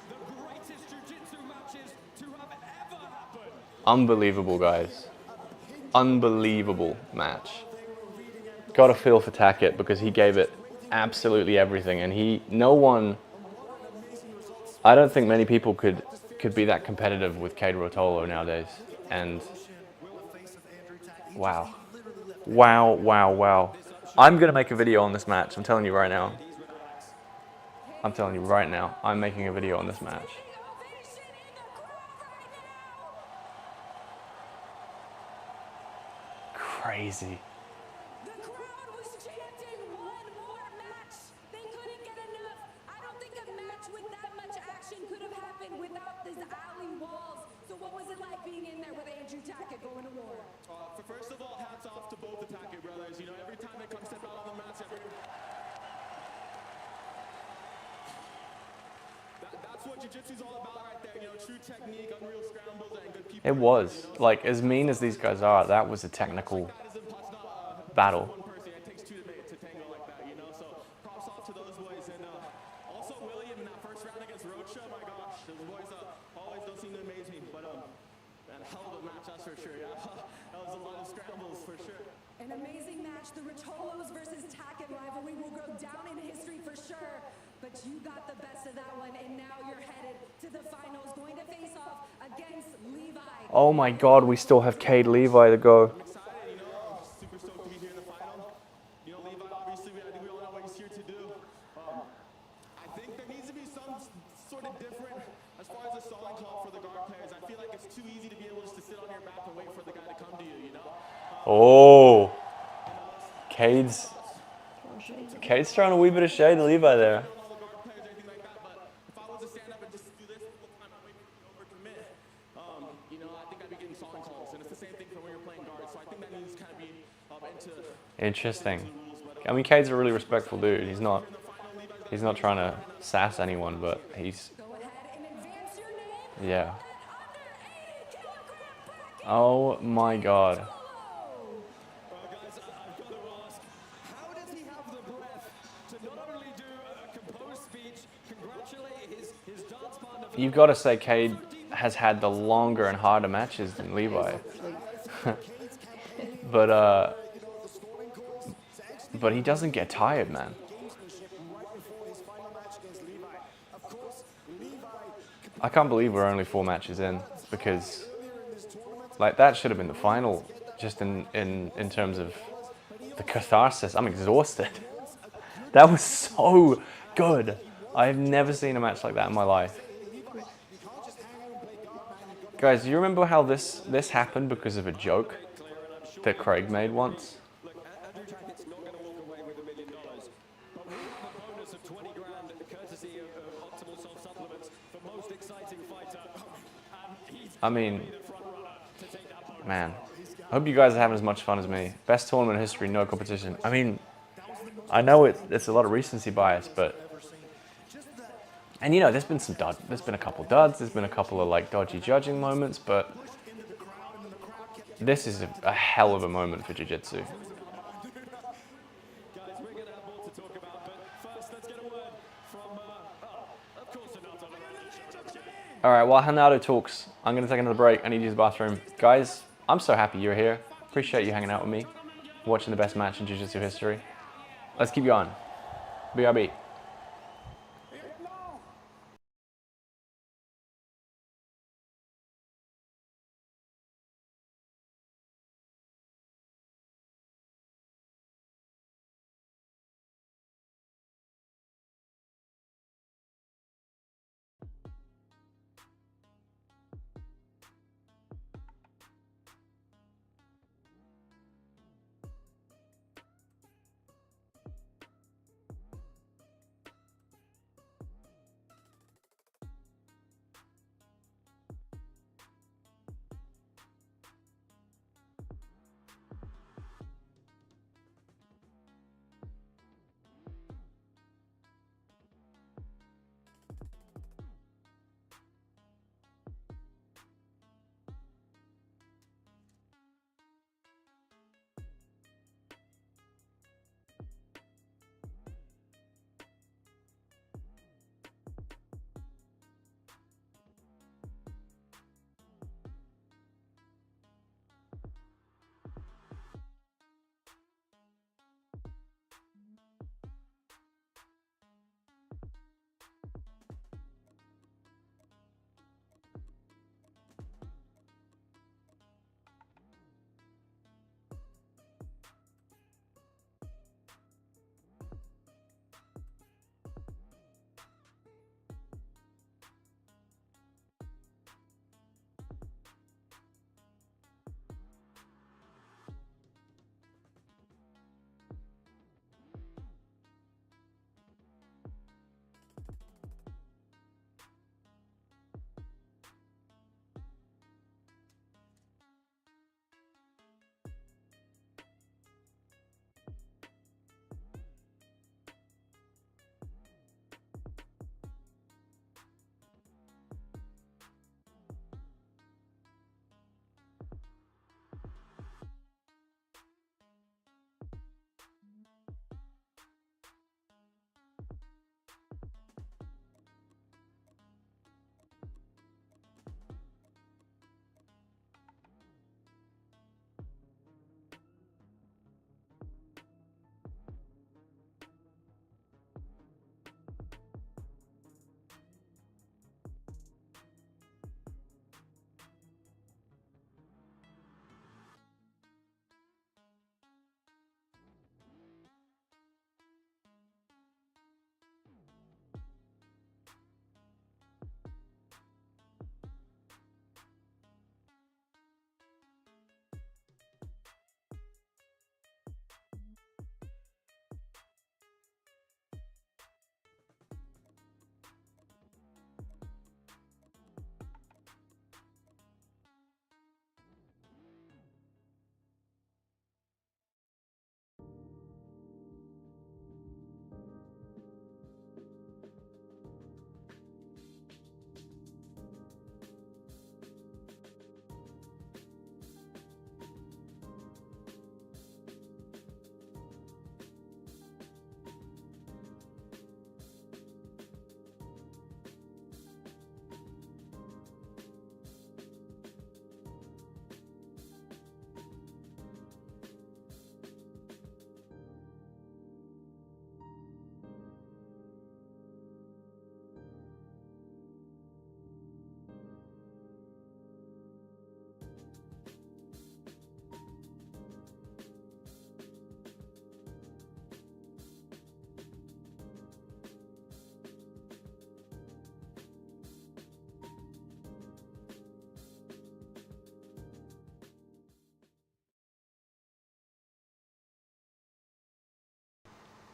the greatest jiu-jitsu matches to have ever happened. Unbelievable, guys. Unbelievable match. Got a feel for Tackett because he gave it absolutely everything, and I don't think many people could be that competitive with Kade Ruotolo nowadays. And wow. I'm gonna make a video on this match. I'm telling you right now. I'm making a video on this match. Crazy. The crowd was chanting one more match. They couldn't get enough. I don't think a match with that much action could have happened without these alley walls. So what was it like being in there with Andrew Tackett going to war? First of all, hats off to both the Tackett brothers. You know, every time they come step out on the mats, that's what jiu-jitsu's all about right there. You know, true technique, unreal scrambles, and good people. It was. Like, as mean as these guys are, that was a technical battle. One person, it takes two to tango like that, you know? So props off to those boys. And also William in that first round against Rocha, my gosh, those boys always don't seem to amaze me. But man, a hell of a match, that's for sure. Yeah, that was a lot of scrambles for sure. An amazing match. The Ruotolos versus Tackett rivalry will go down in history for sure. But you got the best of that one, and now you're headed to the finals, going to face off against Levi. Oh my God, we still have Kade Levi to go. Excited, you know, super stoked to be here in the final. You know, Levi, obviously, I think we all know what he's here to do. I think there needs to be some sort of different as far as the stalling call for the guard players. I feel like it's too easy to be able just to sit on your mat and wait for the guy to come to you, you know? Oh, Cade's throwing a wee bit of shade to Levi there. All the guard players or anything like that, but if I was to stand up and just do this the whole time and wait for you to overcommit, you know, I think I'd be getting stalling calls. And it's the same thing for when you're playing guard. So I think that needs to kind of be into Interesting. I mean, Cade's a really respectful dude. He's not trying to sass anyone, but he's, Go ahead and advance your name. yeah. Under 80 kilogram bracket. Oh my God. Guys, I've got to ask, how does he have the breath to not only do a composed speech, congratulate his dance partner for You've got to say Kade has had the longer and harder matches than Levi. But he doesn't get tired, man. I can't believe we're only 4 matches in, because like that should have been the final, just in terms of the catharsis. I'm exhausted. That was so good. I've never seen a match like that in my life. Guys, do you remember how this happened because of a joke that Craig made once? Look, Andrew Tackett's not going to walk away with $1 million, but we have a bonus of 20 grand courtesy of Optimal Self Supplements. I mean, man, I hope you guys are having as much fun as me. Best tournament in history, no competition. I mean, I know it's a lot of recency bias, but, and you know, there's been there's been a couple duds, there's been a couple of like dodgy judging moments, but this is a hell of a moment for jiu-jitsu. Guys, we're going to have more to talk about, but first, let's get a word from, of course, Renato. All right, while Hanato talks, I'm gonna take another break. I need to use the bathroom. Guys, I'm so happy you're here. Appreciate you hanging out with me, watching the best match in jiu-jitsu history. Let's keep going. BRB.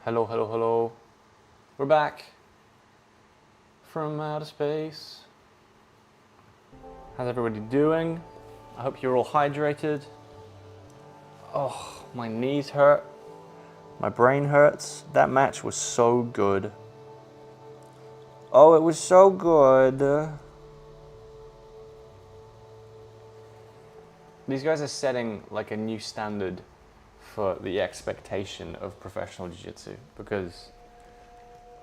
Hello, hello, hello. We're back from outer space. How's everybody doing? I hope you're all hydrated. Oh, my knees hurt. My brain hurts. That match was so good. Oh, it was so good. These guys are setting like a new standard for the expectation of professional jiu-jitsu, because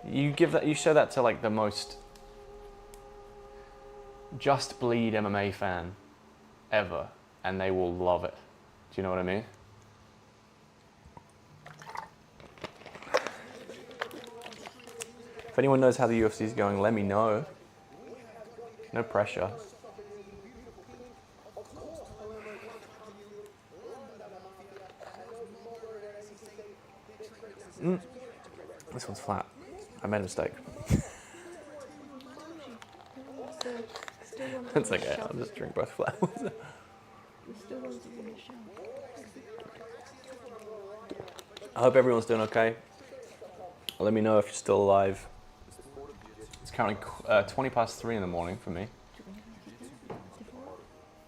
you show that to like the most just bleed MMA fan ever, and they will love it. Do you know what I mean? If anyone knows how the UFC is going, let me know. No pressure. This one's flat. I made a mistake. It's okay, I'll just drink both flat ones. I hope everyone's doing okay. Let me know if you're still alive. It's currently 20 past 3 in the morning for me.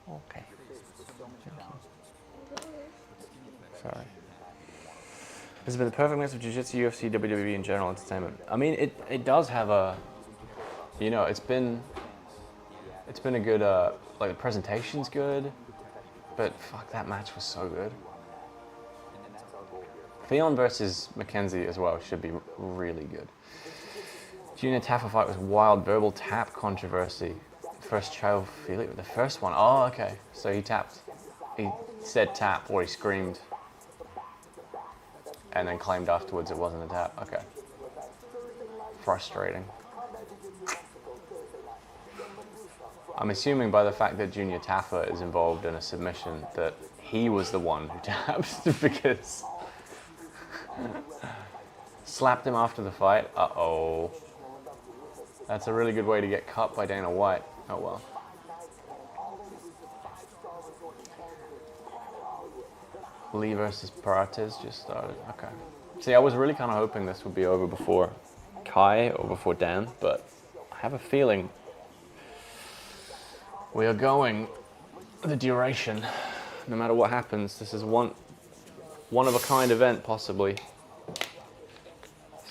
Okay. Sorry. This has been the perfect mix of jiu-jitsu, UFC, WWE, and general entertainment. I mean, it does have a, you know, it's been a good, like the presentation's good, but fuck, that match was so good. Ffion versus Mackenzie as well should be really good. Junior Taffa fight was wild. Verbal tap controversy. First child Felipe, the first one. Oh, okay. So he tapped. He said tap, or he screamed, and then claimed afterwards it wasn't a tap. Okay. Frustrating. I'm assuming by the fact that Junior Taffa is involved in a submission that he was the one who tapped, because slapped him after the fight. Uh-oh. That's a really good way to get cut by Dana White. Oh well. Lee versus Parates just started. Okay. See, I was really kind of hoping this would be over before Kai or before Dan, but I have a feeling we are going the duration. No matter what happens, this is one of a kind event, possibly.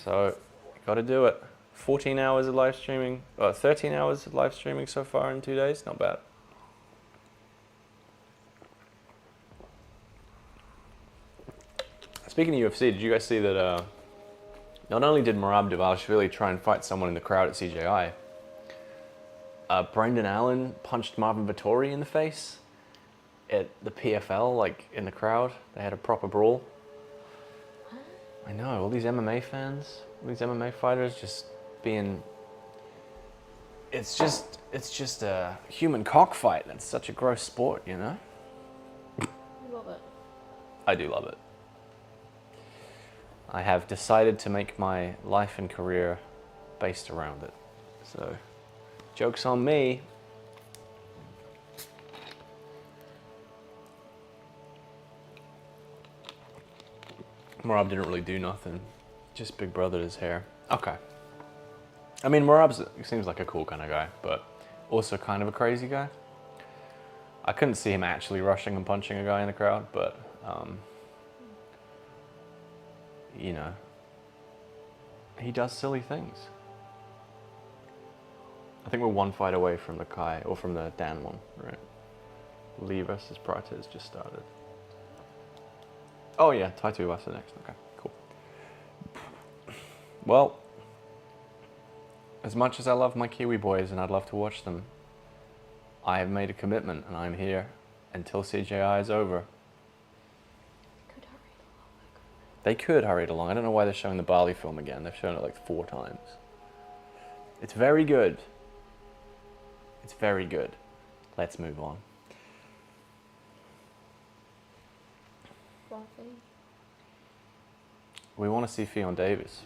So, gotta do it. 14 hours of live streaming, 13 hours of live streaming so far in 2 days, not bad. Speaking of UFC, did you guys see that not only did Merab Dvalishvili try and fight someone in the crowd at CJI, Brendan Allen punched Marvin Vettori in the face at the PFL, like in the crowd. They had a proper brawl. I know, all these MMA fans, all these MMA fighters just being, it's just a human cockfight. It's such a gross sport, you know? Love it. I do love it. I have decided to make my life and career based around it. So, joke's on me. Merab didn't really do nothing. Just Big Brothered his hair. Okay. I mean, Merab seems like a cool kind of guy, but also kind of a crazy guy. I couldn't see him actually rushing and punching a guy in the crowd, but, you know, he does silly things. I think we're one fight away from the Kai, or from the Dan one, right? Lee versus Prates just started. Oh yeah, Tai Tuivasa next. Okay, cool. Well, as much as I love my Kiwi boys and I'd love to watch them, I have made a commitment and I'm here until CJI is over. They could hurry it along. I don't know why they're showing the Bali film again. They've shown it like 4 times. It's very good. It's very good. Let's move on. We want to see Ffion Davis.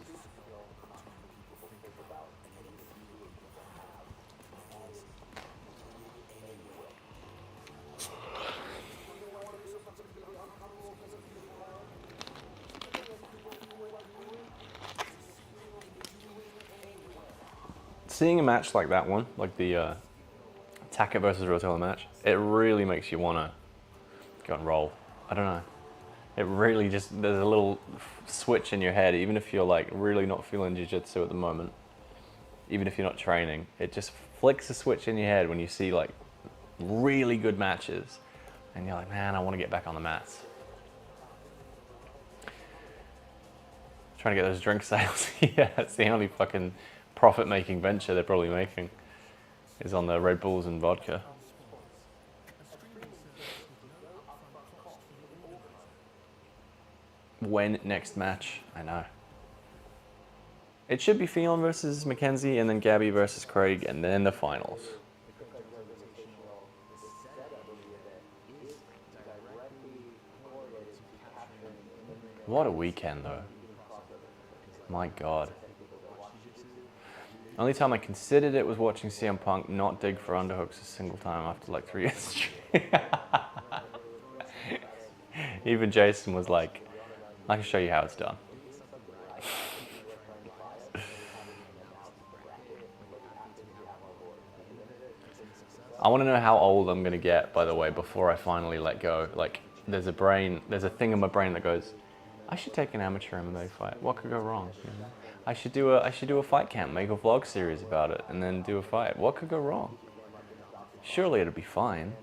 Seeing a match like that one, like the Tackett versus Ruotolo match, it really makes you want to go and roll. I don't know. It really just, there's a little switch in your head, even if you're like really not feeling jiu-jitsu at the moment, even if you're not training, it just flicks a switch in your head when you see like really good matches and you're like, man, I want to get back on the mats. Trying to get those drink sales. Yeah, it's the only fucking profit-making venture they're probably making is on the Red Bulls and vodka. When next match? I know. It should be Ffion versus Mackenzie, and then Gabby versus Craig, and then the finals. What a weekend, though. My God. Only time I considered it was watching CM Punk not dig for underhooks a single time after like 3 years. Even Jason was like, I can show you how it's done. I want to know how old I'm going to get, by the way, before I finally let go. Like, there's a thing in my brain that goes, I should take an amateur MMA fight. What could go wrong? You know? I should do a fight camp, make a vlog series about it, and then do a fight. What could go wrong? Surely it'll be fine.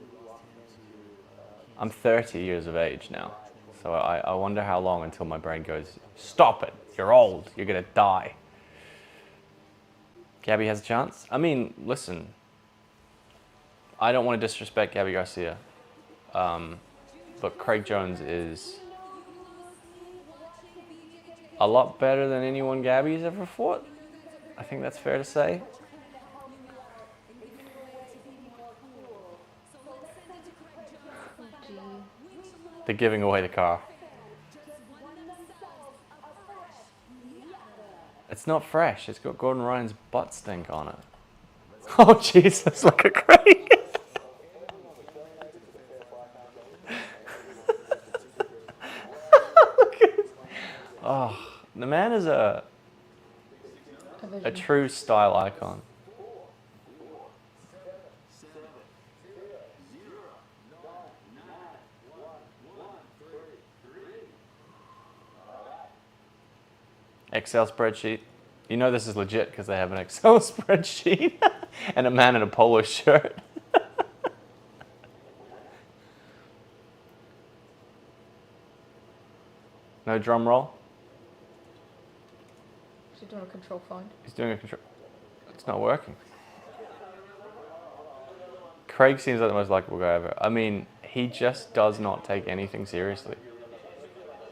I'm 30 years of age now, so I wonder how long until my brain goes, stop it, you're old, you're gonna die. Gabby has a chance? I mean, listen, I don't want to disrespect Gabby Garcia, but Craig Jones is a lot better than anyone Gabby's ever fought. I think that's fair to say. They're giving away the car. It's not fresh. It's got Gordon Ryan's butt stink on it. Oh Jesus, look at Craig. Oh, the man is a true style icon. Excel spreadsheet. You know this is legit because they have an Excel spreadsheet and a man in a polo shirt. No drum roll. Is he doing a control find? He's doing a control. It's not working. Craig seems like the most likable guy ever. I mean, he just does not take anything seriously.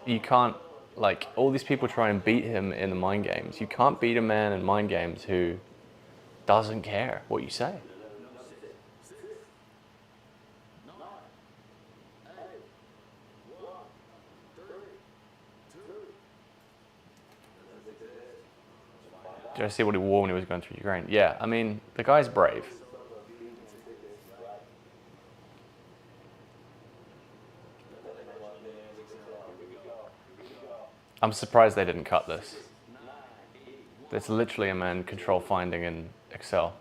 You can't, like, all these people try and beat him in the mind games. You can't beat a man in mind games who doesn't care what you say. Did I see what he wore when he was going through Ukraine? Yeah, I mean, the guy's brave. I'm surprised they didn't cut this. It's literally a man control finding in Excel.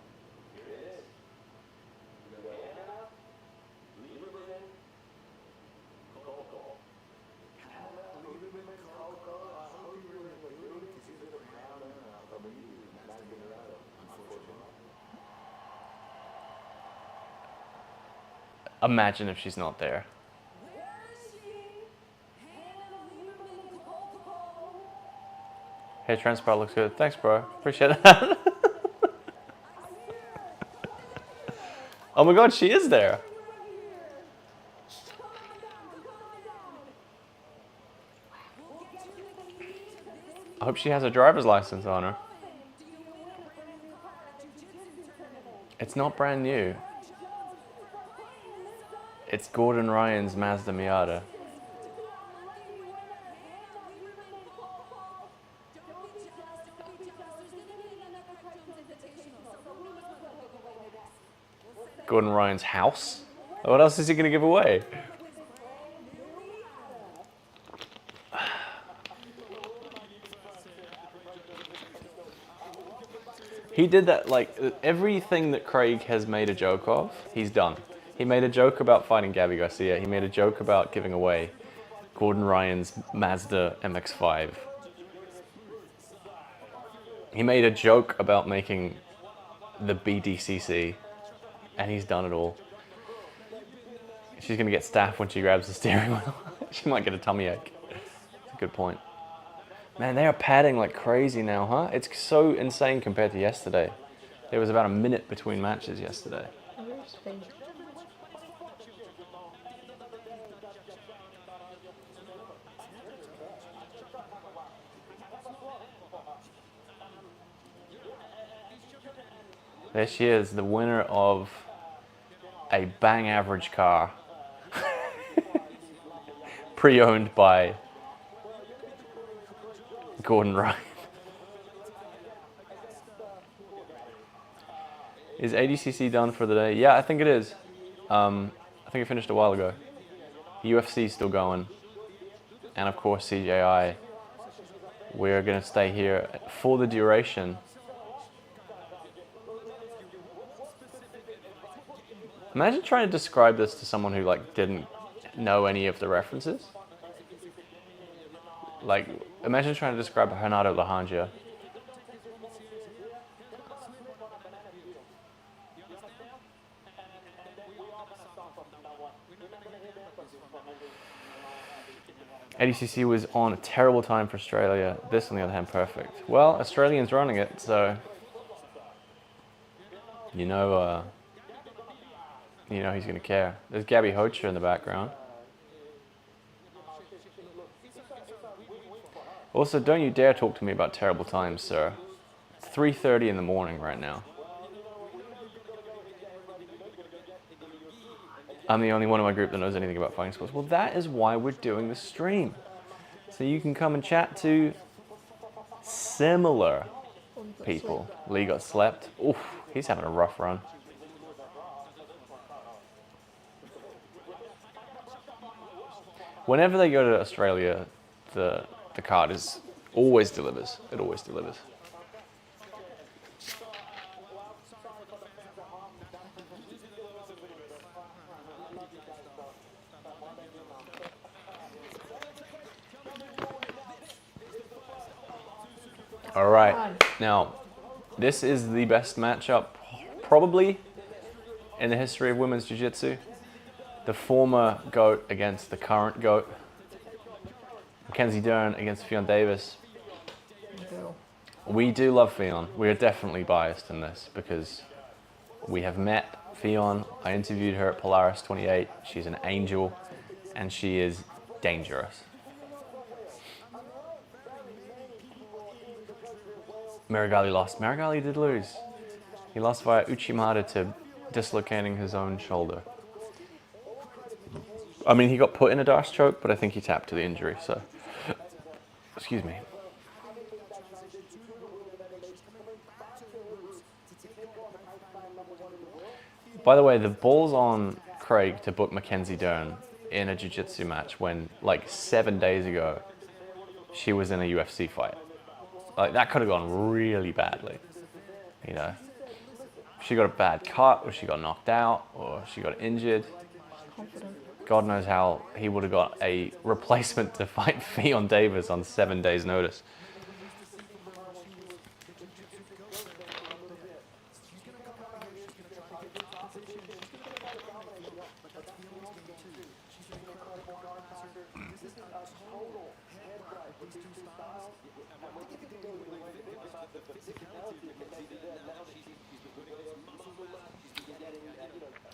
Imagine if she's not there. Hey, transport looks good. Thanks, bro. Appreciate that. Oh my God, she is there. I hope she has a driver's license on her. It's not brand new. It's Gordon Ryan's Mazda Miata. Gordon Ryan's house? What else is he going to give away? He did that, like, everything that Craig has made a joke of, he's done. He made a joke about fighting Gabby Garcia. He made a joke about giving away Gordon Ryan's Mazda MX-5. He made a joke about making the BDCC, and he's done it all. She's gonna get staff when she grabs the steering wheel. She might get a tummy ache. That's a good point. Man, they are padding like crazy now, huh? It's so insane compared to yesterday. There was about a minute between matches yesterday. Where's Ffion? There she is, the winner of a bang average car. Pre-owned by Gordon Ryan. Is ADCC done for the day? Yeah, I think it is. I think it finished a while ago. UFC's still going. And of course CJI. We're gonna stay here for the duration. Imagine trying to describe this to someone who like didn't know any of the references. Like, imagine trying to describe Renato Lahanja. ADCC was on a terrible time for Australia. This, on the other hand, perfect. Well, Australians running it, so you know he's going to care. There's Gabby Hocher in the background. Also, don't you dare talk to me about terrible times, sir. It's 3:30 in the morning right now. I'm the only one in my group that knows anything about fighting sports. Well, that is why we're doing this stream. So you can come and chat to similar people. Lee got slept. Oof, he's having a rough run. Whenever they go to Australia, the card is always delivers. It always delivers. All right, now this is the best matchup probably in the history of women's jiu-jitsu. The former GOAT against the current GOAT. Mackenzie Dern against Ffion Davis. We do love Ffion. We are definitely biased in this because we have met Ffion. I interviewed her at Polaris 28. She's an angel and she is dangerous. Marigali lost. Marigali did lose. He lost via Uchimata to dislocating his own shoulder. I mean, he got put in a Darce choke, but I think he tapped to the injury, so. Excuse me. By the way, the ball's on Craig to book Mackenzie Dern in a jiu-jitsu match when, like, 7 days ago, she was in a UFC fight. Like, that could have gone really badly, you know. She got a bad cut, or she got knocked out, or she got injured. God knows how he would have got a replacement to fight Ffion Davis on 7 days' notice.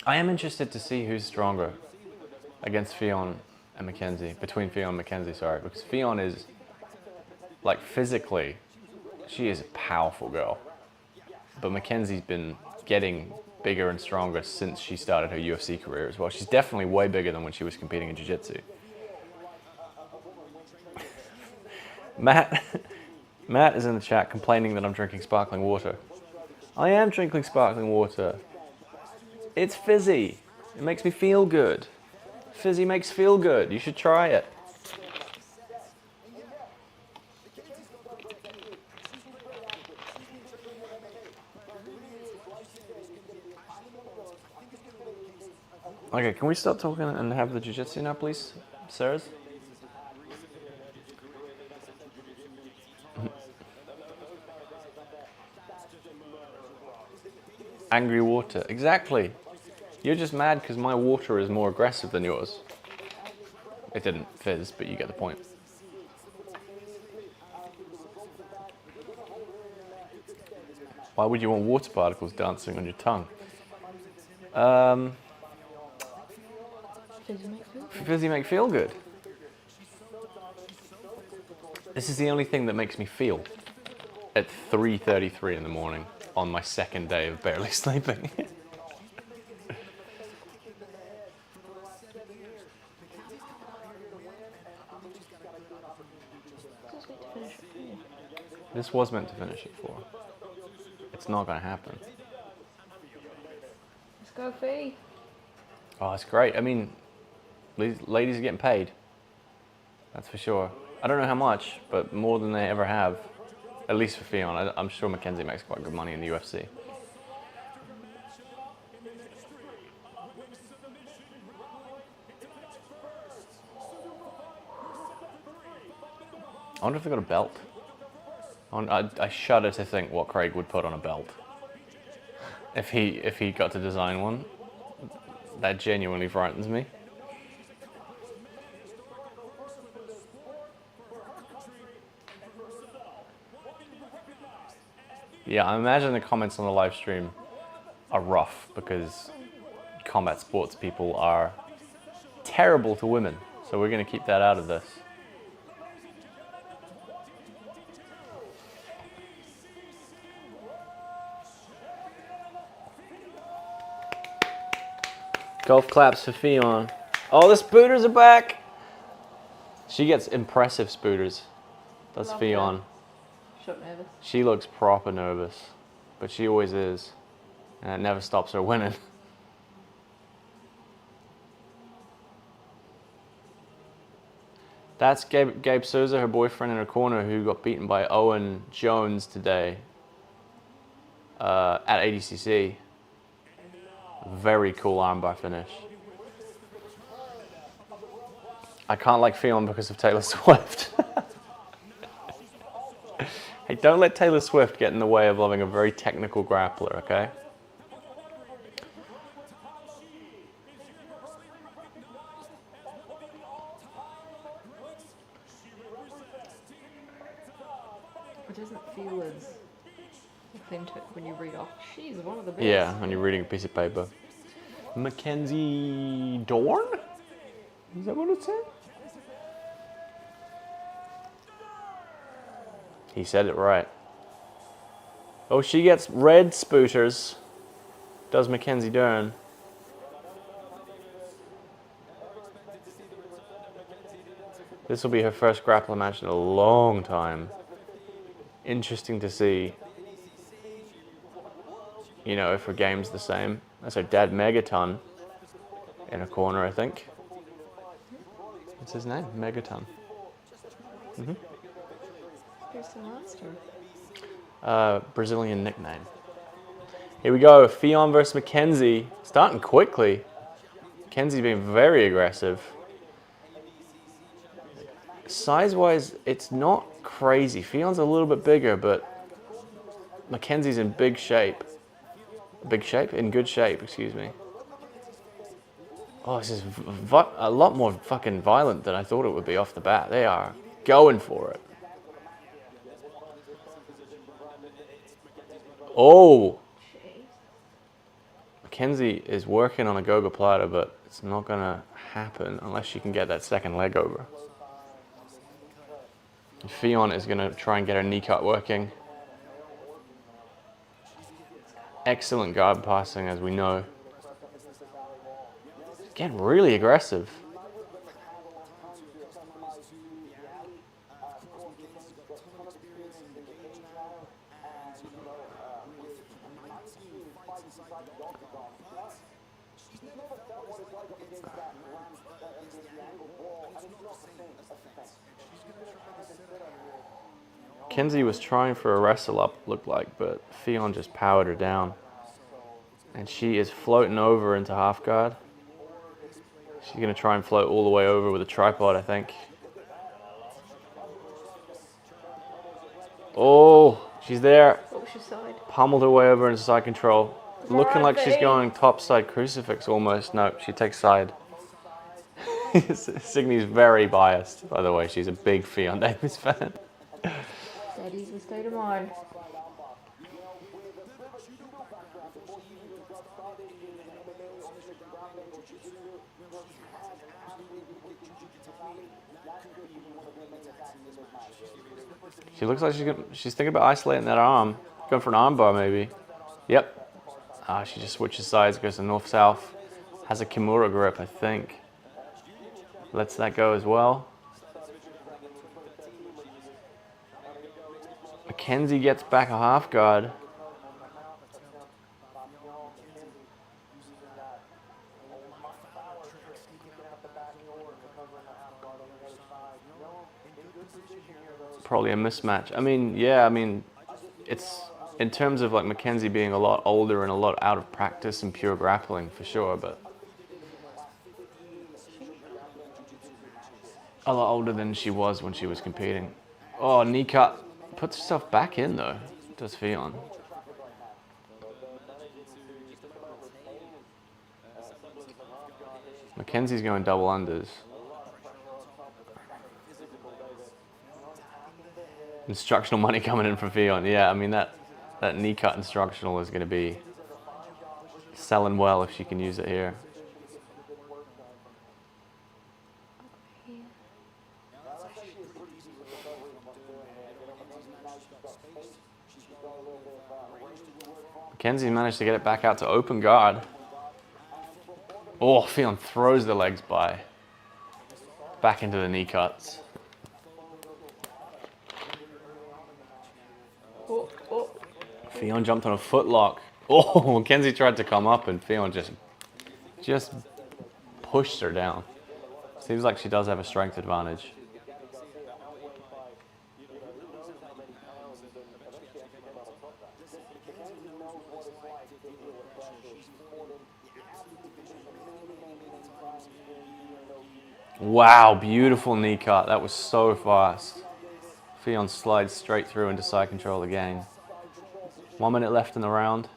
I am interested to see who's stronger against Ffion and Mackenzie, between Ffion and Mackenzie, sorry, because Ffion is, like, physically, she is a powerful girl. But Mackenzie's been getting bigger and stronger since she started her UFC career as well. She's definitely way bigger than when she was competing in jiu-jitsu. Matt is in the chat complaining that I'm drinking sparkling water. I am drinking sparkling water. It's fizzy. It makes me feel good. Fizzy makes feel good. You should try it. Okay, can we stop talking and have the jiu-jitsu now, please, sirs? Angry water. Exactly. You're just mad because my water is more aggressive than yours. It didn't fizz, but you get the point. Why would you want water particles dancing on your tongue? Fizzy make feel good. This is the only thing that makes me feel at 3:33 in the morning on my second day of barely sleeping. This was meant to finish at 4. It's not going to happen. Let's go, Fee. Oh, that's great. I mean, these ladies are getting paid. That's for sure. I don't know how much, but more than they ever have. At least for Ffion. I'm sure Mackenzie makes quite good money in the UFC. I wonder if they got a belt. I shudder to think what Craig would put on a belt. If he got to design one. That genuinely frightens me. Yeah, I imagine the comments on the live stream are rough because combat sports people are terrible to women. So we're going to keep that out of this. Golf claps for Ffion. Oh, the spooters are back! She gets impressive spooters. That's Ffion. She looked nervous. She looks proper nervous, but she always is. And it never stops her winning. That's Gabe Souza, her boyfriend in her corner, who got beaten by Owen Jones today at ADCC. Very cool armbar finish. I can't like Ffion because of Taylor Swift. Hey, don't let Taylor Swift get in the way of loving a very technical grappler, okay? It doesn't feel as authentic when you read off. She's one of the best. Yeah, when you're reading a piece of paper. Mackenzie Dern? Is that what it said? He said it right. Oh, she gets red spooters. Does Mackenzie Dern. This will be her first grappling match in a long time. Interesting to see. You know, if her game's the same. That's her dad, Megaton, in a corner, I think. What's his name? Megaton. Mm-hmm. Who's the master? Brazilian nickname. Here we go. Ffion versus Mackenzie. Starting quickly. Mackenzie's being very aggressive. Size-wise, it's not crazy. Fion's a little bit bigger, but Mackenzie's in big shape. Big shape? In good shape, excuse me. Oh, this is a lot more fucking violent than I thought it would be off the bat. They are going for it. Oh! Mackenzie is working on a goga plata, but it's not going to happen unless she can get that second leg over. Ffion is going to try and get her knee cut working. Excellent guard passing, as we know. Getting really aggressive. Mackenzie was trying for a wrestle up, looked like, but Ffion just powered her down. And she is floating over into half guard. She's going to try and float all the way over with a tripod, I think. Oh, she's there. Oh, she's side. Pummeled her way over into side control. Looking like she's Right. going top side crucifix almost. No, she takes side. Signy's very biased, by the way. She's a big Ffion Davis fan. Daddy's the state of mind. She looks like she's thinking about isolating that arm. Going for an arm bar, maybe. Yep. She just switches sides, goes to north-south. Has a Kimura grip, I think. Lets that go as well. Mackenzie gets back a half guard. Probably a mismatch. I mean, yeah, I mean, it's in terms of like Mackenzie being a lot older and a lot out of practice and pure grappling for sure, but a lot older than she was when she was competing. Oh, knee cut. Puts herself back in though, does Ffion. Mackenzie's going double unders. Instructional money coming in from Ffion. Yeah, I mean that knee cut instructional is going to be selling well if she can use it here. Mackenzie managed to get it back out to open guard. Oh, Ffion throws the legs by. Back into the knee cuts. Ffion jumped on a foot lock. Oh, Mackenzie tried to come up and Ffion just pushed her down. Seems like she does have a strength advantage. Wow, beautiful knee cut. That was so fast. Ffion slides straight through into side control again. 1 minute left in the round.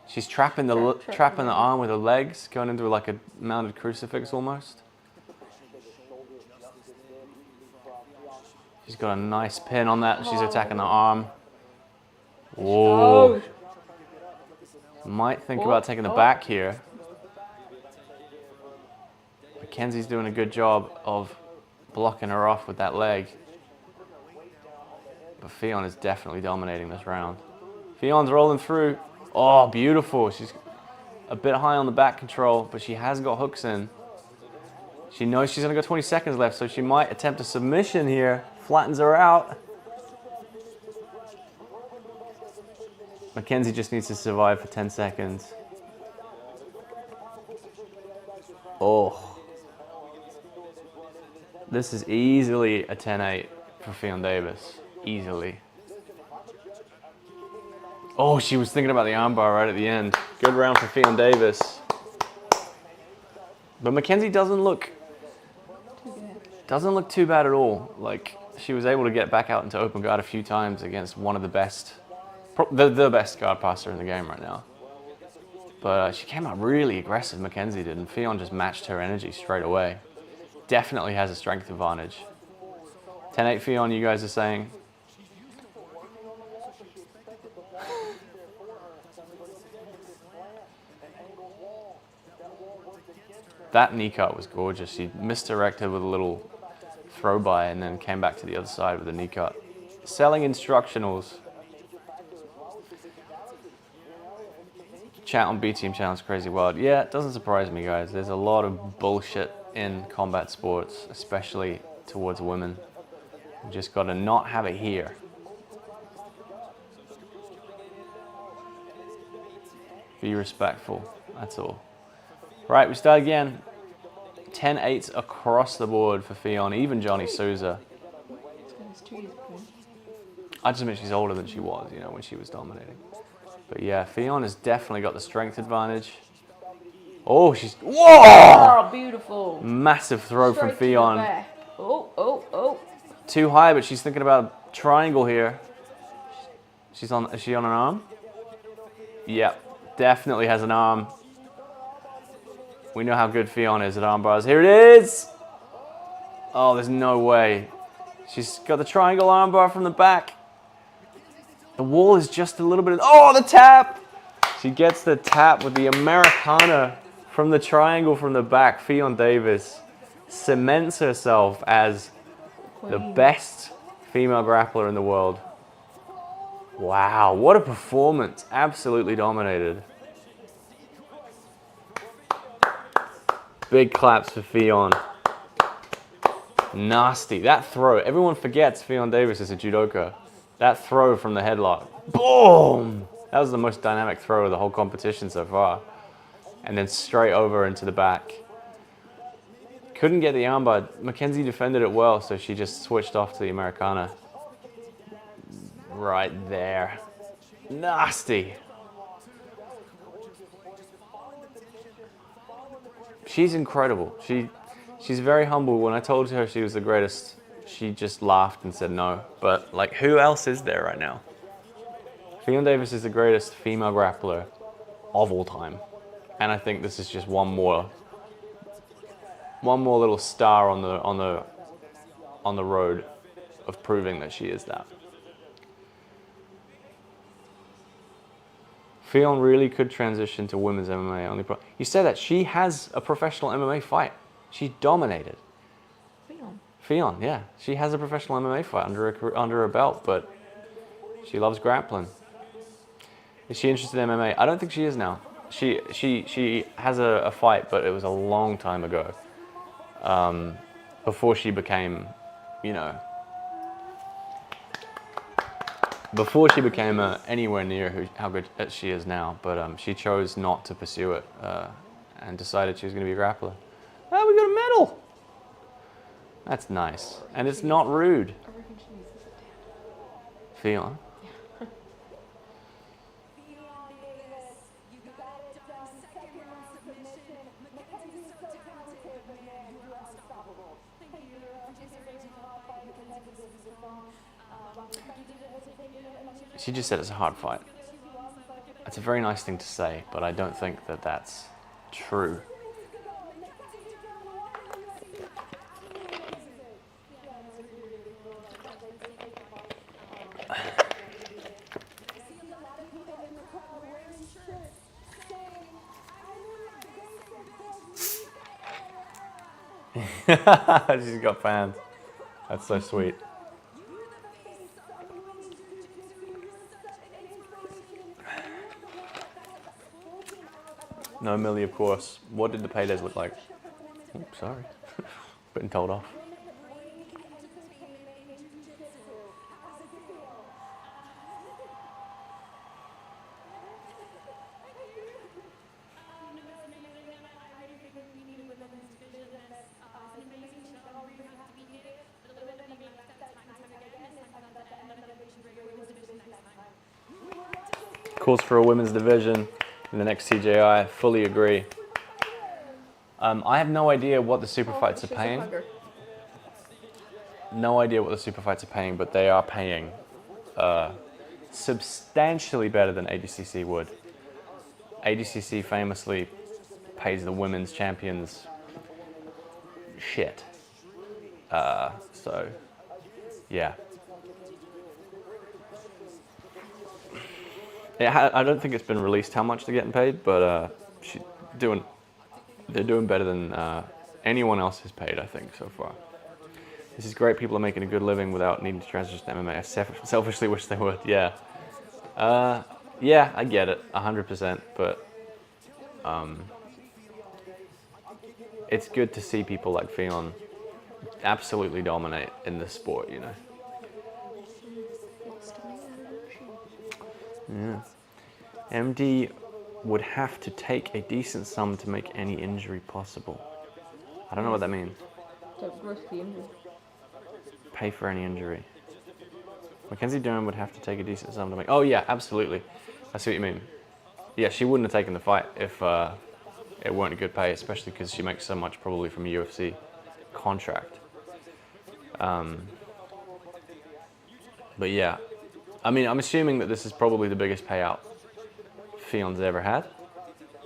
She's trapping the arm with her legs, going into like a mounted crucifix almost. She's got a nice pin on that. She's attacking the arm. Whoa. Might think about taking the back here. Mackenzie's doing a good job of blocking her off with that leg. But Ffion is definitely dominating this round. Ffion's rolling through. Oh, beautiful. She's a bit high on the back control, but she has got hooks in. She knows she's going to go 20 seconds left, so she might attempt a submission here. Flattens her out. Mackenzie just needs to survive for 10 seconds. Oh. This is easily a 10-8 for Ffion Davis. Easily. Oh, she was thinking about the armbar right at the end. Good round for Ffion Davis. But Mackenzie doesn't look too bad at all. Like, she was able to get back out into open guard a few times against one of the best, the best guard passer in the game right now. But she came out really aggressive, Mackenzie did, and Ffion just matched her energy straight away. Definitely has a strength advantage. 10-8 Ffion, you guys are saying? That knee cut was gorgeous. She misdirected with a little throw by and then came back to the other side with a knee cut. Selling instructionals. Chat on B Team channel is crazy wild. Yeah, it doesn't surprise me, guys. There's a lot of bullshit in combat sports, especially towards women. You just got to not have it here. Be respectful, that's all. Right, we start again. 10-8s across the board for Ffion, even Johnny Souza. I just meant she's older than she was, when she was dominating. But yeah, Ffion has definitely got the strength advantage. Oh, she's... Whoa! Oh, beautiful. Massive throw from Straight to the Ffion. back. Oh. Too high, but she's thinking about a triangle here. Is she on an arm? Yep, definitely has an arm. We know how good Ffion is at arm bars. Here it is! Oh, there's no way. She's got the triangle arm bar from the back. The wall is just a little bit... Oh, the tap! She gets the tap with the Americana from the triangle from the back. Ffion Davis cements herself as the best female grappler in the world. Wow, what a performance. Absolutely dominated. Big claps for Ffion. Nasty. That throw. Everyone forgets Ffion Davis is a judoka. That throw from the headlock. Boom! That was the most dynamic throw of the whole competition so far. And then straight over into the back. Couldn't get the armbar. Mackenzie defended it well, so she just switched off to the Americana. Right there. Nasty. She's incredible. She's very humble. When I told her she was the greatest, she just laughed and said no. But like, who else is there right now? Ffion Davis is the greatest female grappler of all time. And I think this is just one more little star on the road of proving that she is that. Ffion really could transition to women's MMA. You say that she has a professional MMA fight. She dominated. Ffion, yeah, she has a professional MMA fight under her belt, but she loves grappling. Is she interested in MMA? I don't think she is now. She has a fight, but it was a long time ago. Before she became, anywhere near how good she is now. But she chose not to pursue it and decided she was going to be a grappler. Oh, we got a medal! That's nice. And it's not rude. Ffion. She just said it's a hard fight. That's a very nice thing to say, but I don't think that that's true. She's got fans. That's so sweet. No, Millie, of course. What did the paydays look like? Oops, sorry. Been told off. Calls for a women's division in the next CJI. Fully agree. I have no idea what the super fights are paying. No idea what the super fights are paying, but they are paying substantially better than ADCC would. ADCC famously pays the women's champions shit. So, yeah. I don't think it's been released how much they're getting paid, but they're doing better than anyone else has paid, I think, so far. This is great. People are making a good living without needing to transition to MMA. I selfishly wish they would, yeah. Yeah, I get it, 100%, but it's good to see people like Ffion absolutely dominate in this sport, you know. Yeah. MD would have to take a decent sum to make any injury possible. I don't know what that means. Don't risk the injury. Pay for any injury. Mackenzie Dern would have to take a decent sum to make... Oh yeah, absolutely. I see what you mean. Yeah, she wouldn't have taken the fight if it weren't a good pay, especially because she makes so much probably from a UFC contract. But yeah, I mean, I'm assuming that this is probably the biggest payout Ffion's ever had.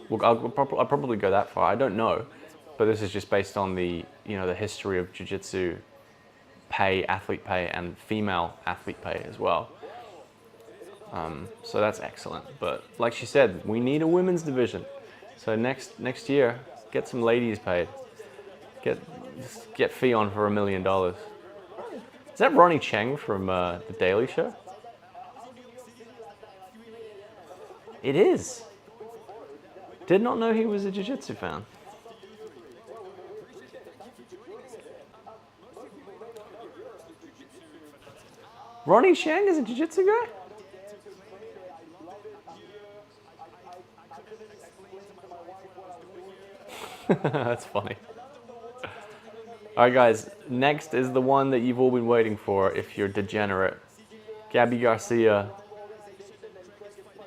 Well, I'll probably go that far. I don't know, but this is just based on the the history of jiu-jitsu pay, athlete pay, and female athlete pay as well. So that's excellent. But like she said, we need a women's division. So next year, get some ladies paid. Get Ffion for $1 million. Is that Ronnie Cheng from The Daily Show? It is. Did not know he was a jiu-jitsu fan. Ronnie Cheng is a jiu-jitsu guy? That's funny. Alright guys, next is the one that you've all been waiting for if you're degenerate. Gabby Garcia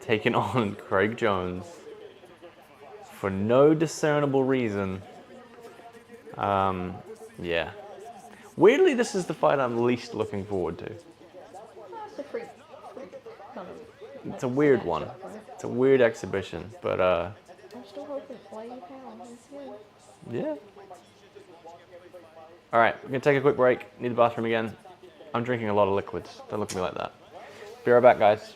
taking on Craig Jones for no discernible reason. Yeah. Weirdly, this is the fight I'm least looking forward to. That's a freak kind of. It's a weird one. It's a weird exhibition, but I'm still hoping play pound is good. yeah. All right, we're gonna take a quick break. Need the bathroom again. I'm drinking a lot of liquids. Don't look at me like that. Be right back, guys.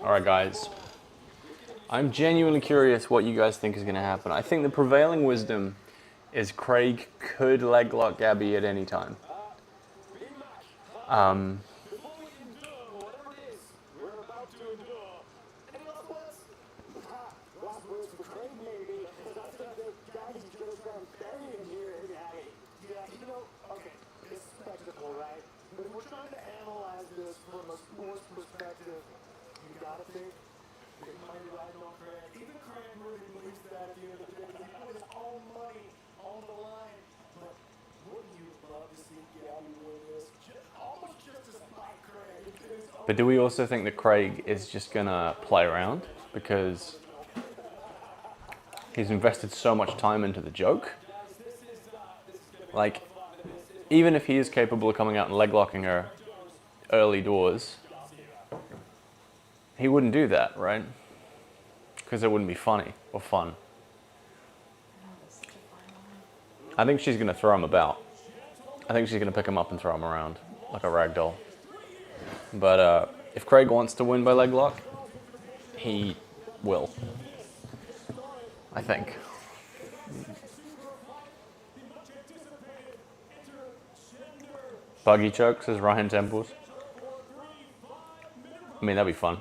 All right, guys. I'm genuinely curious what you guys think is going to happen. I think the prevailing wisdom is Craig could leg lock Gabby at any time. Last words for Craig, maybe, because I think that Gabby's just gone bury him here in Gabby. Yeah, you know, okay, it's spectacle, right? But if we're trying to analyze this from a sports perspective, you gotta think that you might be riding on Craig. Even Craig really believes that at the end of the day, because he put his own money on the line. But wouldn't you love to see Gabby win this? Almost just to spite Craig. But do we also think that Craig is just going to play around? Because he's invested so much time into the joke. Like, even if he is capable of coming out and leg locking her early doors, he wouldn't do that, right? Because it wouldn't be funny or fun. I think she's going to throw him about. I think she's going to pick him up and throw him around like a rag doll. But if Craig wants to win by leg lock, he will. I think. Buggy choke, says Ryan Temples. I mean, that'd be fun.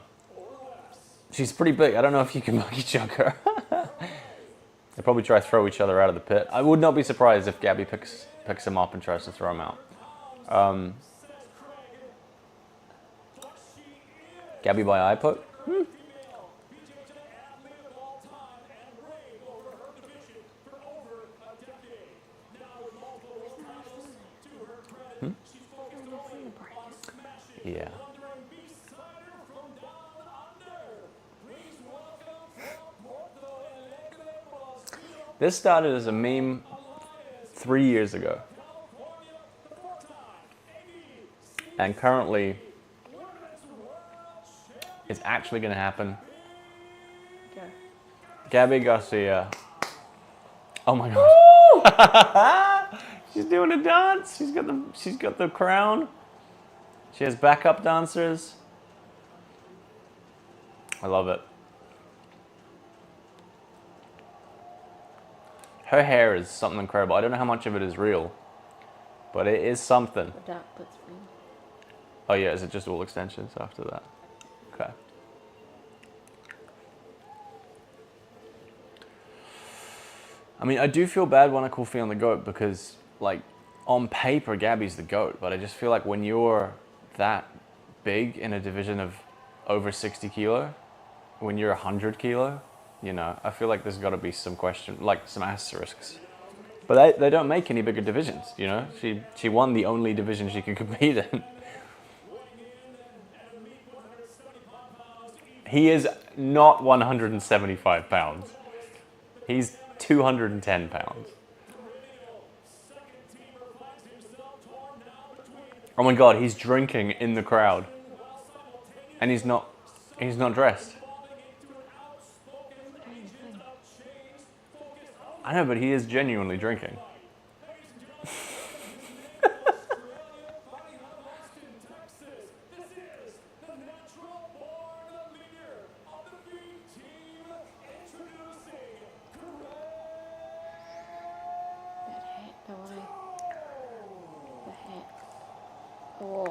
She's pretty big. I don't know if you can buggy choke her. They'll probably try to throw each other out of the pit. I would not be surprised if Gabby picks him up and tries to throw him out. Gabby by eye poke? Yeah. This started as a meme 3 years ago. And currently, it's actually going to happen. Yeah. Gabby Garcia. Oh my god. She's doing a dance. She's got the crown. She has backup dancers. I love it. Her hair is something incredible. I don't know how much of it is real, but it is something. That's real. Oh yeah, is it just all extensions after that? Okay. I mean, I do feel bad when I call Ffion the GOAT because, like, on paper, Gabby's the GOAT, but I just feel like when you're that big in a division of over 60 kilo, when you're 100 kilo, you know, I feel like there's got to be some question, like some asterisks. But they don't make any bigger divisions, you know? She won the only division she could compete in. He is not 175 pounds. He's 210 pounds. Oh my god, he's drinking in the crowd. And he's not dressed. I know, but he is genuinely drinking.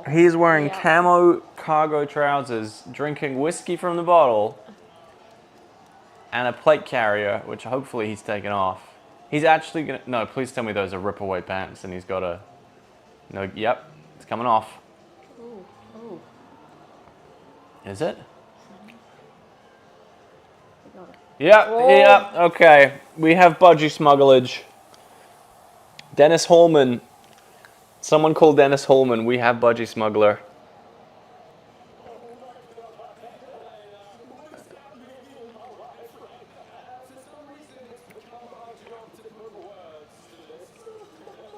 He's wearing camo cargo trousers, drinking whiskey from the bottle, and a plate carrier, which hopefully he's taken off. He's actually gonna, no, please tell me those are rip-away pants and he's got a, no, yep, it's coming off. Ooh, ooh. Is it? We got it. Yep, yep, okay. We have budgie smugglage. Dennis Hallman. Someone called Dennis Hallman. We have budgie smuggler.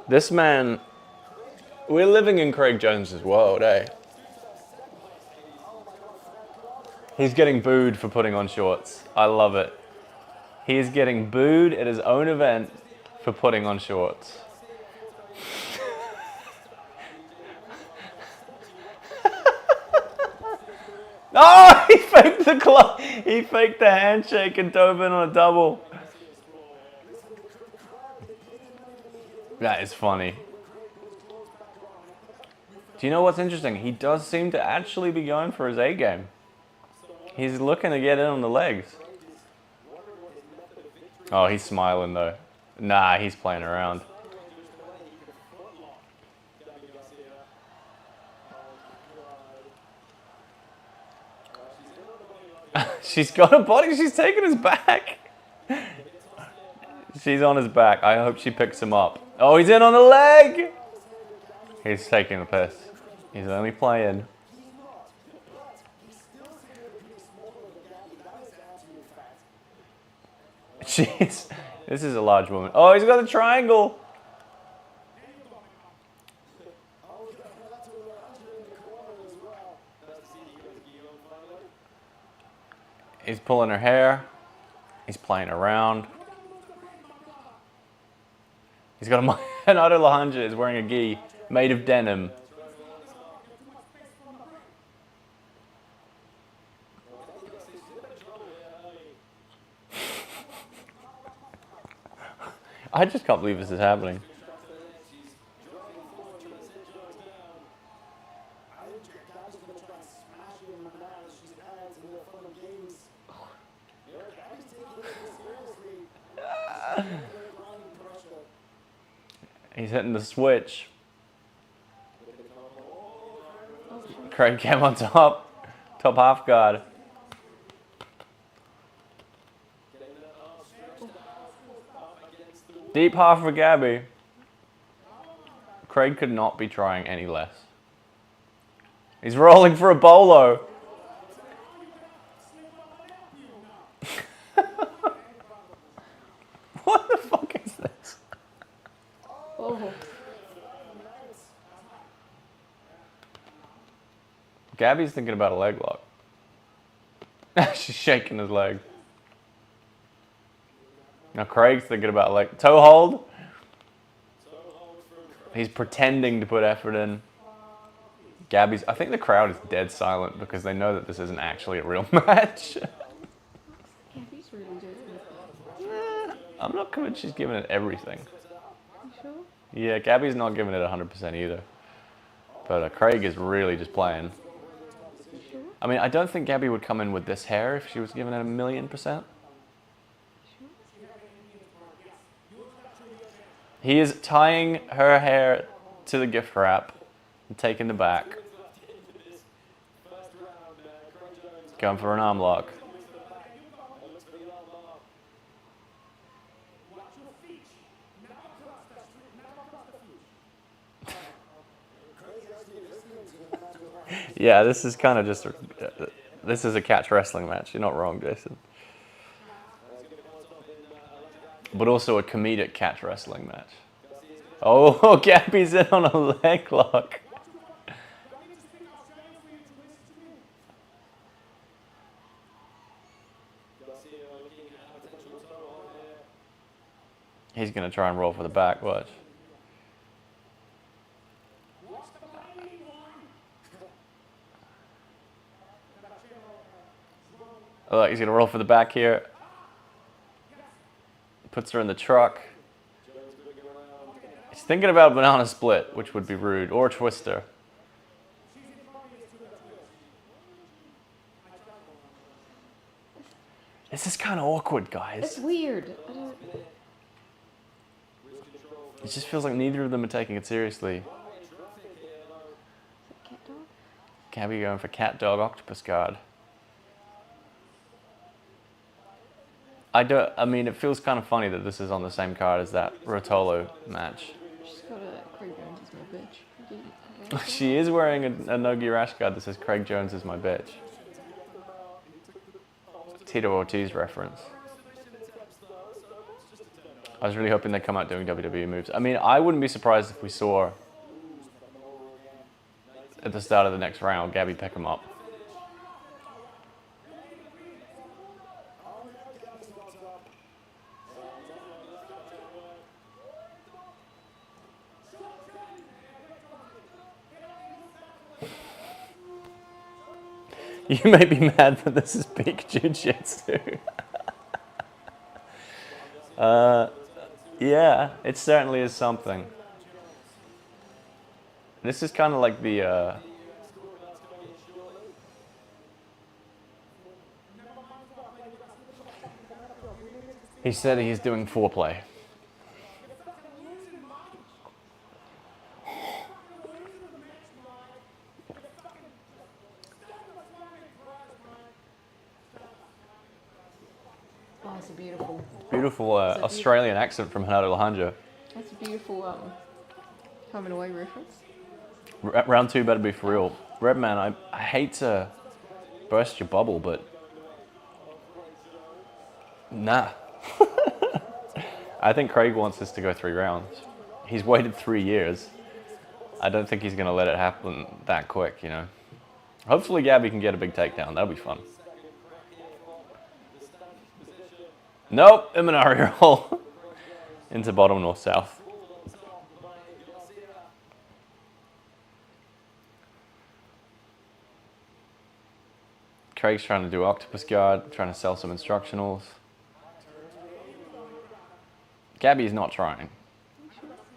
This man, we're living in Craig Jones's world, eh? He's getting booed for putting on shorts. I love it. He is getting booed at his own event for putting on shorts. Oh, he faked the he faked the handshake and dove in on a double. That is funny. Do you know what's interesting? He does seem to actually be going for his A game. He's looking to get in on the legs. Oh, he's smiling though. Nah, he's playing around. She's got a body. She's taking his back. She's on his back. I hope she picks him up. Oh, he's in on the leg. He's taking the piss. He's only playing. Jeez. This is a large woman. Oh, he's got a triangle. He's pulling her hair. He's playing around. He's got a Renato Lahanja is wearing a gi made of denim. I just can't believe this is happening. He's hitting the switch. Craig came on top half guard. Deep half for Gabby. Craig could not be trying any less. He's rolling for a bolo. What the fuck is this? Oh. Gabby's thinking about a leg lock. She's shaking his leg. Now Craig's thinking about like toe hold. He's pretending to put effort in. Gabby's. I think the crowd is dead silent because they know that this isn't actually a real match. Gabby's really doing it. I'm not convinced she's giving it everything. You sure? Yeah, Gabby's not giving it 100% either. But Craig is really just playing. Sure? I mean, I don't think Gabby would come in with this hair if she was giving it 1,000,000%. He is tying her hair to the gift wrap and taking the back. Going for an arm lock. Yeah, this is kind of just this is a catch wrestling match. You're not wrong, Jason. But also a comedic catch wrestling match. Oh, Gabby's in on a leg lock. He's going to try and roll for the back, watch. Oh, he's going to roll for the back here. Puts her in the truck. He's thinking about a banana split, which would be rude, or a twister. This is kind of awkward, guys. It's weird. It just feels like neither of them are taking it seriously. Cat dog? Gabby going for cat dog octopus guard. I mean, it feels kind of funny that this is on the same card as that Ruotolo match. She's got a Craig Jones is my bitch. She is wearing a Nogi rash guard that says Craig Jones is my bitch. Tito Ortiz reference. I was really hoping they'd come out doing WWE moves. I mean, I wouldn't be surprised if we saw at the start of the next round Gabby pick him up. You may be mad, but this is peak jiu-jitsu. Yeah, it certainly is something. This is kind of like the... He said he's doing foreplay. Oh, it's a beautiful. Beautiful Australian accent from Renato Alejandro. That's a beautiful coming away reference. Round 2 better be for real. Redman, I hate to burst your bubble, but nah. I think Craig wants this to go 3 rounds. He's waited 3 years. I don't think he's going to let it happen that quick, you know. Hopefully Gabby can get a big takedown. That'll be fun. Nope, Imanari roll into bottom north-south. Craig's trying to do octopus guard, trying to sell some instructionals. Gabby's not trying.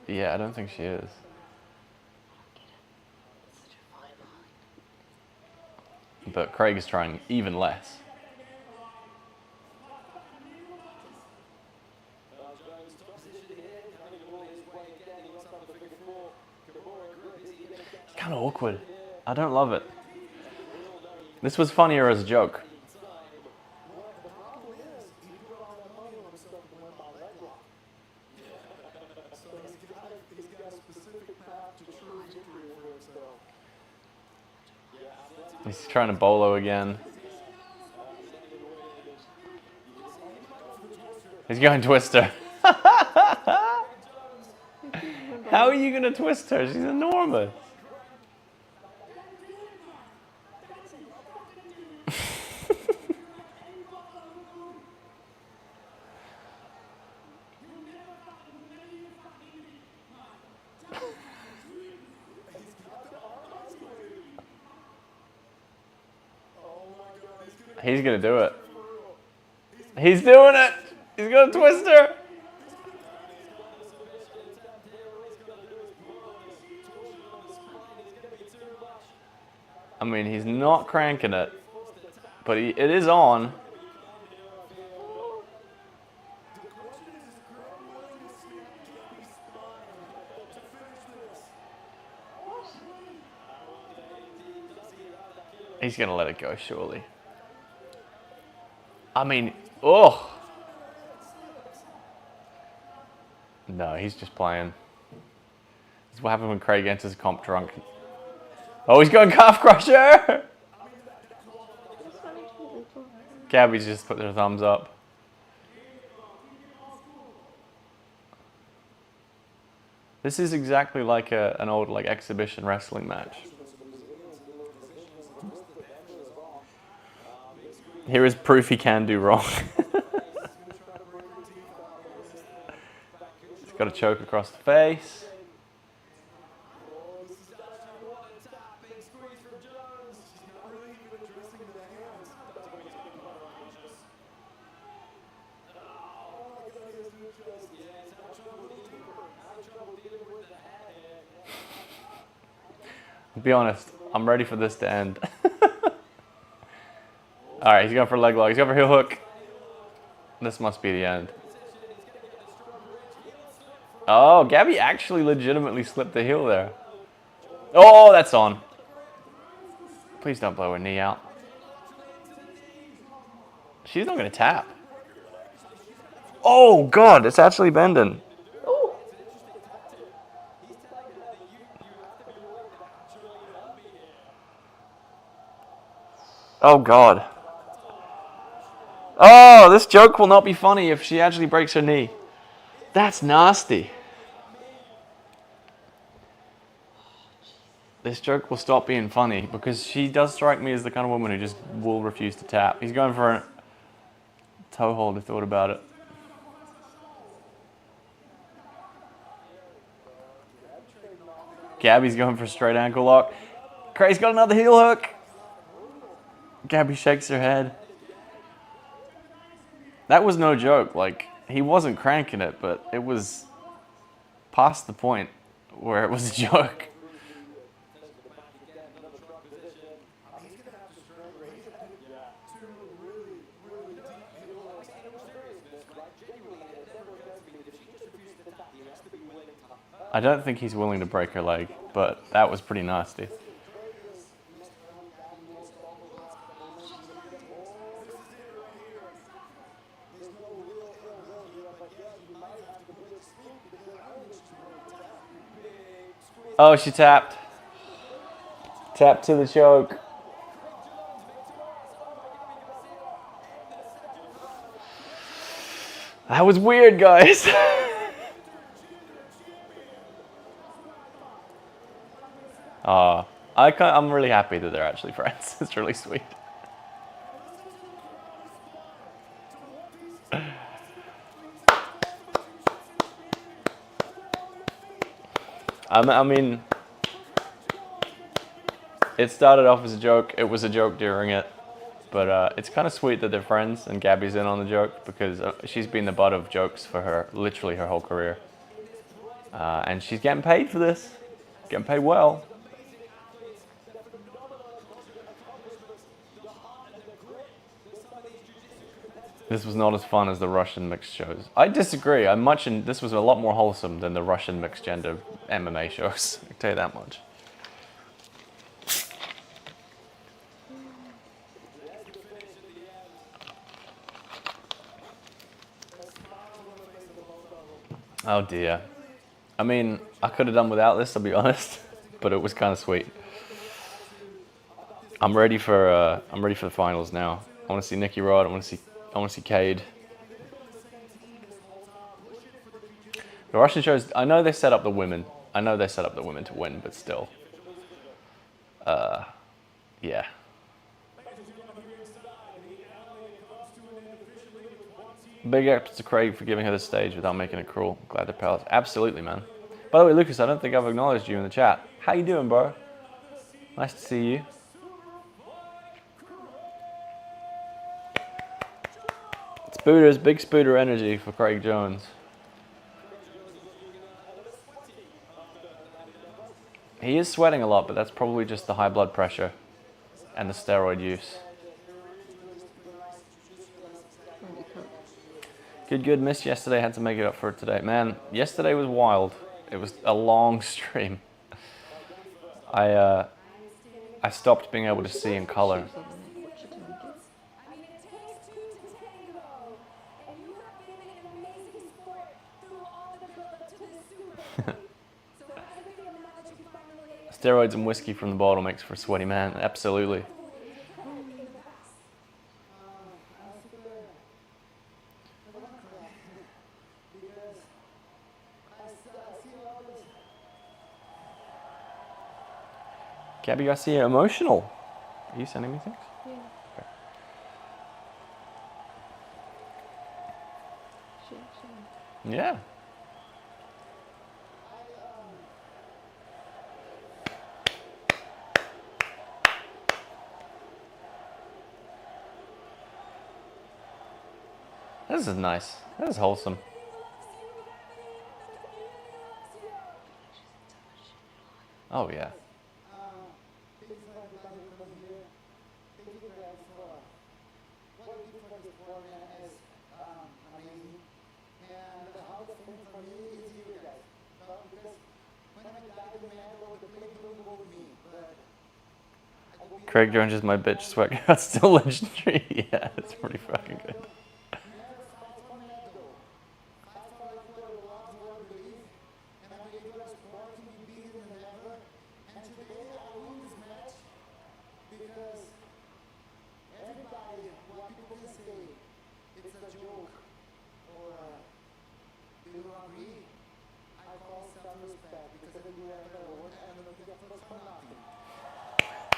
Yeah, I don't think she is. But Craig is trying even less. It's kind of awkward. I don't love it. This was funnier as a joke. He's trying to bolo again. He's going twister. How are you going to twist her? She's enormous. He's going to do it. He's doing it. He's going to twist her. I mean, he's not cranking it, but it is on. He's going to let it go, surely. I mean, oh. No, he's just playing. This is what happens when Craig enters comp drunk. Oh, he's going calf crusher! Gabby's just put their thumbs up. This is exactly like an old exhibition wrestling match. Here is proof he can do wrong. He's got a choke across the face. I'll be honest, I'm ready for this to end. Alright, he's going for a leg lock. He's going for a heel hook. This must be the end. Oh, Gabby actually legitimately slipped the heel there. Oh, that's on. Please don't blow her knee out. She's not going to tap. Oh, God, it's actually bending. Oh, God. Oh, this joke will not be funny if she actually breaks her knee. That's nasty. This joke will stop being funny because she does strike me as the kind of woman who just will refuse to tap. He's going for a toe hold, if thought about it. Gabby's going for a straight ankle lock. Craig's got another heel hook. Gabby shakes her head. That was no joke. Like, he wasn't cranking it, but it was past the point where it was a joke. I don't think he's willing to break her leg, but that was pretty nasty. Oh, she tapped. Tap to the choke. That was weird, guys. I'm really happy that they're actually friends. It's really sweet. I mean, it started off as a joke. It was a joke during it. But it's kind of sweet that they're friends and Gabby's in on the joke because she's been the butt of jokes for literally her whole career. And she's getting paid for this. Getting paid well. This was not as fun as the Russian mixed shows. I disagree. This was a lot more wholesome than the Russian mixed gender MMA shows. I can tell you that much. Oh dear. I mean, I could have done without this, I'll be honest, but it was kind of sweet. I'm ready for the finals now. I want to see Nicky Rod. I want to see Kade. The Russian shows. I know they set up the women. I know they set up the women to win, but still. Yeah. Big ups to Craig for giving her the stage without making it cruel. Glad to palace. Absolutely, man. By the way, Lucas, I don't think I've acknowledged you in the chat. How you doing, bro? Nice to see you. Spooters, big spooter energy for Craig Jones. He is sweating a lot, but that's probably just the high blood pressure and the steroid use. Good. Missed yesterday. Had to make it up for it today. Man, yesterday was wild. It was a long stream. I stopped being able to see in color. Steroids and whiskey from the bottle makes for a sweaty man. Absolutely. Gabby Garcia, emotional. Are you sending me things? Yeah. Okay. Yeah. This is nice. This is wholesome. Oh yeah. Craig Jones is my bitch sweat. That's still legendary. Yeah, it's pretty fucking good.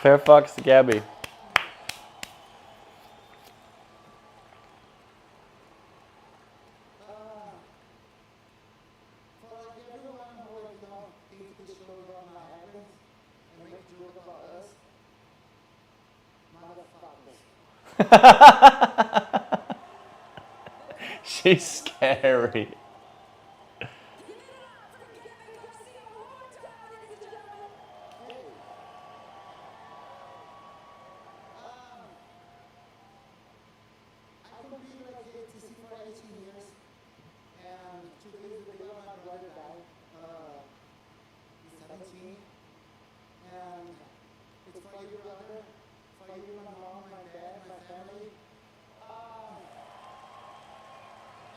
Fair fucks to Gabby. She's scary. I competed at the ATC for 18 years, and 2 days ago my brother died. He's 17, and it's for you, brother, for you, my mom, my dad, my family,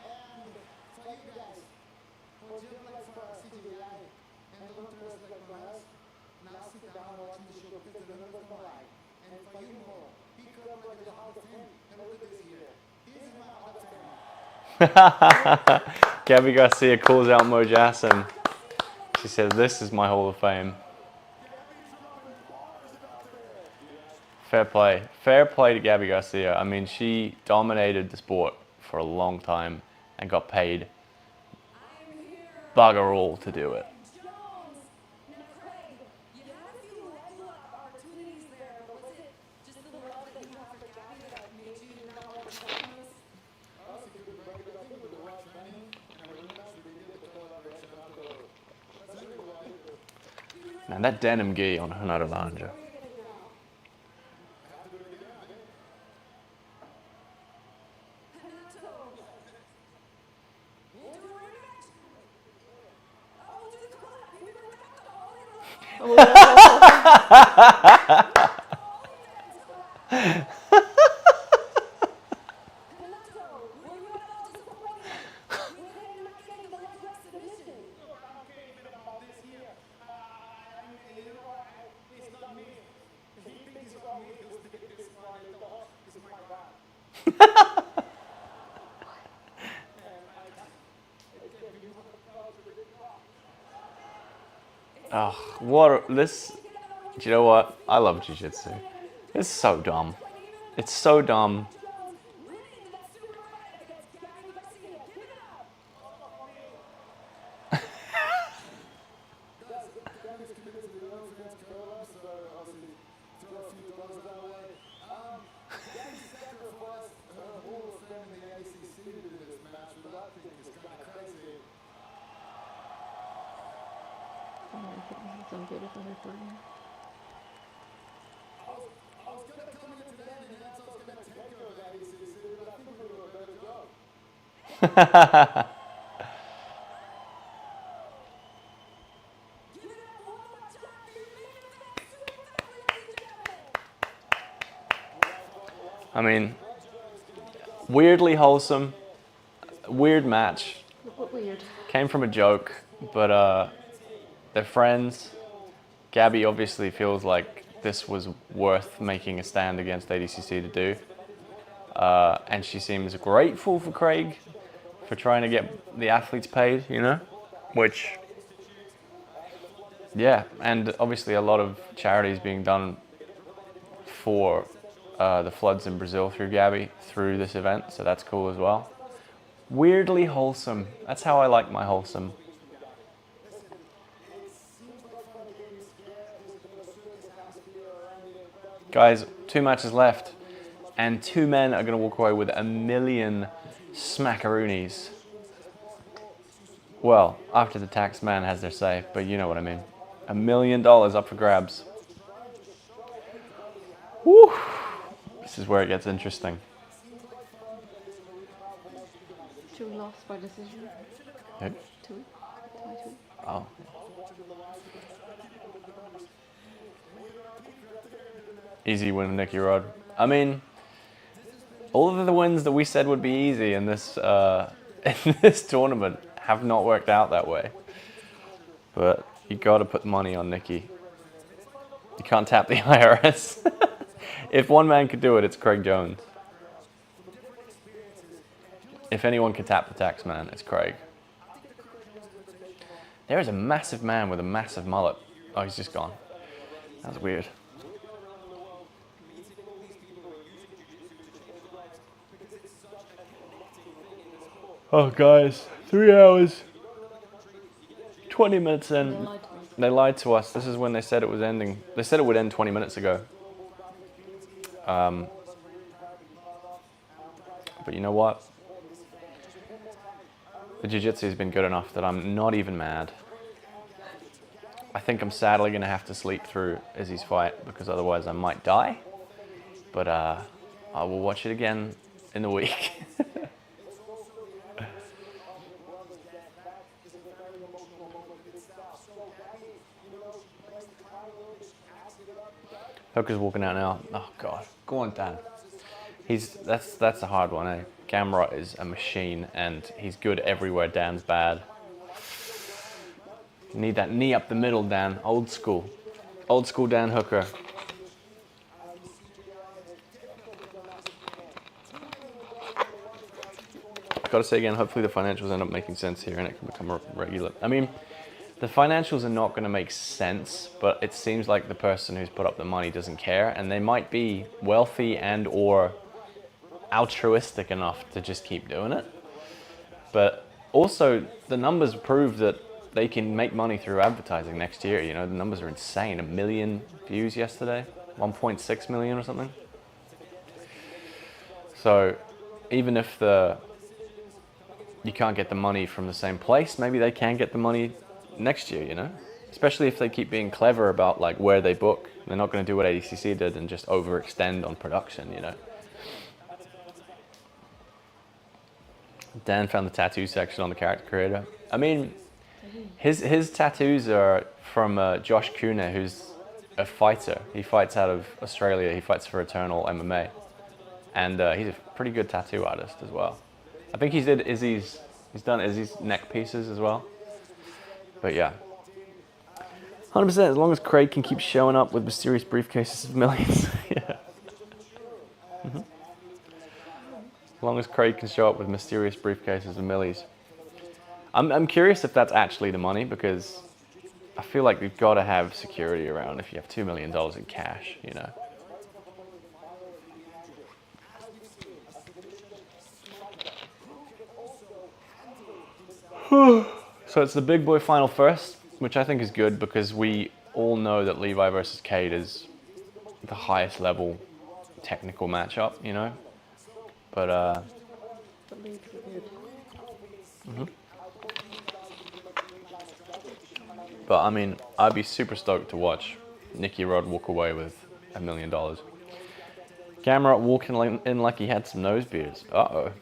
and for you guys, who just like for CJI, and don't trust like for us, now sit down watching the show because the numbers don't lie. And for you more, pick up like the Hall of Fame, and look at this here. This is my Hall of Fame. Gabby Garcia calls out Mojas and she says, "This is my Hall of Fame." Fair play. Fair play to Gabby Garcia. I mean, she dominated the sport for a long time and got paid bugger all to do it. Jones. Now, Craig, you had a few level up opportunities there, but was it just the love that you have for Gabby that made you not want to stop this? Man, that denim gi on Renato Laranja. Oh, what this? Do you know what? I love jiu-jitsu. It's so dumb. It's so dumb. Some beautiful hair for you. I was going to come in today and Inacio was going to take over that ACC, but I think we're doing a better job. Give it up one more time for your main event, super family, ladies and gentlemen. I mean, weirdly wholesome, weird match. What weird? Came from a joke, but they're friends. Gabby obviously feels like this was worth making a stand against ADCC to do. And she seems grateful for Craig for trying to get the athletes paid, you know? Which, yeah, and obviously a lot of charities being done for the floods in Brazil through Gabby, through this event, so that's cool as well. Weirdly wholesome. That's how I like my wholesome. Guys, 2 matches left, and 2 men are going to walk away with $1 million smackaroonies. Well, after the tax man has their say, but you know what I mean. $1 million up for grabs. Woo! This is where it gets interesting. 2 lost by decision. Who? 2. 22. Oh. Easy win, Nicky Rod. I mean, all of the wins that we said would be easy in this tournament have not worked out that way. But you got to put money on Nicky. You can't tap the IRS. If one man could do it, it's Craig Jones. If anyone could tap the tax man, it's Craig. There is a massive man with a massive mullet. Oh, he's just gone. That was weird. Oh, guys, 3 hours, 20 minutes in. They lied to us. This is when they said it was ending. They said it would end 20 minutes ago. but you know what? The jiu-jitsu has been good enough that I'm not even mad. I think I'm sadly going to have to sleep through Izzy's fight because otherwise I might die. But I will watch it again in the week. Hooker's walking out now. Oh God, go on, Dan. That's a hard one, eh? Gamrot is a machine and he's good everywhere. Dan's bad. You need that knee up the middle, Dan. Old school Dan Hooker. I've got to say again, hopefully the financials end up making sense here and it can become a regular. I mean, the financials are not going to make sense, but it seems like the person who's put up the money doesn't care, and they might be wealthy and or altruistic enough to just keep doing it. But also, the numbers prove that they can make money through advertising next year. You know, the numbers are insane. 1 million views yesterday, 1.6 million or something. So even if you can't get the money from the same place, maybe they can get the money next year, you know? Especially if they keep being clever about like where they book. They're not going to do what ADCC did and just overextend on production, you know? Dan found the tattoo section on the character creator. I mean, his tattoos are from Josh Kuna, who's a fighter. He fights out of Australia. He fights for Eternal MMA. And he's a pretty good tattoo artist as well. I think he's done Izzy's neck pieces as well. But yeah. 100%, as long as Craig can keep showing up with mysterious briefcases of millions. Yeah. Mm-hmm. As long as Craig can show up with mysterious briefcases of millies. I'm curious if that's actually the money, because I feel like we've got to have security around if you have $2 million in cash, you know. So it's the big boy final first, which I think is good because we all know that Levi versus Kade is the highest level technical matchup, you know. But But I mean, I'd be super stoked to watch Nicky Rod walk away with $1 million. Gamrot walking in like he had some nose beards. Uh-oh.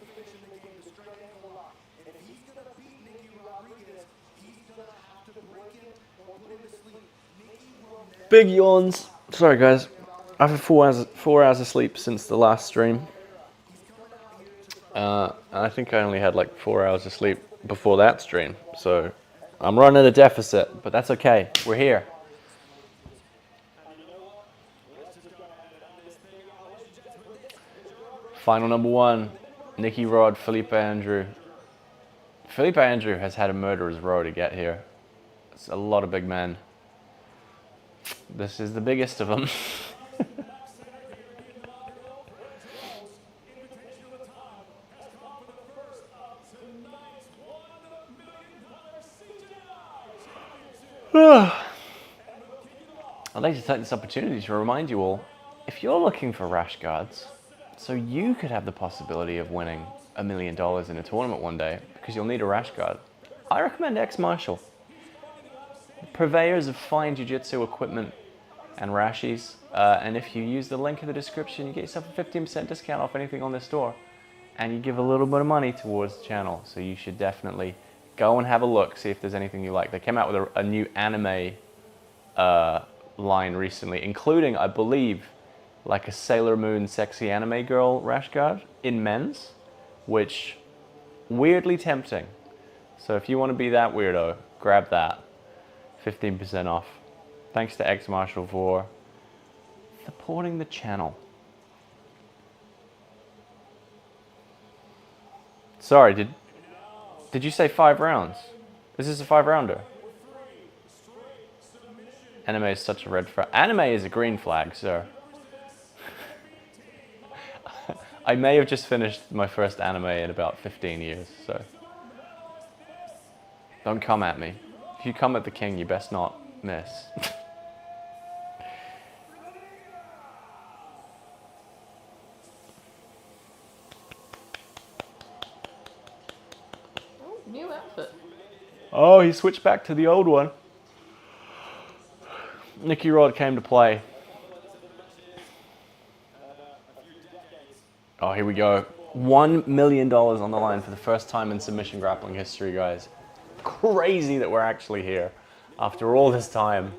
Big yawns. Sorry guys, I've had 4 hours of sleep since the last stream. I think I only had like 4 hours of sleep before that stream, so I'm running a deficit, but that's okay. We're here. Final number 1, Nicky Rod, Felipe Andrew. Felipe Andrew has had a murderer's row to get here. It's a lot of big men. This is the biggest of them. I'd like to take this opportunity to remind you all, if you're looking for rash guards, so you could have the possibility of winning $1 million in a tournament one day, because you'll need a rash guard, I recommend X-Martial. Purveyors of fine jiu-jitsu equipment and rashies, and if you use the link in the description, you get yourself a 15% discount off anything on this store, and you give a little bit of money towards the channel, so you should definitely go and have a look, see if there's anything you like. They came out with a new anime line recently, including, I believe, like a Sailor Moon sexy anime girl rash guard in men's, which weirdly tempting. So if you want to be that weirdo, grab that. 15% off. Thanks to X-Martial for supporting the channel. Sorry, did you say 5 rounds? Is this a 5-rounder? Anime is such a red flag. Anime is a green flag, sir. I may have just finished my first anime in about 15 years, so don't come at me. If you come at the king, you best not miss. New outfit. Oh, he switched back to the old one. Nicky Rod came to play. Oh, here we go. $1 million on the line for the first time in submission grappling history, guys. Crazy that we're actually here after all this time.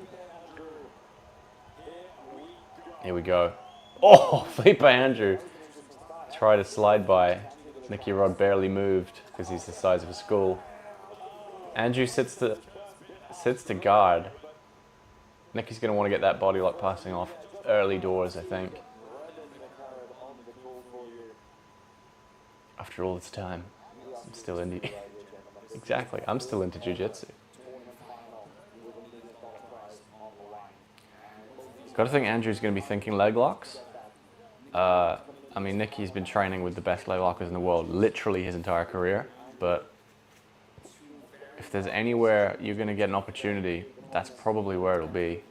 Here we go. Oh, Felipe Andrew tried to slide by. Nicky Rod barely moved because he's the size of a school. Andrew sits to guard. Nicky's going to want to get that body lock passing off early doors, I think. After all this time, I'm still into... Exactly, I'm still into jiu-jitsu. Got to think Andrew's going to be thinking leg locks. I mean, Nicky's been training with the best leg lockers in the world literally his entire career, but if there's anywhere you're going to get an opportunity, that's probably where it'll be.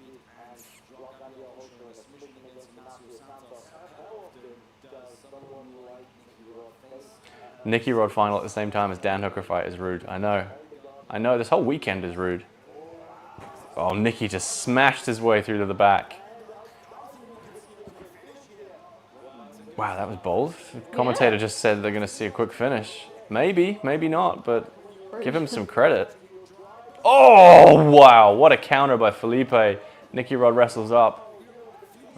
Nicky Rod final at the same time as Dan Hooker fight is rude. I know, this whole weekend is rude. Oh, Nicky just smashed his way through to the back. Wow, that was bold. The commentator just said they're going to see a quick finish. Maybe, maybe not, but give him some credit. Oh, wow, what a counter by Felipe. Nicky Rod wrestles up.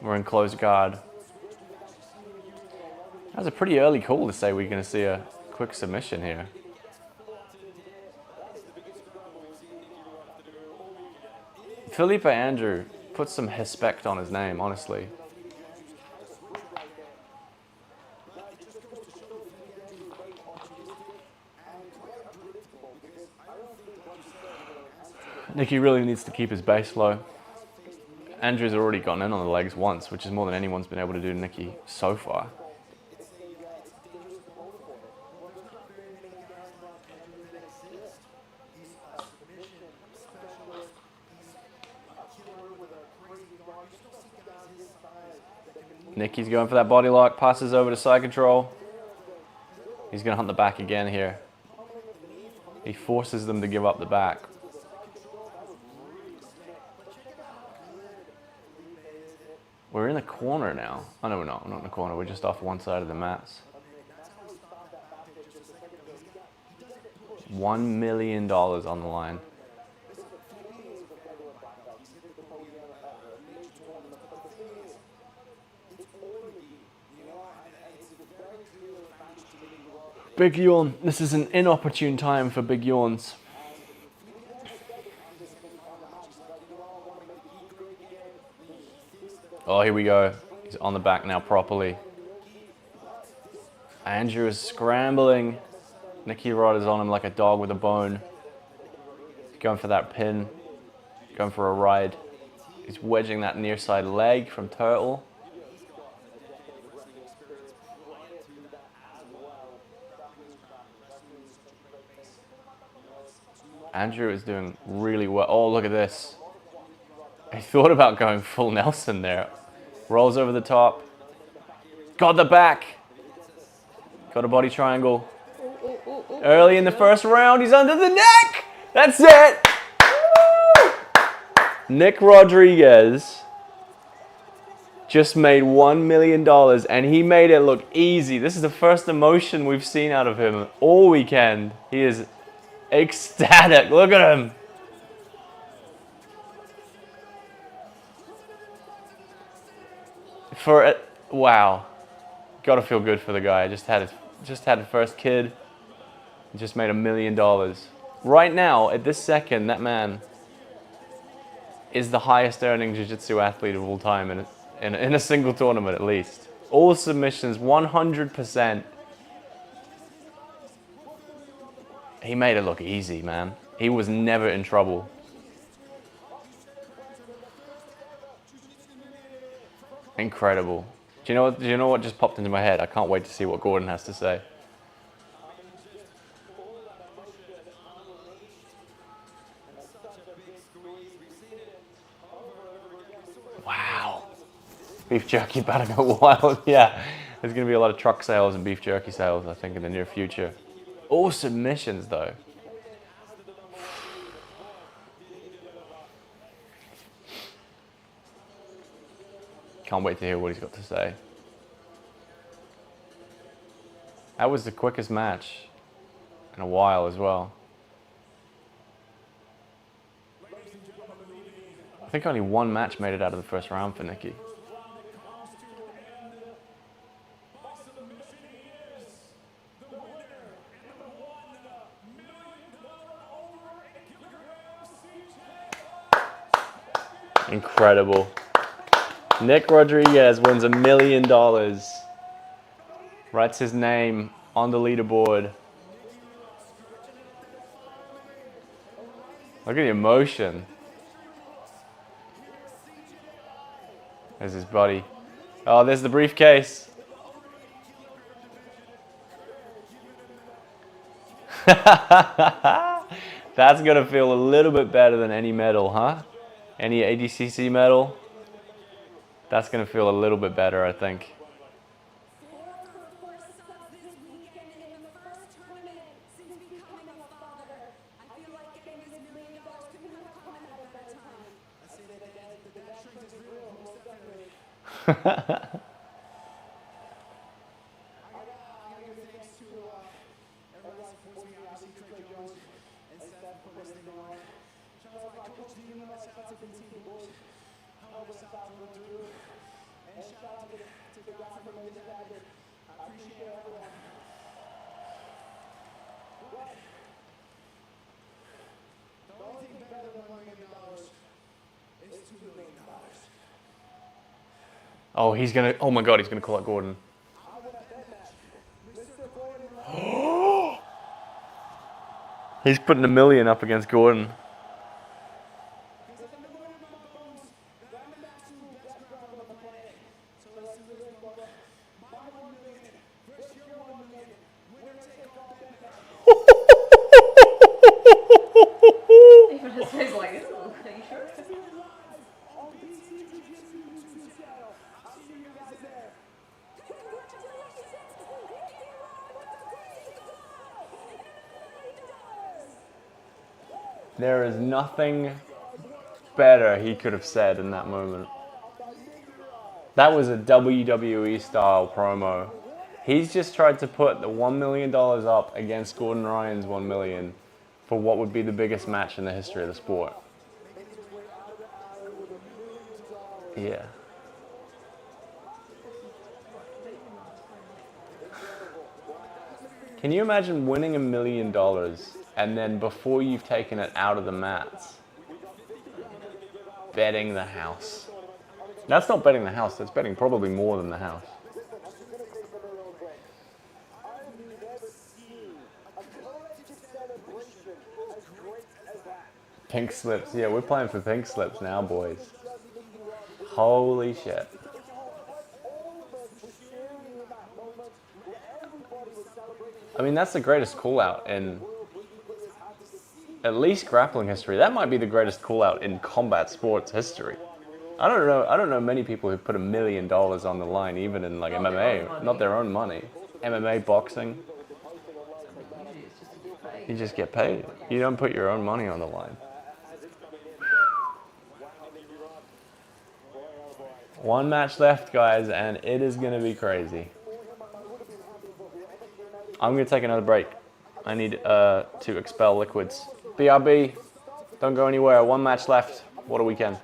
We're in close guard. That was a pretty early call to say we're going to see a quick submission here. Felipe Andrew put some respect on his name, honestly. Nicky really needs to keep his base low. Andrew's already gone in on the legs once, which is more than anyone's been able to do to Nicky so far. Nicky's going for that body lock, passes over to side control. He's going to hunt the back again here. He forces them to give up the back. We're in the corner now. Oh, no, we're not. We're not in the corner. We're just off one side of the mats. $1 million on the line. Big yawn. This is an inopportune time for big yawns. Oh, here we go. He's on the back now properly. Andrew is scrambling. Nicky Rod is on him like a dog with a bone. He's going for that pin. Going for a ride. He's wedging that near side leg from Turtle. Andrew is doing really well. Oh, look at this. He thought about going full Nelson there. Rolls over the top. Got the back. Got a body triangle. Early in the first round, he's under the neck. That's it. Woo! Nick Rodriguez just made $1 million and he made it look easy. This is the first emotion we've seen out of him all weekend. He is ecstatic. Look at him. Wow. Gotta feel good for the guy. Just had his first kid. Just made $1 million. Right now, at this second, that man is the highest earning jiu-jitsu athlete of all time in a single tournament at least. All submissions, 100%. He made it look easy, man. He was never in trouble. Incredible. Do you know what just popped into my head? I can't wait to see what Gordon has to say. Wow. Beef jerky about to go wild. Yeah. There's going to be a lot of truck sales and beef jerky sales, I think, in the near future. All submissions, though. Can't wait to hear what he's got to say. That was the quickest match in a while as well. I think only one match made it out of the first round for Nicky. Incredible. Nick Rodriguez wins $1 million. Writes his name on the leaderboard. Look at the emotion. There's his buddy. Oh, there's the briefcase. That's gonna feel a little bit better than any medal, huh? Any ADCC medal? That's gonna feel a little bit better, I think. Oh, he's gonna, oh my God, he's gonna call out Gordon. He's putting $1 million up against Gordon. Even his face like, are you sure? There is nothing better he could have said in that moment. That was a WWE style promo. He's just tried to put the $1 million up against Gordon Ryan's $1 million for what would be the biggest match in the history of the sport. Yeah. Can you imagine winning $1 million and then before you've taken it out of the mats, betting the house? That's not betting the house, that's betting probably more than the house. Pink slips, yeah, we're playing for pink slips now, boys. Holy shit. I mean, that's the greatest call out in at least grappling history. That might be the greatest call out in combat sports history. I don't know many people who put $1 million on the line, even in like MMA, not their own money. MMA, boxing. You just get paid. You don't put your own money on the line. One match left, guys, and it is going to be crazy. I'm going to take another break. I need to expel liquids. BRB, don't go anywhere. One match left. What a weekend.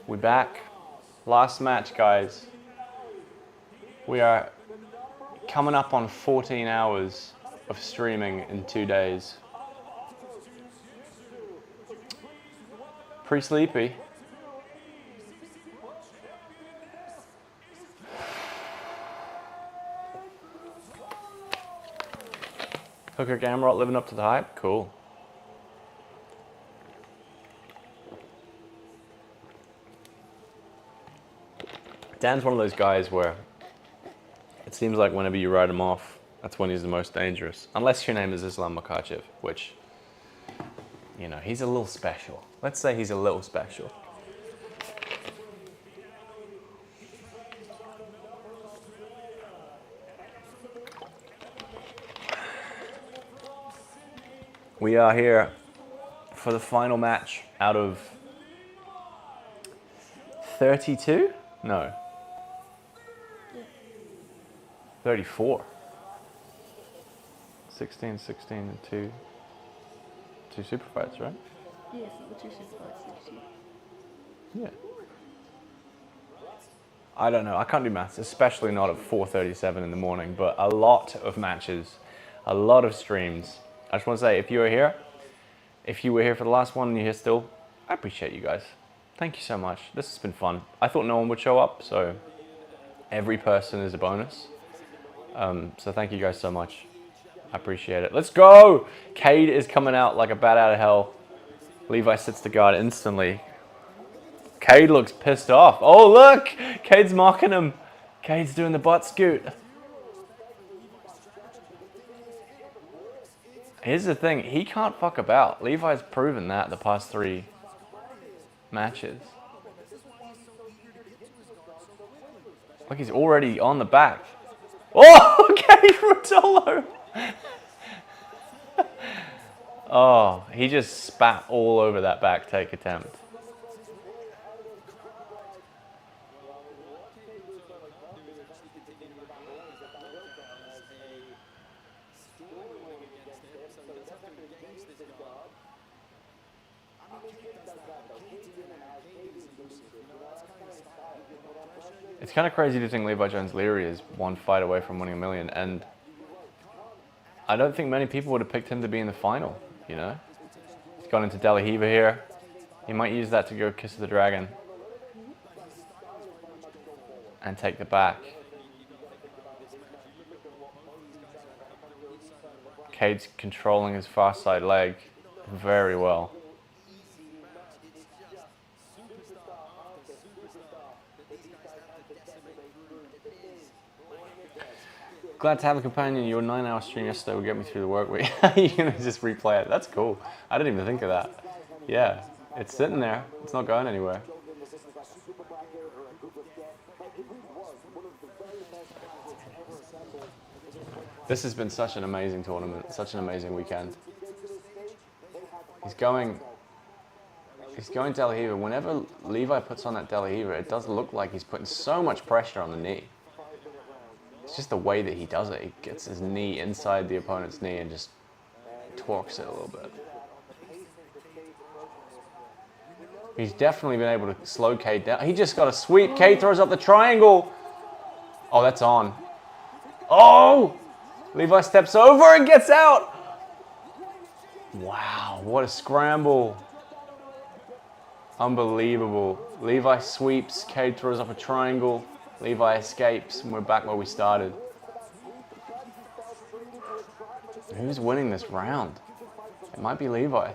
We back. Last match, guys. We are coming up on 14 hours of streaming in 2 days. Pretty sleepy. Hooker Gamrot living up to the hype? Cool. Dan's one of those guys where it seems like whenever you write him off, that's when he's the most dangerous. Unless your name is Islam Makhachev, which, you know, he's a little special. Let's say he's a little special. We are here for the final match out of 32? No. 34. 16, 16, and two super fights, right? Yes, the 2 super fights next year. Yeah. I don't know. I can't do maths, especially not at 4:37 in the morning. But a lot of matches, a lot of streams. I just want to say, if you were here for the last one and you're here still, I appreciate you guys. Thank you so much. This has been fun. I thought no one would show up, so every person is a bonus. So thank you guys so much. I appreciate it. Let's go! Kade is coming out like a bat out of hell. Levi sits to guard instantly. Kade looks pissed off. Oh, look! Kade's mocking him. Kade's doing the butt scoot. Here's the thing. He can't fuck about. Levi's proven that the past 3 matches. Look, he's already on the back. Oh, Kade Ruotolo! Oh, he just spat all over that back take attempt. It's kind of crazy to think Levi Jones-Leary is 1 fight away from winning $1 million, and I don't think many people would have picked him to be in the final, you know? He's gone into De La Riva here. He might use that to go kiss the dragon and take the back. Kade's controlling his far side leg very well. Glad to have a companion. Your 9-hour stream yesterday will get me through the work week. You're going to just replay it. That's cool. I didn't even think of that. Yeah, it's sitting there. It's not going anywhere. This has been such an amazing tournament, such an amazing weekend. He's going De La Riva. Whenever Levi puts on that De La Riva, it does look like he's putting so much pressure on the knee. It's just the way that he does it. He gets his knee inside the opponent's knee and just torques it a little bit. He's definitely been able to slow Kade down. He just got a sweep. Kade throws up the triangle. Oh, that's on. Oh! Levi steps over and gets out. Wow, what a scramble. Unbelievable. Levi sweeps. Kade throws up a triangle. Levi escapes, and we're back where we started. Who's winning this round? It might be Levi.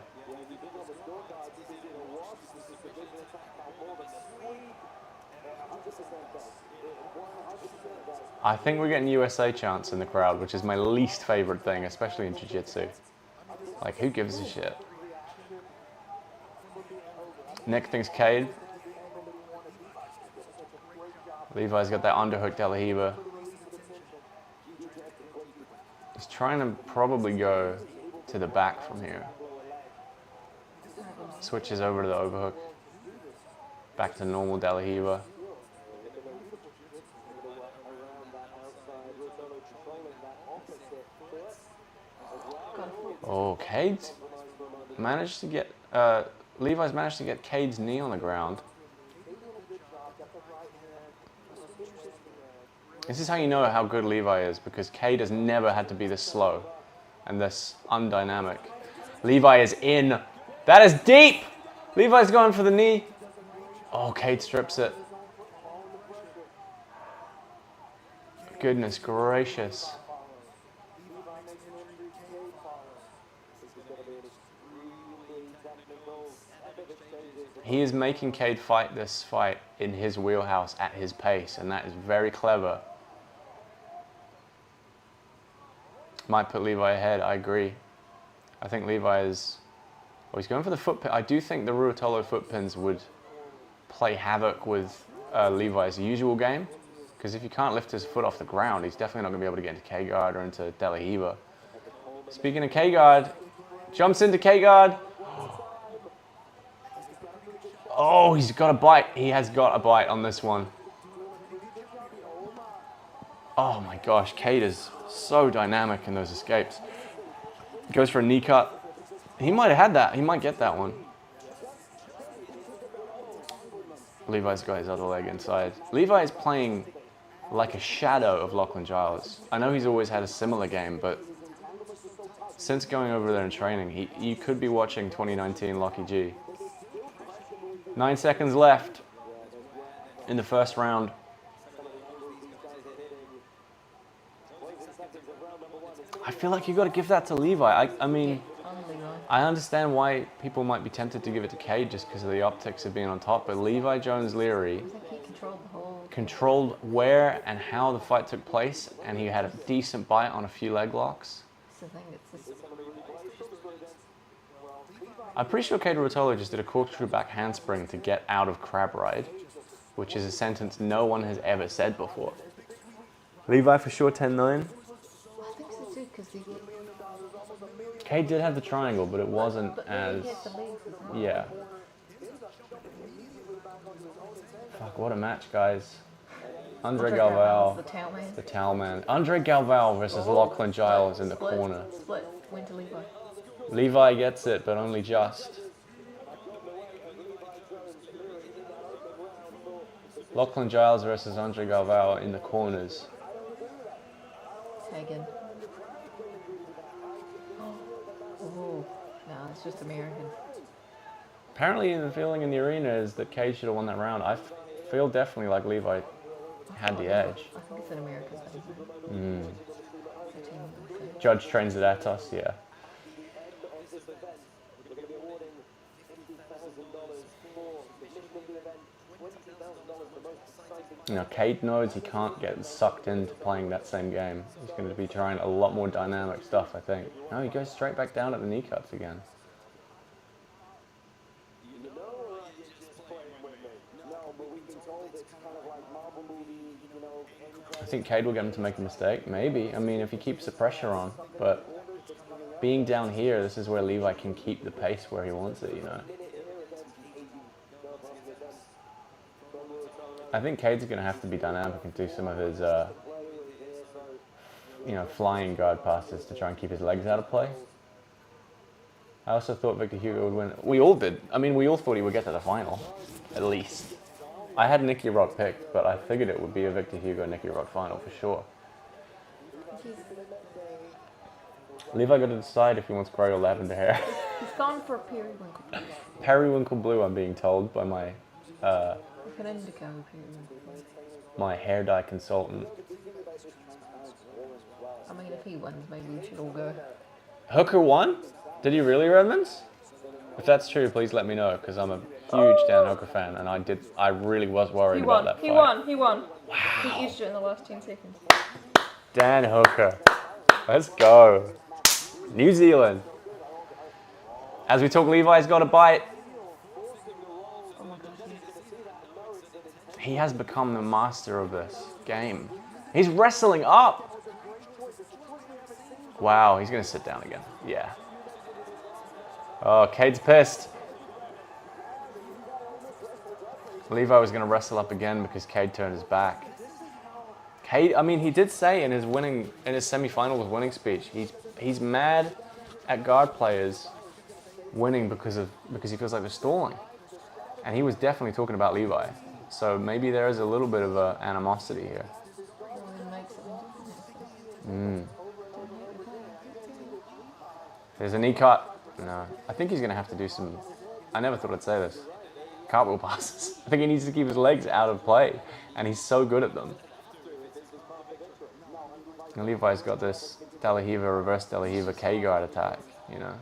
I think we're getting USA chants in the crowd, which is my least favorite thing, especially in jiu-jitsu. Like, who gives a shit? Nick thinks Kade. Levi's got that underhook De La Riva. He's trying to probably go to the back from here. Switches over to the overhook. Back to normal De La Riva. Oh, Kade's managed to get, Levi's managed to get Kade's knee on the ground. This is how you know how good Levi is, because Kade has never had to be this slow and this undynamic. Levi is in. That is deep! Levi's going for the knee. Oh, Kade strips it. Goodness gracious. He is making Kade fight this fight in his wheelhouse at his pace, and that is very clever. Might put Levi ahead, I agree. I think Levi is... Oh, he's going for the foot pin. I do think the Ruotolo foot pins would play havoc with Levi's usual game, because if you can't lift his foot off the ground, he's definitely not going to be able to get into K-guard or into De La Hiva. Speaking of K-guard, jumps into K-guard. Oh, he's got a bite. He has got a bite on this one. Oh my gosh, Kade is so dynamic in those escapes. Goes for a knee cut. He might have had that. He might get that one. Levi's got his other leg inside. Levi is playing like a shadow of Lachlan Giles. I know he's always had a similar game, but since going over there and training, you could be watching 2019 Lockie G. 9 seconds left in the first round. I feel like you got to give that to Levi. I mean, I understand why people might be tempted to give it to Kade just because of the optics of being on top, but Levi Jones-Leary controlled where and how the fight took place, and he had a decent bite on a few leg locks. I'm pretty sure Kade Ruotolo just did a corkscrew back handspring to get out of crab ride, which is a sentence no one has ever said before. Levi for sure 10-9. I think so too, because he... Kade did have the triangle, but it wasn't as... Yeah. Fuck, what a match, guys. Andre Galval, the towel man. Andre Galval versus Lachlan Giles in the corner. Split, went to Levi. Levi gets it, but only just. Lachlan Giles versus Andre Galval in the corners. Tagged. Oh, no, it's just American. Apparently the feeling in the arena is that Kade should have won that round. I feel definitely like Levi had the edge. I think it's an American thing. Judge trains at Atos, yeah. You know, Kade knows he can't get sucked into playing that same game. He's going to be trying a lot more dynamic stuff, I think. No, he goes straight back down at the knee cuts again. I think Kade will get him to make a mistake, maybe. I mean, if he keeps the pressure on. But being down here, this is where Levi can keep the pace where he wants it, you know. I think Kade's going to have to be dynamic and do some of his, you know, flying guard passes to try and keep his legs out of play. I also thought Victor Hugo would win. We all did. I mean, we all thought he would get to the final, at least. I had Nicky Rod picked, but I figured it would be a Victor Hugo Nicky Rod final for sure. Levi got to decide if he wants grey or lavender hair. He's gone for periwinkle blue. Periwinkle blue, I'm being told by my my hair dye consultant. I mean, if he wins, maybe we should all go. Hooker won? Did he really, Redmonds? If that's true, please let me know, because I'm a huge Dan Hooker fan, and I really was worried about that fight. He won. Wow. He edged it in the last 10 seconds. Dan Hooker. Let's go. New Zealand. As we talk, Levi's got a bite. Oh my gosh, He has become the master of this game. He's wrestling up. Wow, he's going to sit down again. Yeah. Oh, Kade's pissed. Levi was going to wrestle up again because Kade turned his back. Kade, I mean, he did say in his semi-finals winning speech, he's mad at guard players winning because he feels like they're stalling. And he was definitely talking about Levi. So maybe there is a little bit of animosity here. Well, then make something different. There's a knee cut. No, I think he's going to have to do some. I never thought I'd say this. Cartwheel passes. I think he needs to keep his legs out of play, and he's so good at them. And Levi's got this De La Riva, reverse De La Riva K-guard attack, you know.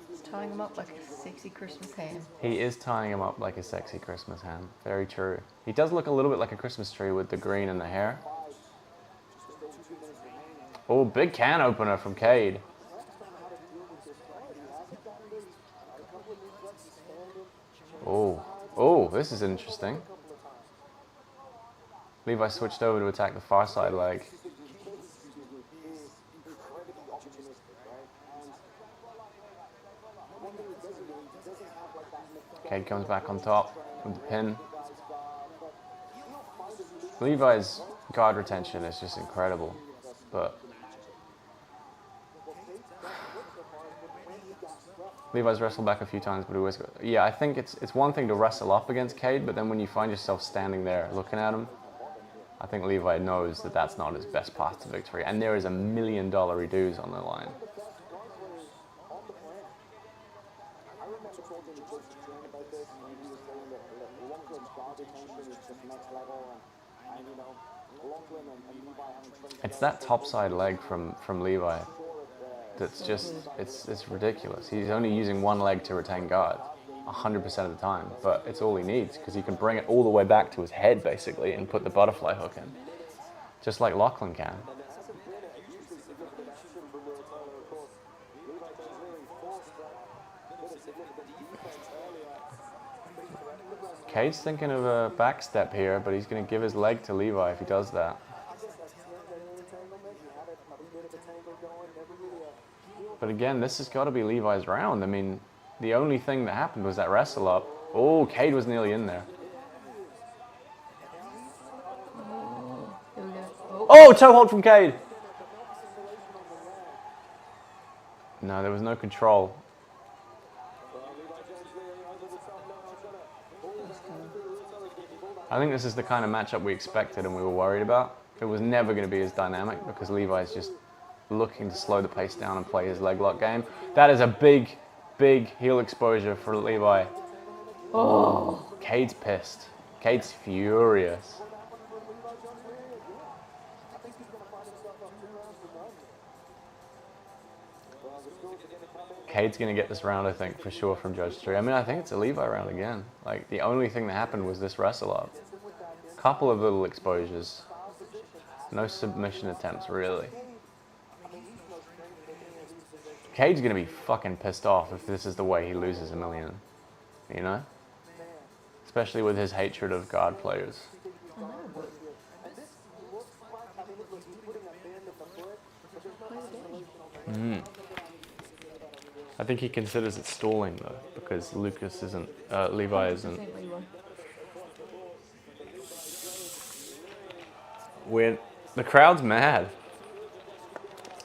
He's tying him up like a sexy Christmas ham. He is tying him up like a sexy Christmas ham. Very true. He does look a little bit like a Christmas tree with the green and the hair. Oh, big can opener from Kade. Oh, this is interesting. Levi switched over to attack the far side leg. Kade comes back on top with the pin. Levi's guard retention is just incredible, but Levi's wrestled back a few times, but he always got... Yeah, I think it's one thing to wrestle up against Kade, but then when you find yourself standing there looking at him, I think Levi knows that that's not his best path to victory, and there is $1 million dues on the line. It's that topside leg from Levi that's just, it's ridiculous. He's only using one leg to retain guard 100% of the time, but it's all he needs because he can bring it all the way back to his head basically and put the butterfly hook in, just like Lachlan can. Kade's thinking of a back step here, but he's going to give his leg to Levi if he does that. But again, this has got to be Levi's round. I mean, the only thing that happened was that wrestle up. Oh, Kade was nearly in there. Oh, toe hold from Kade. No, there was no control. I think this is the kind of matchup we expected and we were worried about. It was never going to be as dynamic because Levi's just looking to slow the pace down and play his leg lock game. That is a big, big heel exposure for Levi. Oh, Kade's pissed. Kade's furious. Kade's going to get this round, I think, for sure from Judge 3. I mean, I think it's a Levi round again. Like, the only thing that happened was this wrestle up. Couple of little exposures. No submission attempts, really. Kade's going to be fucking pissed off if this is the way he loses $1 million. You know? Especially with his hatred of guard players. I think he considers it stalling though, because Levi isn't. The crowd's mad.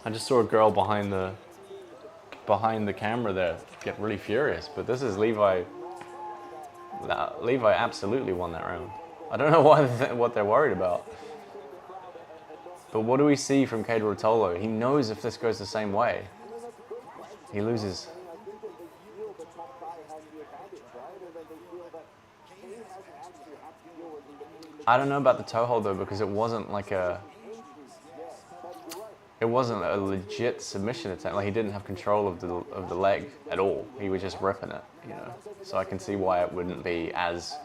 I just saw a girl behind the camera there get really furious, but this is Levi. Levi absolutely won that round. I don't know what they're worried about. But what do we see from Kade Ruotolo? He knows if this goes the same way, he loses. I don't know about the toe hold though, because it wasn't like a legit submission attempt. Like, he didn't have control of the leg at all. He was just ripping it, you know. So I can see why it wouldn't be as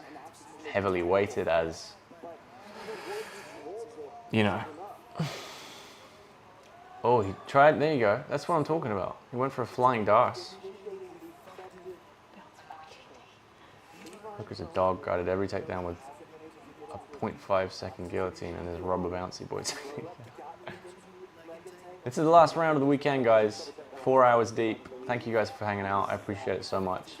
heavily weighted as, you know. Oh, he tried. There you go. That's what I'm talking about. He went for a flying Darce. Look, as a dog guarded every takedown with a 0.5 second guillotine and his rubber bouncy boy technique. This is the last round of the weekend, guys. 4 hours deep. Thank you guys for hanging out. I appreciate it so much.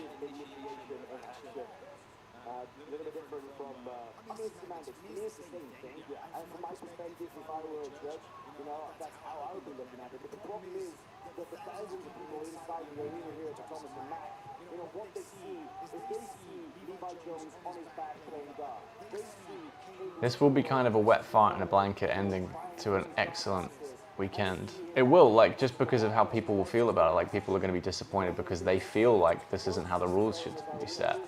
if I were a judge, you know, that's how I would be looking at it. But the problem is that the thousands of people inside the arena here at the Thomas and Mack, you know, what they see is they see Levi Jones on his back playing guard. They see This will be kind of a wet fart in a blanket ending to an excellent weekend. It will, like, just because of how people will feel about it. Like, people are going to be disappointed because they feel like this isn't how the rules should be set.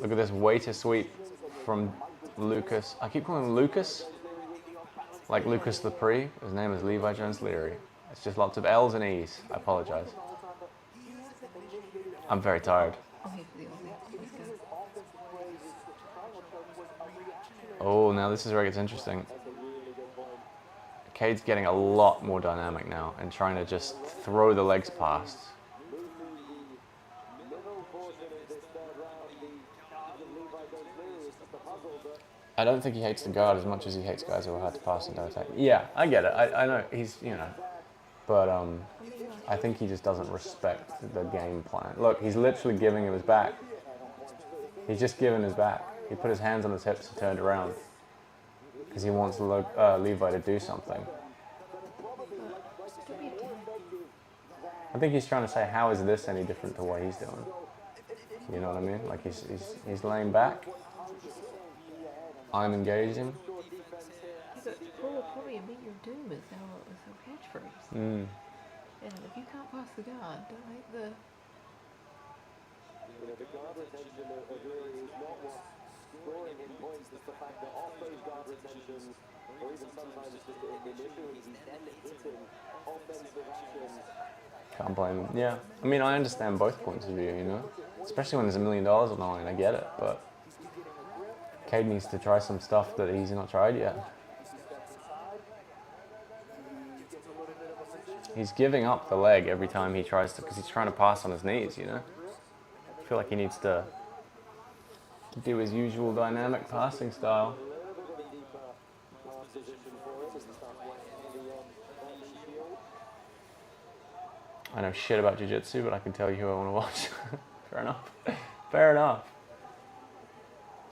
Look at this waiter sweep from Lucas. I keep calling him Lucas, like Lucas Lepre. His name is Levi Jones-Leary. It's just lots of L's and E's. I apologize. I'm very tired. Oh, he's the Aussie. Let's go. Oh, now this is where it gets interesting. Kade's getting a lot more dynamic now and trying to just throw the legs past. I don't think he hates the guard as much as he hates guys who are hard to pass and don't attack. Yeah, I get it. I know he's, you know, but I think he just doesn't respect the game plan. Look, he's literally giving him his back. He's just giving his back. He put his hands on his hips and turned around because he wants Levi to do something. I think he's trying to say, how is this any different to what he's doing? You know what I mean? Like he's laying back. I'm engaging. But probably meet your doom is our catchphrase. Mm. And if you can't pass the guard, don't make the. The guard retention of Leary is not what's scoring him points. It's the fact that off those guard retentions, or even sometimes just initially, he's then hitting offensive actions. Can't blame him. Yeah. I mean, I understand both points of view, you know? Especially when there's $1 million on the line. I get it, but Kade needs to try some stuff that he's not tried yet. He's giving up the leg every time he tries to, because he's trying to pass on his knees, you know? I feel like he needs to do his usual dynamic passing style. I know shit about jiu-jitsu, but I can tell you who I want to watch. Fair enough. Fair enough.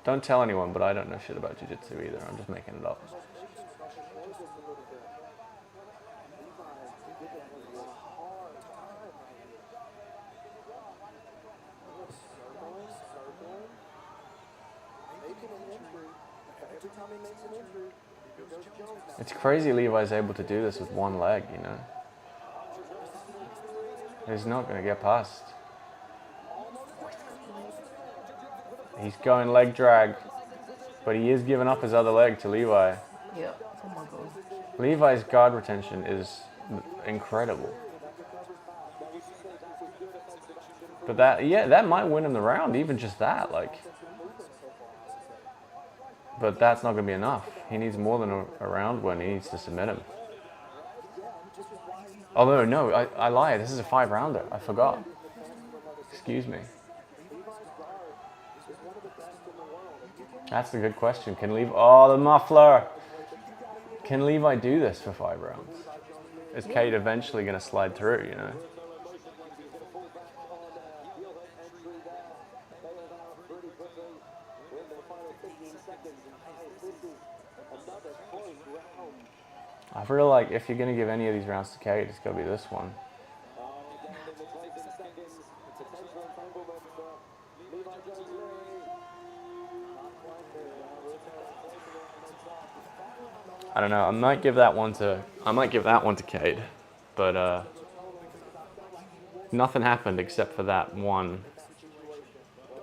Don't tell anyone, but I don't know shit about jiu-jitsu either. I'm just making it up. It's crazy Levi's able to do this with one leg, you know? He's not going to get past. He's going leg drag, but he is giving up his other leg to Levi. Yep. Oh my god. Levi's guard retention is incredible. But that might win him the round, even just that, like. But that's not going to be enough. He needs more than a round win. He needs to submit him. Although, no, I lied. This is a 5-rounder. I forgot. Excuse me. That's the good question. Can Levi... Oh, the muffler! Can Levi do this for 5 rounds? Is Kade eventually going to slide through, you know? I feel like if you're going to give any of these rounds to Kade, it's got to be this one. I don't know. I might give that one to Kade, but nothing happened except for that one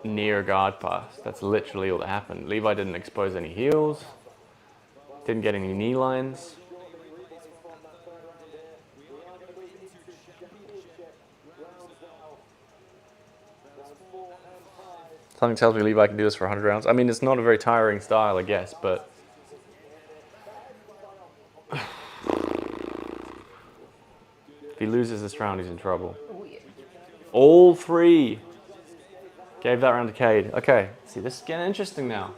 near guard pass. That's literally all that happened. Levi didn't expose any heels, didn't get any knee lines. Something tells me Levi can do this for 100 rounds. I mean, it's not a very tiring style, I guess, but if he loses this round, he's in trouble. Oh yeah. All 3 gave that round to Kade. Okay, see, this is getting interesting now.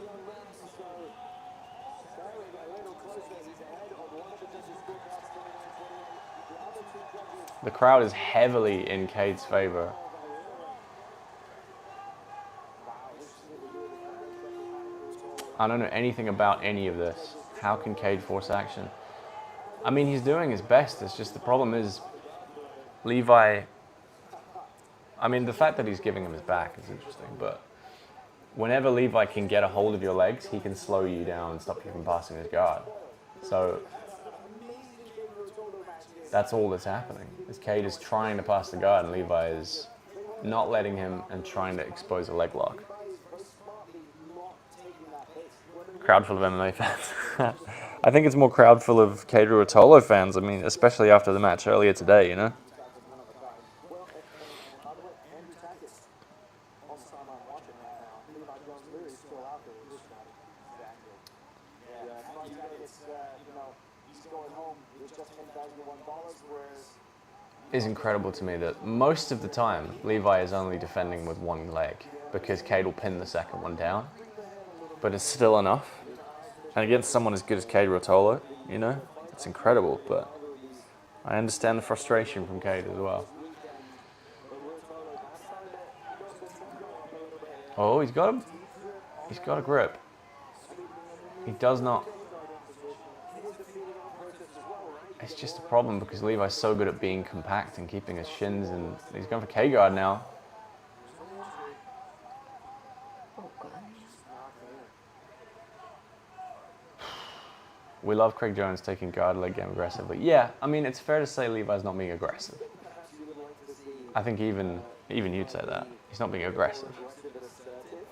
The crowd is heavily in Kade's favor. I don't know anything about any of this. How can Kade force action? I mean, he's doing his best. It's just the problem is Levi. I mean, the fact that he's giving him his back is interesting, but whenever Levi can get a hold of your legs, he can slow you down and stop you from passing his guard. So that's all that's happening. Is Kade is trying to pass the guard and Levi is not letting him and trying to expose a leg lock. Crowd full of MMA fans. I think it's more crowd full of Kade Ruotolo fans. I mean, especially after the match earlier today, you know? Andrew Tackett on sideline watching right now. Levi Jones-Leary is still out there. Exactly. Yeah, and on Tackett's, he's going home with just $10,001, whereas Is incredible to me that most of the time Levi is only defending with one leg because Kade will pin the second one down, but it's still enough. And against someone as good as Kade Ruotolo, you know, it's incredible. But I understand the frustration from Kade as well. Oh, he's got a grip. He does not. It's just a problem because Levi's so good at being compact and keeping his shins, and he's going for K-guard now. Oh, God. We love Craig Jones taking guard leg game aggressively. Yeah, I mean, it's fair to say Levi's not being aggressive. I think even you'd say that. He's not being aggressive.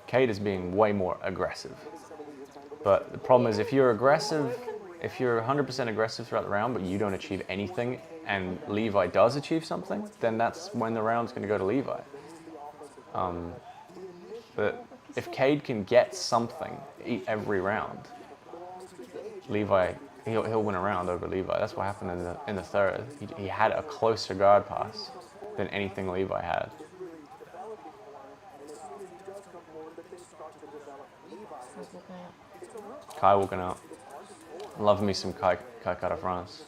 Kade is being way more aggressive. But the problem is if you're aggressive, if you're 100% aggressive throughout the round, but you don't achieve anything, and Levi does achieve something, then that's when the round's going to go to Levi. But if Kade can get something every round, Levi, he'll win a round over Levi. That's what happened in the third. He had a closer guard pass than anything Levi had. Kai walking out. Love me some Kai Kade France.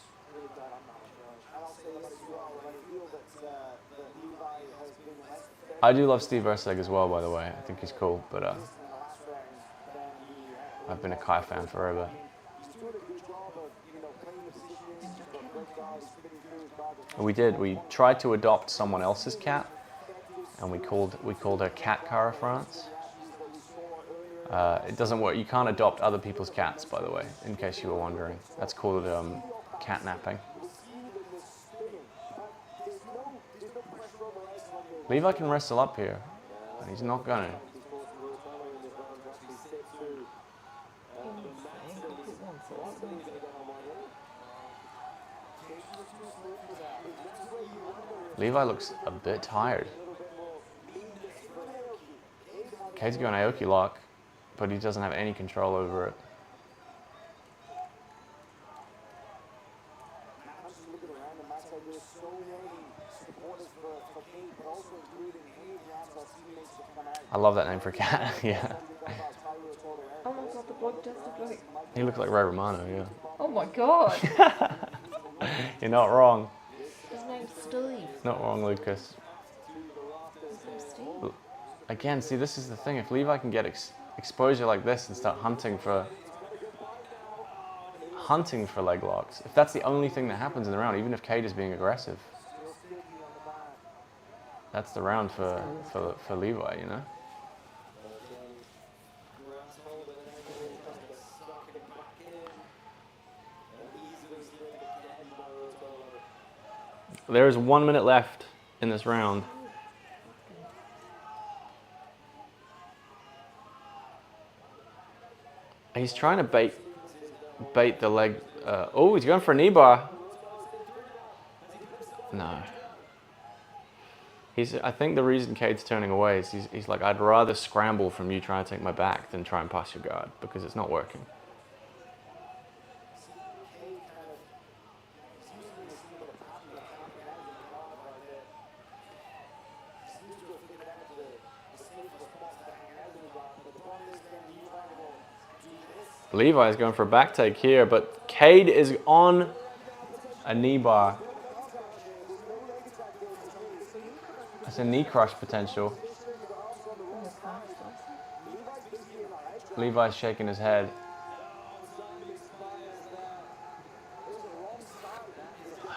I do love Steve Verseg as well, by the way. I think he's cool, but I've been a Kai fan forever. We did. We tried to adopt someone else's cat, and we called her Cat Cara France. It doesn't work. You can't adopt other people's cats, by the way, in case you were wondering. That's called catnapping. Levi can wrestle up here, and he's not going to. Levi looks a bit tired. Kade's going Aoki lock, but he doesn't have any control over it. I love that name for a cat, yeah. Oh my God, the bloke does look like... He looks like Ray Romano, yeah. Oh my God! You're not wrong. His name's Steve. Not wrong, Lucas. His name's Steve. Again, see, this is the thing. If Levi can get exposure like this and start hunting for leg locks, if that's the only thing that happens in the round, even if Kade is being aggressive, that's the round for Levi, you know? There is 1 minute left in this round. He's trying to bait the leg. Oh, he's going for a knee bar. No. I think the reason Kade's turning away is he's like, I'd rather scramble from you trying to take my back than try and pass your guard because it's not working. Levi is going for a back take here, but Kade is on a knee bar. That's a knee crush potential. Levi's shaking his head.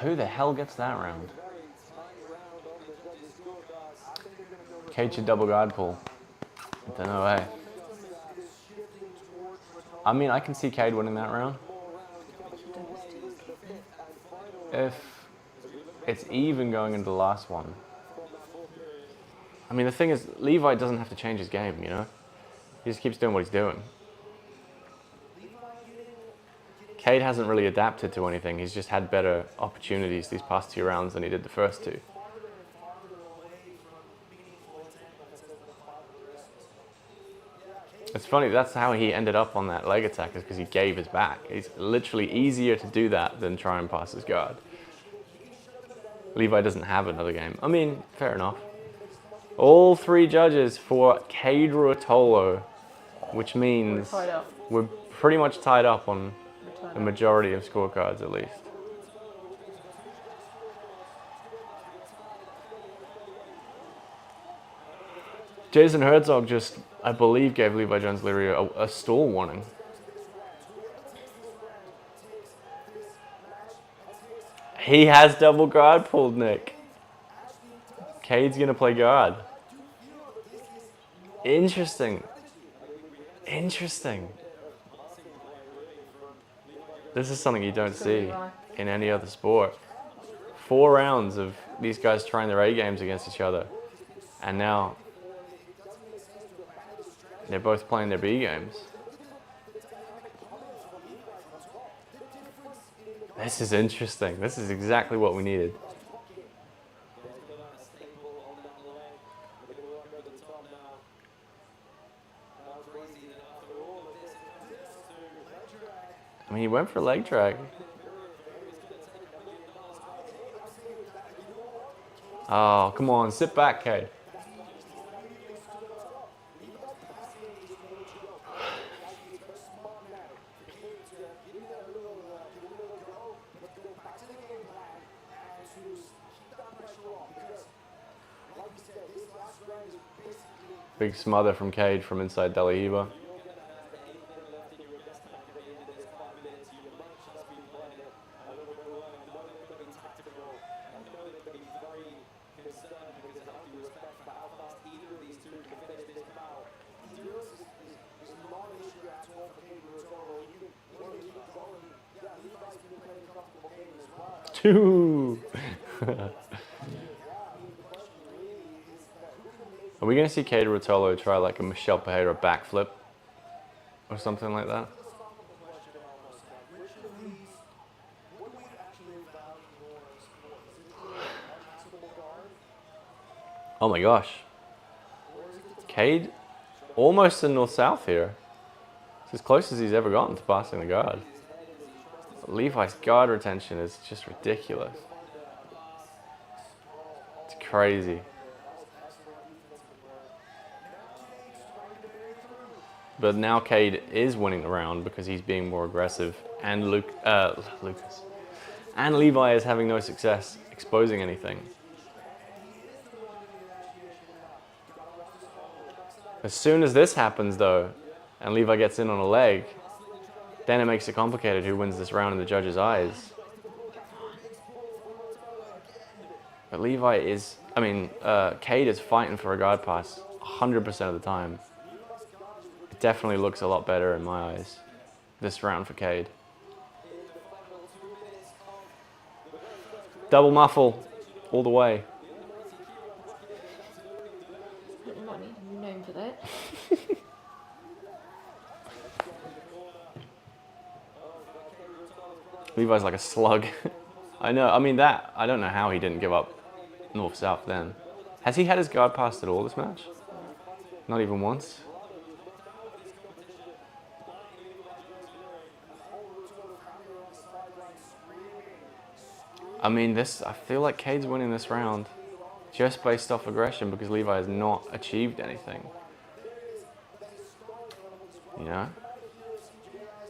Who the hell gets that round? Kade should double guard pull. I don't know, hey. I mean, I can see Kade winning that round. If it's even going into the last one. I mean, the thing is, Levi doesn't have to change his game, you know? He just keeps doing what he's doing. Kade hasn't really adapted to anything. He's just had better opportunities these past 2 rounds than he did the first 2. It's funny, that's how he ended up on that leg attack, is because he gave his back. It's literally easier to do that than try and pass his guard. Levi doesn't have another game. I mean, fair enough. All 3 judges for Kade Ruotolo, which means we're pretty much tied up on the majority of scorecards at least. Jason Herzog just, I believe, gave Levi Jones-Leary a stall warning. He has double guard pulled, Nick. Kade's gonna play guard. Interesting. Interesting. This is something you don't see in any other sport. 4 rounds of these guys trying their A games against each other. And now they're both playing their B games. This is interesting. This is exactly what we needed. I mean, he went for a leg drag. Oh, come on, sit back, Kade. Big smother from Kade from inside De La Hiva. Two. Are we going to see Kade Ruotolo try like a Michelle Pereira backflip or something like that? Oh my gosh. Kade almost in north-south here. It's as close as he's ever gotten to passing the guard. Levi's guard retention is just ridiculous. It's crazy. But now Kade is winning the round because he's being more aggressive, and Lucas. And Levi is having no success exposing anything. As soon as this happens though, and Levi gets in on a leg, then it makes it complicated who wins this round in the judges' eyes. But Levi is, Kade is fighting for a guard pass 100% of the time. It definitely looks a lot better in my eyes, this round for Kade. Double muffle, all the way. You might need to be known for that. Levi's like a slug. I know, I don't know how he didn't give up north-south then. Has he had his guard passed at all this match? Not even once? I feel like Kade's winning this round just based off aggression because Levi has not achieved anything. You know?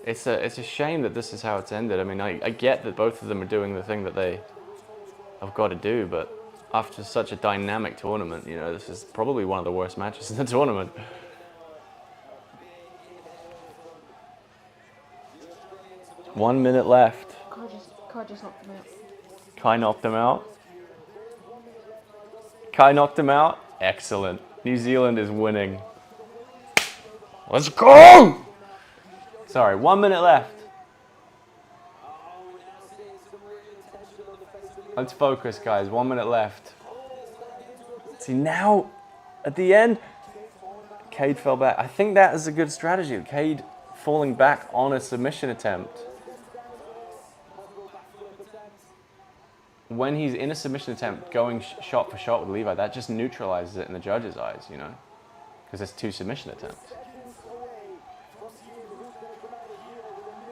It's a shame that this is how it's ended. I get that both of them are doing the thing that they have got to do, but after such a dynamic tournament, you know, this is probably one of the worst matches in the tournament. One minute left. Card just knocked him out. Kai knocked him out. Kai knocked him out. Excellent. New Zealand is winning. Let's go! Sorry, 1 minute left. Let's focus, guys. 1 minute left. See, now, at the end, Kade fell back. I think that is a good strategy. Kade falling back on a submission attempt. When he's in a submission attempt, going shot for shot with Levi, that just neutralizes it in the judge's eyes, you know? Because it's 2 submission attempts.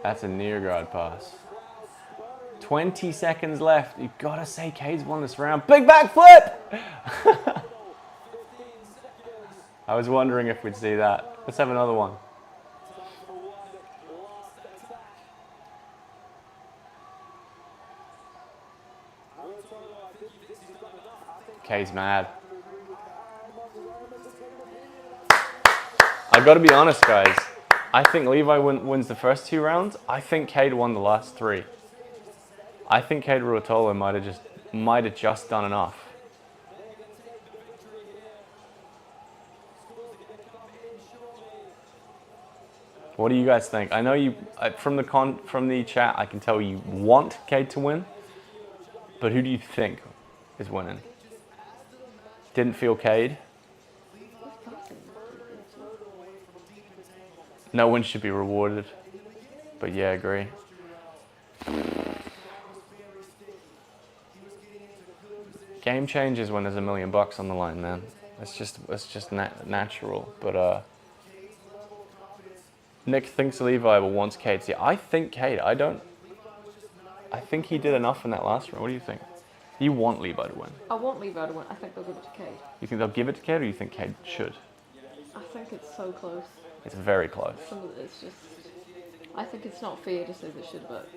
That's a near guard pass. 20 seconds left. You gotta say Kade's won this round. Big backflip! I was wondering if we'd see that. Let's have another one. Kade's mad. I gotta be honest, guys. I think Levi wins the first 2 rounds. I think Kade won the last 3. I think Kade Ruotolo might have just done enough. What do you guys think? I know you from the chat. I can tell you want Kade to win, but who do you think is winning? Didn't feel Kade. No one should be rewarded, but yeah, I agree. Game changes when there's $1 million on the line, man. It's just natural. But Nick thinks Levi will wants Kade. See, I think Kade. I think he did enough in that last round. What do you think? You want Levi to win? I want Levi to win. I think they'll give it to Kade. You think they'll give it to Kade, or you think Kade should? I think it's so close. It's very close. It's just. I think it's not fair to say they should, but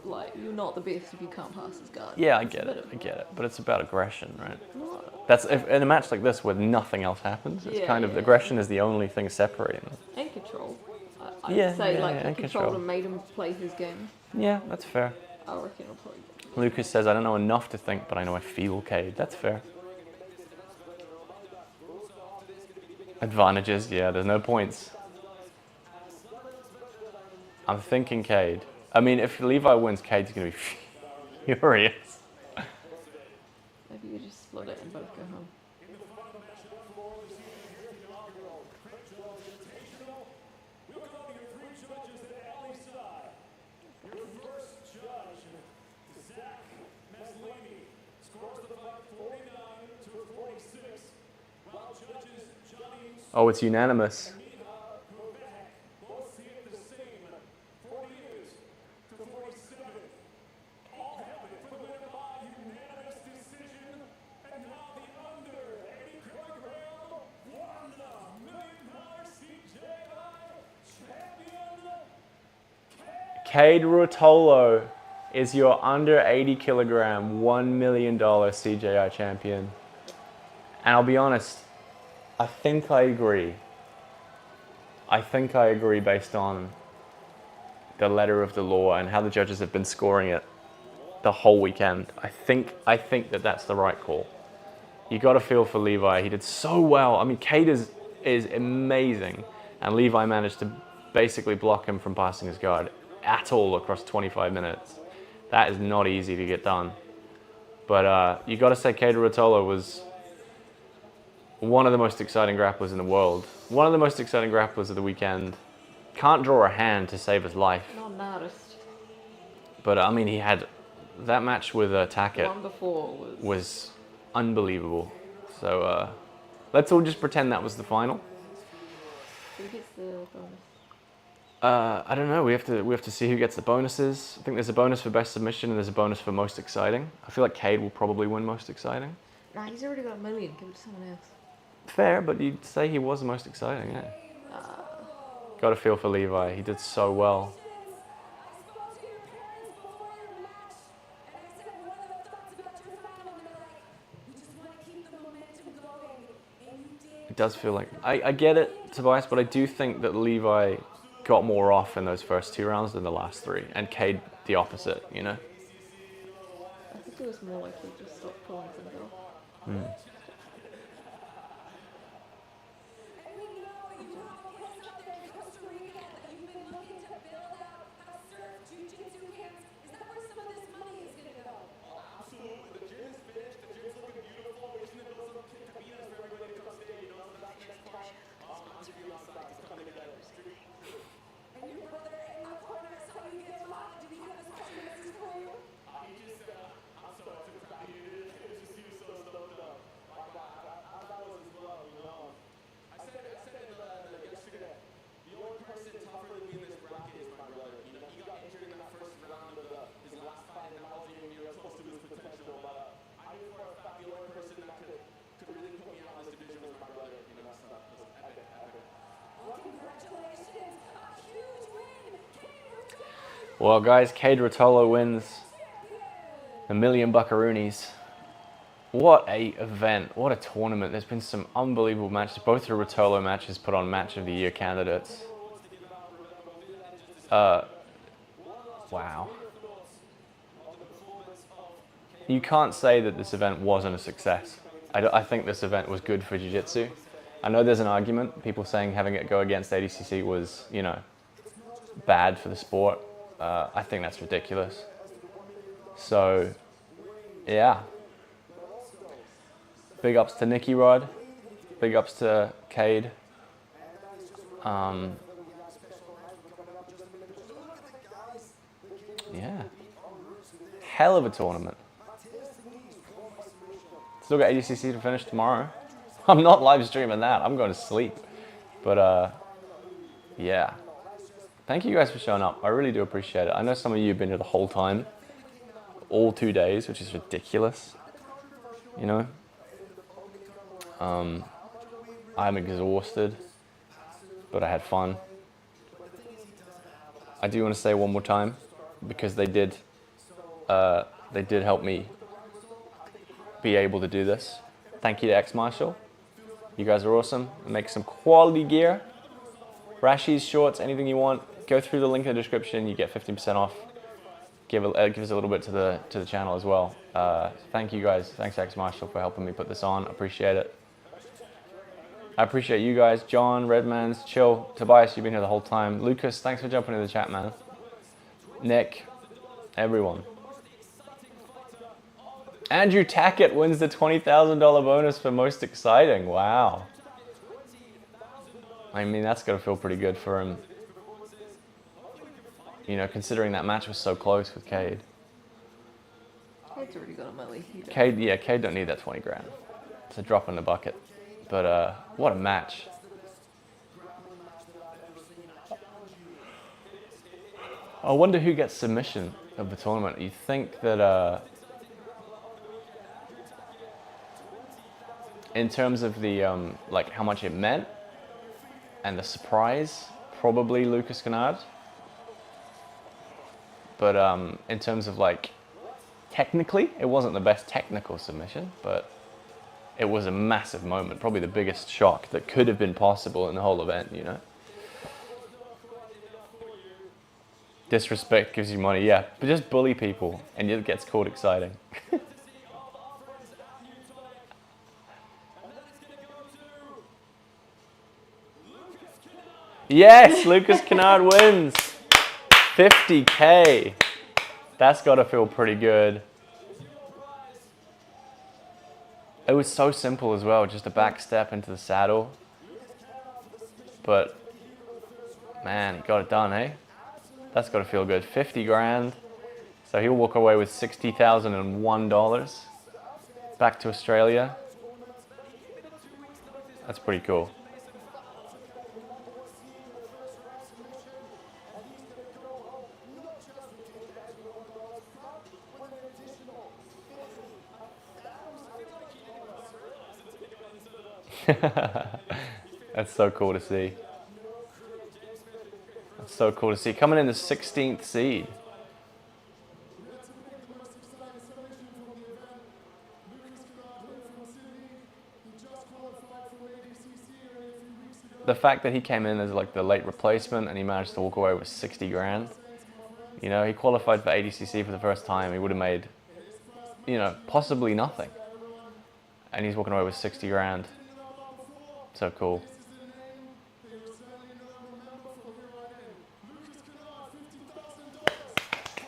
like, you're not the best if you can't pass his guard. Yeah, I get it. But it's about aggression, right? No. That's in a match like this where nothing else happens. It's kind of aggression is the only thing separating them. And control. I'd say he controlled control. and made him play his game. Yeah, that's fair. I reckon it'll probably. Lucas says, I don't know enough to think, but I know I feel Kade. That's fair. Advantages, yeah, there's no points. I'm thinking Kade. I mean, if Levi wins, Kade's going to be furious. Maybe you just split it and both go home. Oh, it's unanimous. Kade Ruotolo is your under 80 kilogram, $1 million CJI champion. And I'll be honest, I think I agree. I think I agree based on the letter of the law and how the judges have been scoring it the whole weekend. I think that that's the right call. You got to feel for Levi. He did so well. I mean, Kade is amazing, and Levi managed to basically block him from passing his guard at all across 25 minutes. That is not easy to get done. But you got to say Kade Ruotolo was one of the most exciting grapplers in the world. One of the most exciting grapplers of the weekend. Can't draw a hand to save his life. Not an artist. But I mean, he had that match with Tackett. One before was unbelievable. So let's all just pretend that was the final. Who gets the bonus? I don't know. We have to see who gets the bonuses. I think there's a bonus for best submission and there's a bonus for most exciting. I feel like Kade will probably win most exciting. Nah, he's already got $1 million. Give it to someone else. Fair, but you'd say he was the most exciting, yeah. Got a feel for Levi. He did so well. It does feel like... I get it, Tobias, but I do think that Levi got more off in those first 2 rounds than the last 3. And Kade the opposite, you know? Jiu-Jitsu is more likely to just stop pulling things off. And we know you have kids out there in Costa Rica that you've been looking to build out, have surf jiu-jitsu camps. Is that where some of this money is going to go? Absolutely. The gym is finished. The gym's looking beautiful. We're just gonna build some cabinas for everybody to come stay. You know, so that's the next part. I'm just be on site. It's coming together. And your brother in the corner saw you get a lot. Did he have a special message for you? He just, I'm so proud of you. He was so stoked up. Like, I thought it was as well, you know. I said it yesterday. The only person tougher than me in this bracket is my brother. You know, he got injured in that first round of his last fight in the Belgium. He was close to his potential, but I knew for a fact the only person that could really put me out in this division was my brother. You know, so that was epic. Well, congratulations. A huge win. Kade Ruotolo. Well, guys, Kade Ruotolo wins $1 million buckaroonies. What a event! What a tournament! There's been some unbelievable matches. Both the Ruotolo matches put on Match of the Year candidates. Wow. You can't say that this event wasn't a success. I think this event was good for Jiu-Jitsu. I know there's an argument, people saying having it go against ADCC was, you know, bad for the sport. I think that's ridiculous. So, yeah. Big ups to Nicky Rod. Big ups to Kade. Yeah. Hell of a tournament. Still got ADCC to finish tomorrow. I'm not live streaming that. I'm going to sleep. But, yeah. Thank you guys for showing up. I really do appreciate it. I know some of you have been here the whole time. All 2 days, which is ridiculous. You know? I'm exhausted. But I had fun. I do want to say one more time, because they did help me be able to do this. Thank you to X Marshall. You guys are awesome. Make some quality gear. Rashies, shorts, anything you want. Go through the link in the description. You get 15% off. Give us a little bit to the channel as well. Thank you guys. Thanks X Marshall for helping me put this on. Appreciate it. I appreciate you guys. John, Redmans, Chill, Tobias, you've been here the whole time. Lucas, thanks for jumping in the chat, man. Nick, everyone. Andrew Tackett wins the $20,000 bonus for most exciting. Wow. I mean, that's got to feel pretty good for him. You know, considering that match was so close with Kade. Kade's already got a melee. Kade don't need that 20 grand. It's a drop in the bucket. But what a match. I wonder who gets submission of the tournament. You think that in terms of the like how much it meant and the surprise, probably Lucas Kennard. But in terms of like technically, it wasn't the best technical submission, but it was a massive moment, probably the biggest shock that could have been possible in the whole event, you know? Disrespect gives you money, yeah, but just bully people and it gets called exciting. Yes, Lucas Kennard wins. 50K. That's got to feel pretty good. It was so simple as well, just a back step into the saddle. But, man, he got it done, eh? That's got to feel good. 50 grand. So he'll walk away with $60,001 back to Australia. That's pretty cool. That's so cool to see. That's so cool to see. Coming in the 16th seed. The fact that he came in as like the late replacement and he managed to walk away with 60 grand. You know, he qualified for ADCC for the first time. He would have made you know, possibly nothing. And he's walking away with 60 grand. So cool.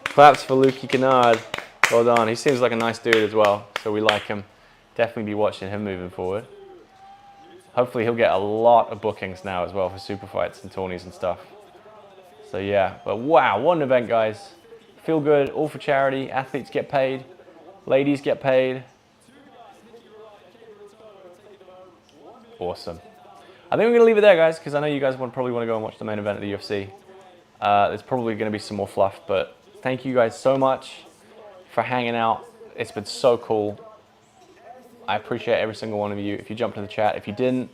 Claps for Lukey Kennard. Well done. He seems like a nice dude as well, so we like him. Definitely be watching him moving forward. Hopefully he'll get a lot of bookings now as well for super fights and tourneys and stuff. So yeah, but wow, what an event, guys. Feel good, all for charity. Athletes get paid, ladies get paid. Awesome. I think we're going to leave it there, guys, because I know you guys probably want to go and watch the main event of the UFC. There's probably going to be some more fluff, but thank you guys so much for hanging out. It's been so cool. I appreciate every single one of you. If you jumped in the chat, if you didn't,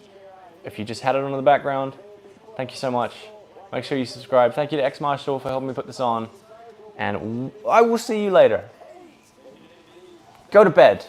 if you just had it on in the background, thank you so much. Make sure you subscribe. Thank you to X Marshall for helping me put this on. And I will see you later. Go to bed.